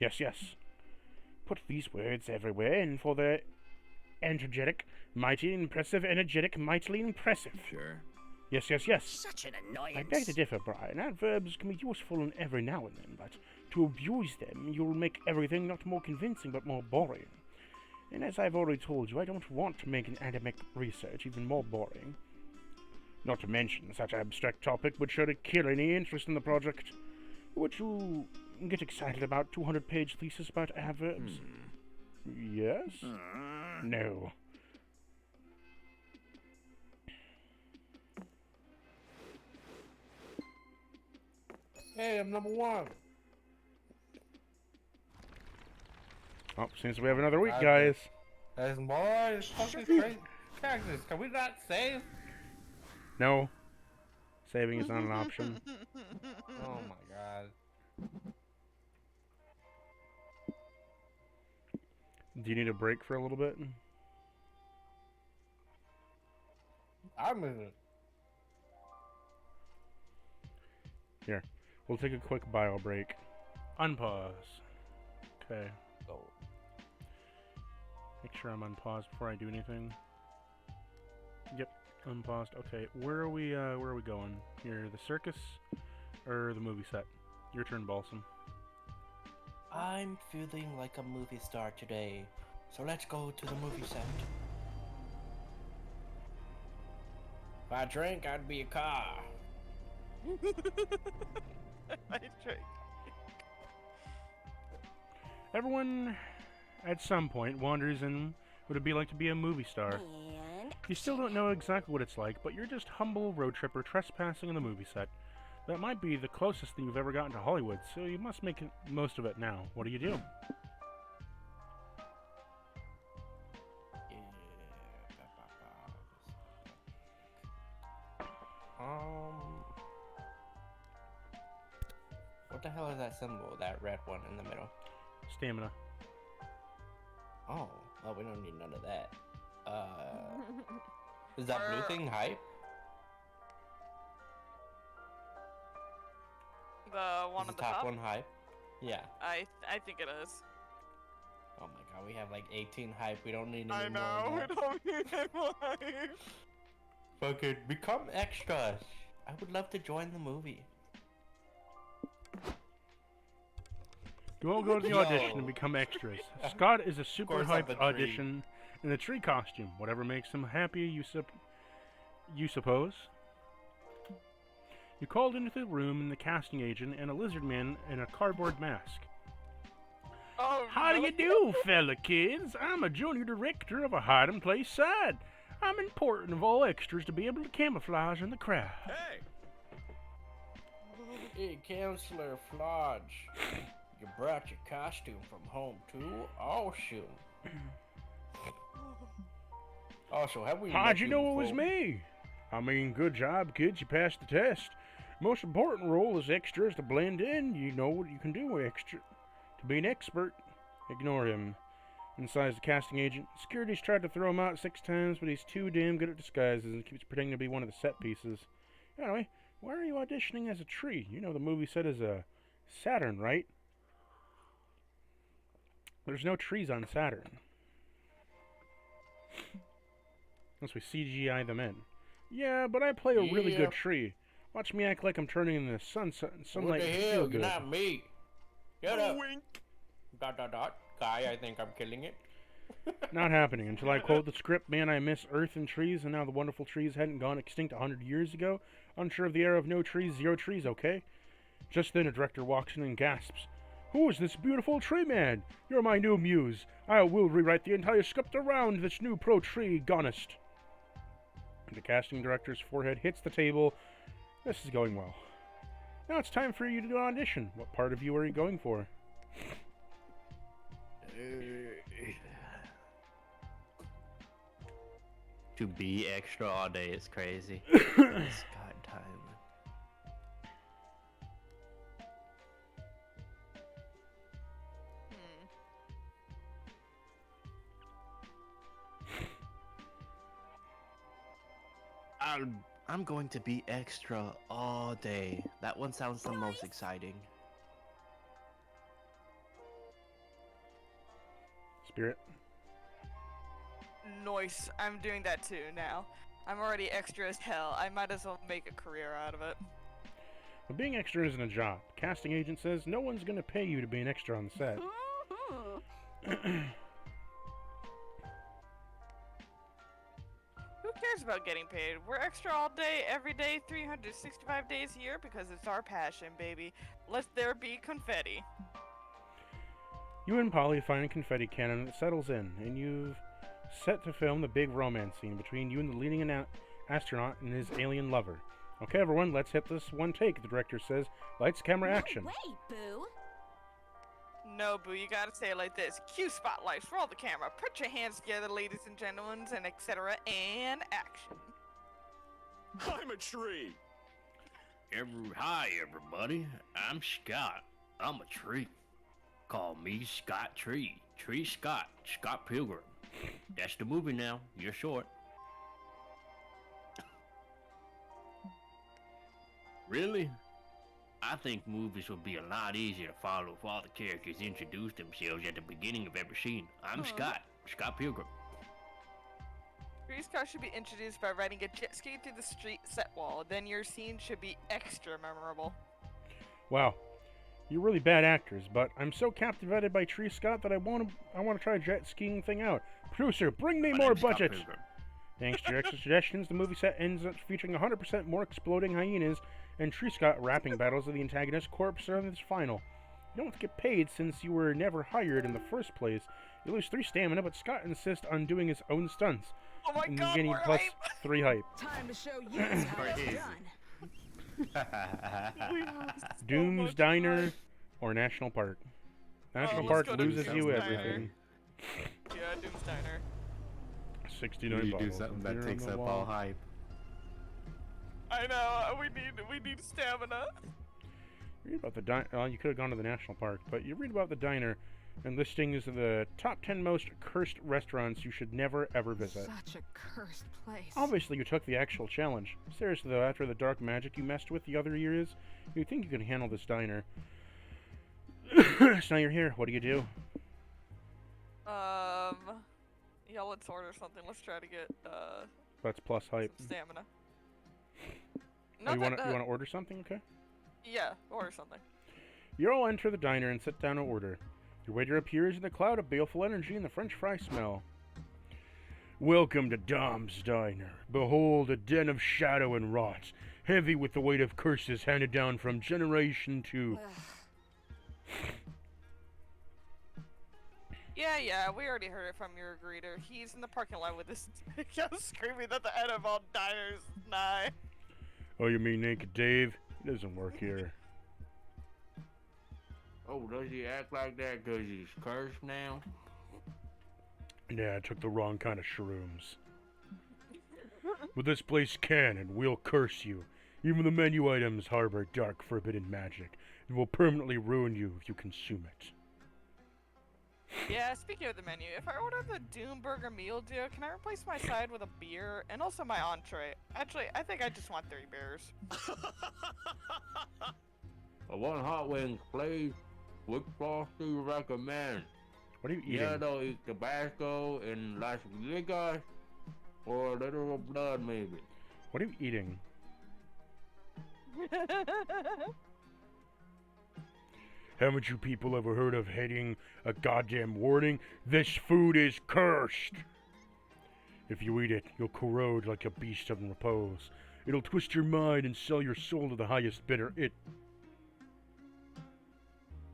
Yes, yes. Put these words everywhere, and for their energetic, mighty, impressive, energetic, mightily impressive. Sure. Yes, yes, yes. Such an annoyance. I beg to differ, Brian. Adverbs can be useful every now and then, but to abuse them, you'll make everything not more convincing, but more boring. And as I've already told you, I don't want to make an academic research even more boring. Not to mention, such an abstract topic would sure to kill any interest in the project. Would you get excited about 200-page thesis about adverbs? Yes? No. Hey, I'm number one. Oh, seems we have another week, guys. As more fucking crazy characters, can we not save? No. Saving is not an option. Oh my god. Do you need a break for a little bit? I'm in it. Here, we'll take a quick bio break. Unpause. Okay. Go. Make sure I'm unpaused before I do anything. Yep, unpaused. Okay, where are we going? Here, the circus or the movie set? Your turn, Balsam. I'm feeling like a movie star today, so let's go to the movie set. If I drink, I'd be a car. I drink. Everyone, at some point, wonders in what it'd be like to be a movie star. And You still don't know exactly what it's like, but you're just humble road tripper trespassing in the movie set. That might be the closest thing you've ever gotten to Hollywood, so you must make most of it now. What do you do? What the hell is that symbol? That red one in the middle. Stamina. Oh, well, we don't need none of that. Is that blue thing hype? The one Is on the the top? one hype? Yeah. I think it is. Oh my god, we have like 18 hype. We don't need any I more know. than We that. don't need any more. Fucking become extras. I would love to join the movie. You won't go to the Yo. audition and become extras. Scott is a super course I'm hyped a tree. audition in a tree costume. Whatever makes him happy, you suppose? You called into the room and the casting agent and a lizard man in a cardboard mask. Oh, How do really? you do, fella kids? I'm a junior director of a hide-and-place side. I'm important of all extras to be able to camouflage in the crowd. Hey! Hey, Counselor Flodge. You brought your costume from home too? Awesome. Also, have we How'd met you know it was before? me? I mean, good job, kids. You passed the test. Most important role as extra is to blend in. You know what you can do extra. To be an expert. Ignore him. Inside the casting agent. Security's tried to throw him out 6 times, but he's too damn good at disguises and keeps pretending to be one of the set pieces. Anyway, why are you auditioning as a tree? You know the movie set is a Saturn, right? There's no trees on Saturn. Unless we CGI them in. Yeah, but I play a really Yeah. good tree. Watch me act like I'm turning in the sunlight What the and hell? feel You're good. not me. Shut up. Wink! ... Guy, I think I'm killing it. Not happening. Until I quote the script, man, I miss earth and trees, and now the wonderful trees hadn't gone extinct 100 years ago. Unsure of the era of no trees, zero trees, okay? Just then a director walks in and gasps. Who is this beautiful tree man? You're my new muse. I will rewrite the entire script around this new pro-tree gonist. The casting director's forehead hits the table. This is going well. Now it's time for you to do an audition. What part of you are you going for? To be extra all day is crazy. Scott Tyler. Hmm. I'm going to be extra all day. That one sounds the most exciting. Spirit? Nice. I'm doing that too now. I'm already extra as hell. I might as well make a career out of it. But being extra isn't a job. The casting agent says no one's going to pay you to be an extra on the set. Who cares about getting paid? We're extra all day, every day, 365 days a year because it's our passion, baby. Let there be confetti. You and Polly find a confetti cannon that settles in, and you've set to film the big romance scene between you and the leading astronaut and his alien lover. Okay, everyone, let's hit this one take, the director says. Lights, camera, action. No way, Boo. No, boo, you gotta say it like this. Cue spotlights, roll the camera, put your hands together, ladies and gentlemen, and etc. and action. I'm a tree! Hi, everybody. I'm Scott. I'm a tree. Call me Scott Tree. Tree Scott. Scott Pilgrim. That's the movie now. You're short. Really? I think movies would be a lot easier to follow if all the characters introduced themselves at the beginning of every scene. I'm Scott Pilgrim. Grease car should be introduced by riding a jet ski through the street set wall. Then your scene should be extra memorable. Wow. You're really bad actors, but I'm so captivated by Tree Scott that I want to try a jet skiing thing out. Producer, bring me more budget! Thanks to your extra suggestions, the movie set ends up featuring 100% more exploding hyenas and Tree Scott rapping battles of the antagonist corpse in this final. You don't get paid since you were never hired in the first place. You lose 3 stamina, but Scott insists on doing his own stunts. Oh my and god, getting we're plus hype. 3 hype. Time to show you how it's done. Doom's Diner or National Park. National Park let's go to loses Doom's you Diner. everything. Yeah, Doom's Diner. 69 You bottles. do something Beer that on takes the up wall. all hype. I know. We need stamina. Read about the diner. Well, you could have gone to the national park, but you read about the diner and listings of the top 10 most cursed restaurants you should never ever visit. Such a cursed place. Obviously, you took the actual challenge. Seriously, though, after the dark magic you messed with the other years, you think you can handle this diner. So now you're here. What do you do? Yeah, let's order something. Let's try to get That's plus hype. some stamina. Oh, you want that, to order something? Okay. Yeah, order something. You all enter the diner and sit down to order. Your waiter appears in a cloud of baleful energy and the French fry smell. Welcome to Dom's Diner. Behold a den of shadow and rot, heavy with the weight of curses handed down from generation to... Yeah, we already heard it from your greeter. He's in the parking lot with this screaming at the end of all diners nigh. Oh, you mean Naked Dave? He doesn't work here. Oh, does he act like that because he's cursed now? Yeah, I took the wrong kind of shrooms. But this place can and will curse you. Even the menu items harbor dark, forbidden magic. It will permanently ruin you if you consume it. Yeah, speaking of the menu, if I order the Doom Burger meal deal, can I replace my side with a beer and also my entree? Actually, I think I just want 3 beers. One hot wings, please. Which sauce do you recommend? What are you eating? Yellow is Tabasco and Las Vegas, or a little blood maybe. What are you eating? Haven't you people ever heard of heading a goddamn warning? This food is cursed! If you eat it, you'll corrode like a beast of repose. It'll twist your mind and sell your soul to the highest bidder. Shouldn't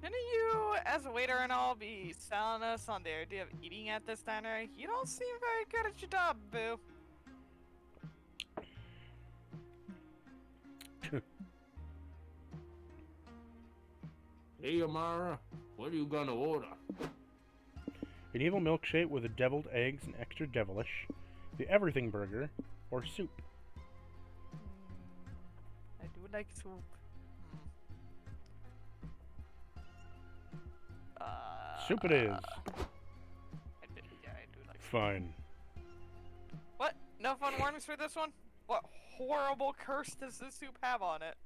you, as a waiter and all, be selling us on the idea of eating at this diner? You don't seem very good at your job, boo. Hey, Amara, what are you gonna order? An evil milkshake with the deviled eggs and extra devilish, the everything burger, or soup. I do like soup. Soup it is. I do like soup. Fine. What? No fun warnings for this one? What horrible curse does this soup have on it?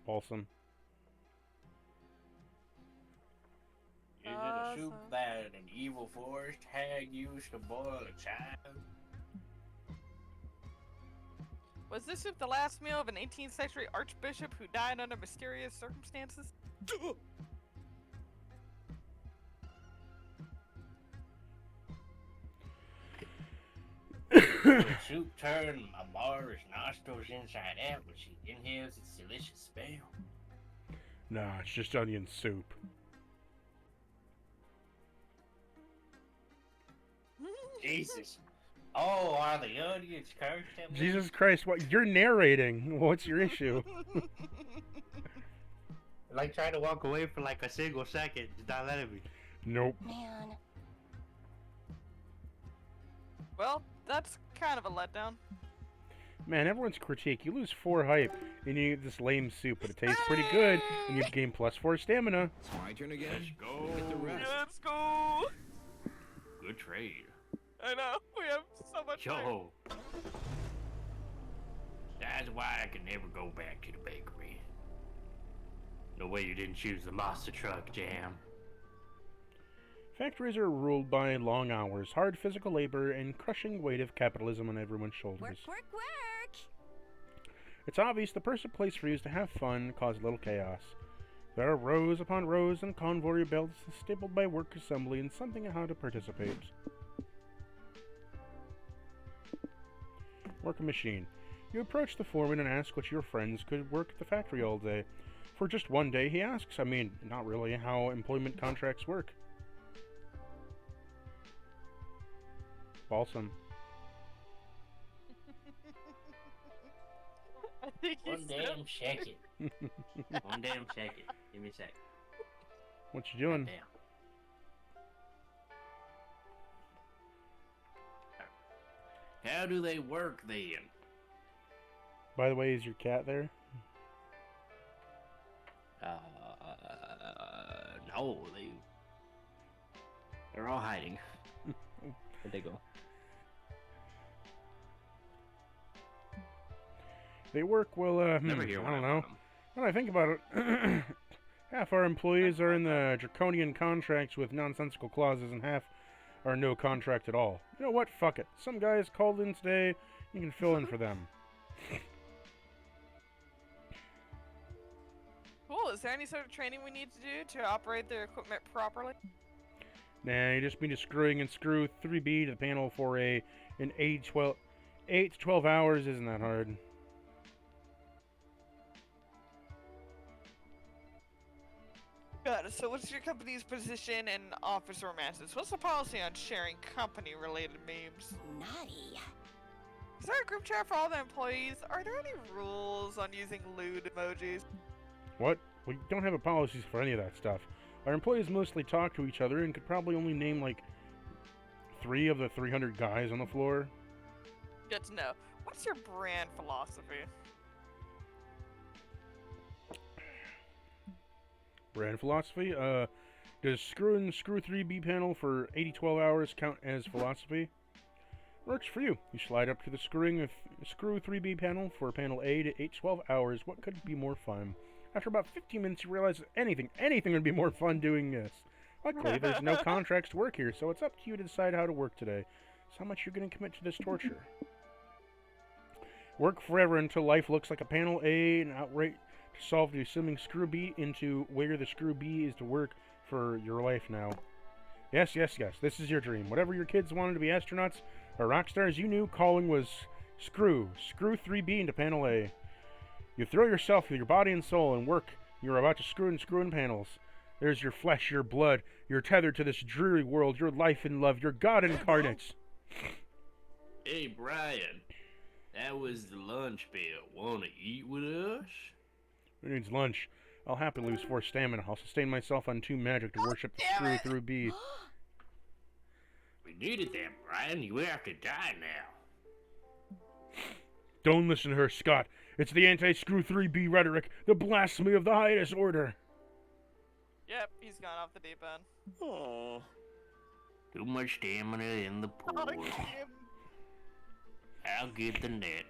Awesome. Is it a soup that an evil forest hag used to boil a child? Was this soup the last meal of an 18th century archbishop who died under mysterious circumstances? The soup turned Amara's nostrils inside out when she inhales its delicious smell. Nah, it's just onion soup. Jesus. Oh, are the onions cursed? Jesus Christ, what? You're narrating. What's your issue? Like trying to walk away for like a single second. It's not letting me. Nope. Man. Well, that's kind of a letdown. Man, everyone's critique. You lose 4 hype, and you eat this lame soup, but it tastes pretty good, and you gain plus 4 stamina. It's my turn again. Let's go. Get the rest. Let's go! Good trade. I know, we have so much time. Yo. That's why I can never go back to the bakery. No way you didn't choose the monster truck, Jam. Factories are ruled by long hours, hard physical labor, and crushing weight of capitalism on everyone's shoulders. Work. It's obvious the perfect place for you is to have fun, cause a little chaos. There are rows upon rows and convoy belts stapled by work assembly and something on how to participate. Work a machine. You approach the foreman and ask what your friends could work at the factory all day. For just one day, he asks. I mean, not really how employment contracts work. Balsam. I think One damn second. One damn second. Give me a sec. What you doing? Damn. How do they work then? By the way, is your cat there? No, they're all hiding. Where'd they go? They work well, Never hear I one don't of know. them. When I think about it, half our employees are in the draconian contracts with nonsensical clauses and half are no contract at all. You know what? Fuck it. Some guys called in today, you can fill in for them. Cool. Is there any sort of training we need to do to operate their equipment properly? Nah, you just need to screwing and screw 3B to the panel for an 8 to 12 hours isn't that hard. Got it. So what's your company's position in office romances? What's the policy on sharing company-related memes? Naughty. Is there a group chat for all the employees? Are there any rules on using lewd emojis? What? We don't have a policy for any of that stuff. Our employees mostly talk to each other and could probably only name like 3 of the 300 guys on the floor. Good to know. What's your brand philosophy? Brand philosophy? Does screw and screw 3B panel for 80-12 hours count as philosophy? Works for you. You slide up to the screw 3B panel for panel A to 8-12 hours. What could be more fun? After about 15 minutes, you realize that anything would be more fun doing this. Luckily, there's no contracts to work here, so it's up to you to decide how to work today. It's how much you're going to commit to this torture. Work forever until life looks like a panel A and outright to solve the assuming screw B into where the screw B is to work for your life now. Yes, this is your dream. Whatever your kids wanted to be astronauts or rock stars, you knew calling was screw 3B into panel A. You throw yourself with your body and soul and work. You're about to screw in panels. There's your flesh, your blood. You're tethered to this dreary world, your life and love, your God incarnate. Hey, Brian. That was the lunch bell. Wanna eat with us? Who needs lunch? I'll happily lose 4 stamina. I'll sustain myself on 2 magic to worship the screw through B. We needed that, Brian. You have to die now. Don't listen to her, Scott. It's the anti-screw 3B rhetoric, the blasphemy of the highest order. Yep, he's gone off the deep end. Oh. Too much stamina in the pool. I'll get the net.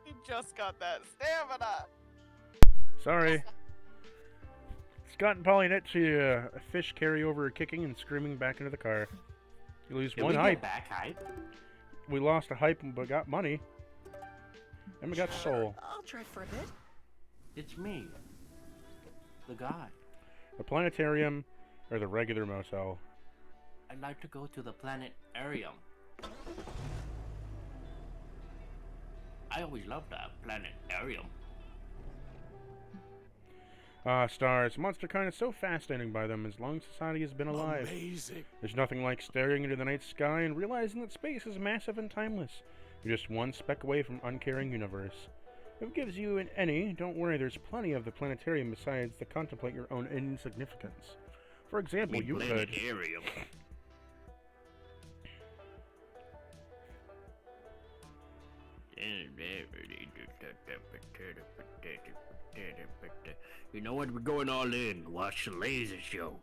He just got that stamina. Sorry. Scott and Paulinette see a fish carry over kicking and screaming back into the car. You lose Did 1 we hype. get back hype? We lost a hype but got money. And we got soul. I'll try for a bit. It's me. The guy. The planetarium or the regular motel. I'd like to go to the planetarium. I always loved that planetarium. Ah, stars. Monster kind is so fascinating by them as long as society has been alive. Amazing. There's nothing like staring into the night sky and realizing that space is massive and timeless. You're just one speck away from uncaring universe. If it gives you any, don't worry, there's plenty of the planetarium besides to contemplate your own insignificance. For example, you could... Planetarium. You know what? We're going all in. Watch the laser show.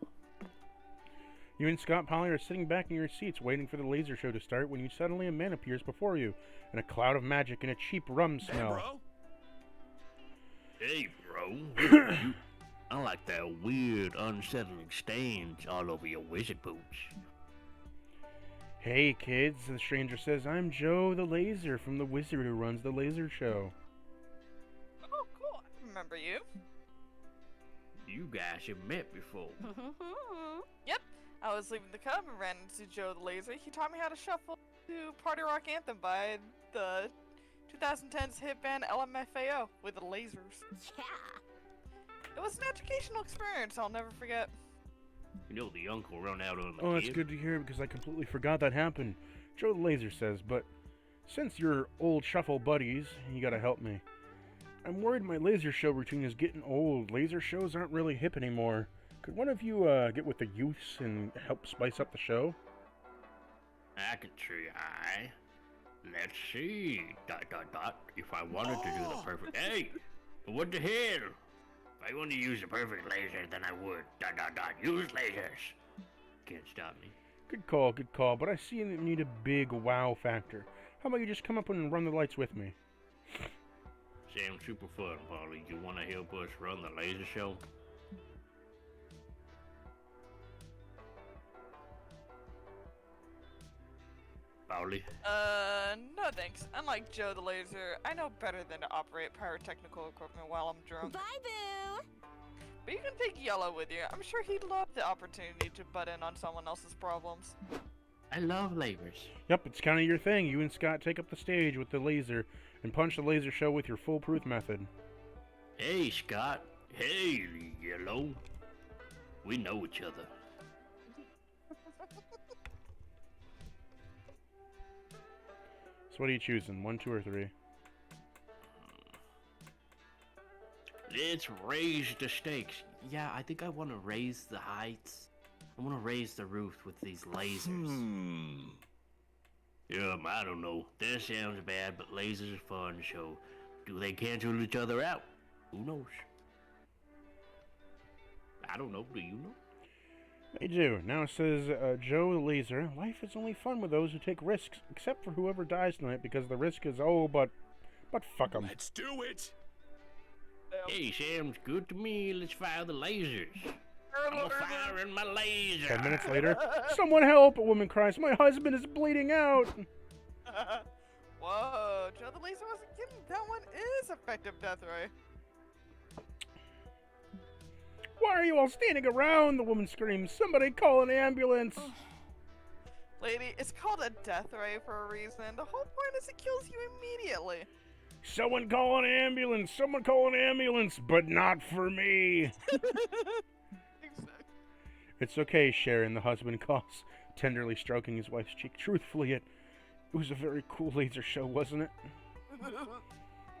You and Scott Polly are sitting back in your seats waiting for the laser show to start when suddenly a man appears before you in a cloud of magic and a cheap rum Hey, smell. bro. Hey, bro. I like that weird, unsettling stains all over your wizard boots. Hey kids, the stranger says, I'm Joe the Laser from the wizard who runs the laser show. Oh, cool. I remember you. You guys have met before. Yep. I was leaving the Cub and ran into Joe the Laser. He taught me how to shuffle to Party Rock Anthem by the 2010's hit band LMFAO with the lasers. Yeah. It was an educational experience I'll never forget. You know the uncle run out on the Oh, kid? it's good to hear because I completely forgot that happened. Joe the Laser says, but since you're old shuffle buddies, you gotta help me. I'm worried my laser show routine is getting old. Laser shows aren't really hip anymore. Could one of you get with the youths and help spice up the show? I can try. Let's see. ... If I wanted to do the perfect... Hey! What the hell? If I wanted to use the perfect laser, then I would. ... Use lasers. Can't stop me. Good call, but I see you need a big wow factor. How about you just come up and run the lights with me? Sounds super fun, Polly. You want to help us run the laser show? Polly? No thanks. Unlike Joe the Laser, I know better than to operate pyrotechnical equipment while I'm drunk. Bye, boo. But you can take Yellow with you. I'm sure he'd love the opportunity to butt in on someone else's problems. I love lasers. Yep, it's kind of your thing. You and Scott take up the stage with the laser and punch the laser show with your foolproof method. Hey, Scott. Hey, Yellow. We know each other. So what are you choosing? 1, 2, or 3? Let's raise the stakes. Yeah, I think I want to raise the heights. I want to raise the roof with these lasers. Yeah, I don't know. That sounds bad, but lasers are fun, so do they cancel each other out? Who knows? I don't know. Do you know? They do. Now it says, Joe the Laser, life is only fun with those who take risks, except for whoever dies tonight, because the risk is, but fuck 'em. Let's do it. Hey, sounds good to me. Let's fire the lasers. I'm firing my laser. 10 minutes later, someone help! A woman cries, my husband is bleeding out! Whoa, Joe the Laser wasn't kidding. That one is effective death ray. Why are you all standing around? The woman screams, somebody call an ambulance! Lady, it's called a death ray for a reason. The whole point is it kills you immediately. Someone call an ambulance! Someone call an ambulance! But not for me! Exactly. It's okay, Sharon, the husband calls, tenderly stroking his wife's cheek. Truthfully, it was a very cool laser show, wasn't it?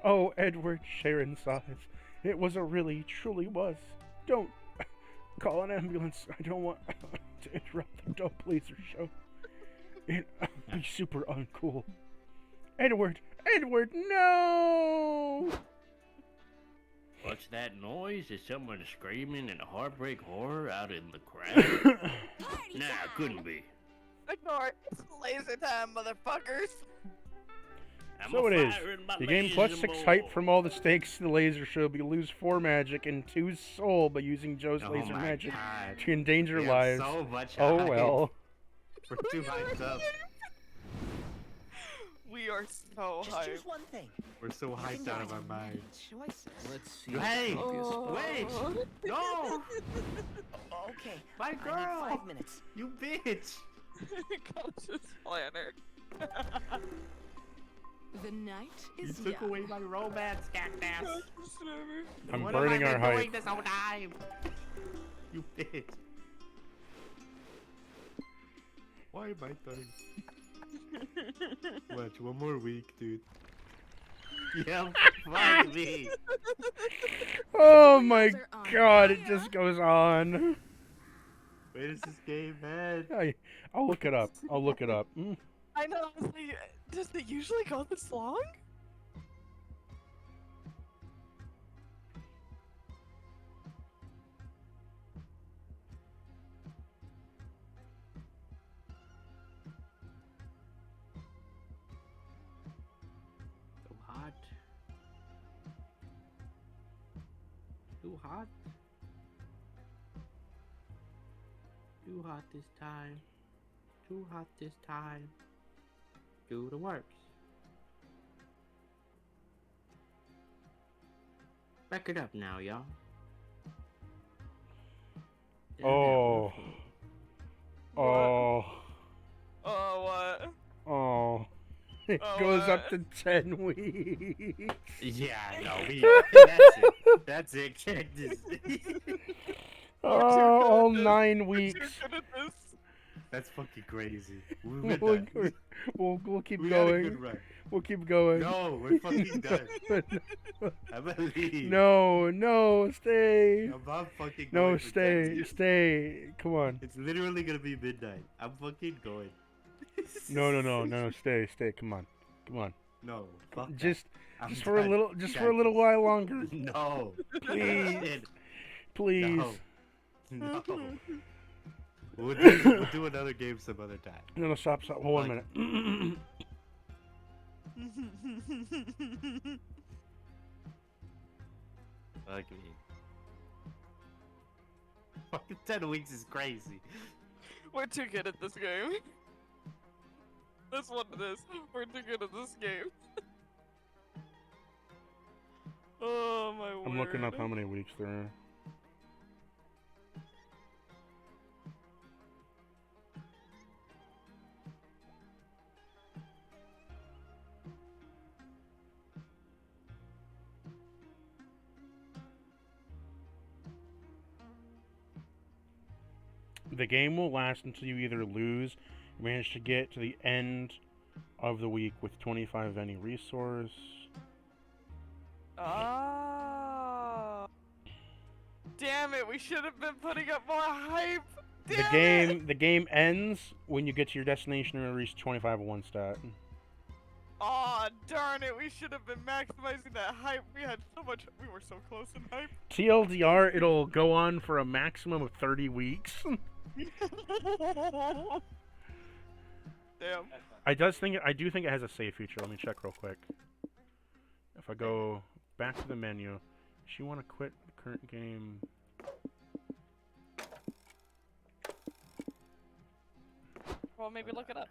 Oh, Edward, Sharon sighs. It really, truly was. Don't call an ambulance. I don't want to interrupt the dope laser show. It'd be super uncool. Edward, no! What's that noise? Is someone screaming in heartbreak horror out in the crowd? Nah, couldn't be. Ignore it. It's laser time, motherfuckers. So it is. You gain +6 hype from all the stakes in the laser show, but you lose 4 magic and 2 soul by using Joe's laser magic to endanger lives. So much Oh hype. well. We're too hyped up. We are so Just hyped. choose one thing. We're so hyped out of our mind. Choices. Let's see. Hey! Oh. Wait! No! Okay. My I girl! need 5 minutes. You bitch! Conscious planner. The night You is took young. away my romance, Cactus! I'm What burning have our I been hype. doing this whole time? You bitch! Why am I dying? Watch, one more week, dude. Yeah, fuck me! Oh my god, it just goes on. Where does this game end? I'll look it up. Mm. I know, honestly, does it usually go this long? Too hot. Too hot this time. Too hot this time. Do the works. Back it up now, y'all. Oh. Oh. Oh, what? Oh. It Oh, goes up what? to 10 weeks. Yeah, no, that's it. That's it. Check this. Oh, all 9 weeks. You're good at this. That's fucking crazy. We'll keep We had a good going. run. We'll keep going. No, we're fucking done. I'm gonna leave. No, stay. I'm not fucking No, going for 10 stay, years. stay. Come on. It's literally gonna be midnight. I'm fucking going. No, stay. Come on. No, fuck that. Just I'm for a done. little, for a little while longer. No. Please. No. No. We'll do another game some other time. No, stop. Hold on a minute. Fuck me. Fucking 10 weeks is crazy. We're too good at this game. That's what it is. We're too good at this game. Oh my word. I'm looking up how many weeks there are. The game will last until you either lose, or manage to get to the end of the week with 25 of any resource. Oh. Damn it, we should have been putting up more hype. Damn The game ends when you get to your destination and reach 25 of one stat. Aw, darn it, we should have been maximizing that hype. We had so much, we were so close in hype. TLDR, it'll go on for a maximum of 30 weeks. Damn. I do think it has a save feature. Let me check real quick. If I go back to the menu, does she want to quit the current game? Well, maybe look it up.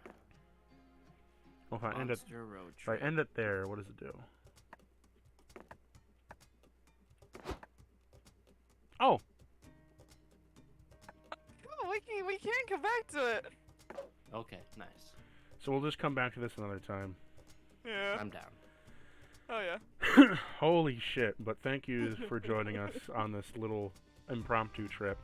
Well, if I end it, Monster Road if I Trip. end it there, what does it do? Oh, Oh, we can come back to it. Okay, nice. so we'll just come back to this another time. Yeah. I'm down. Oh yeah. Holy shit! But thank you for joining us on this little impromptu trip.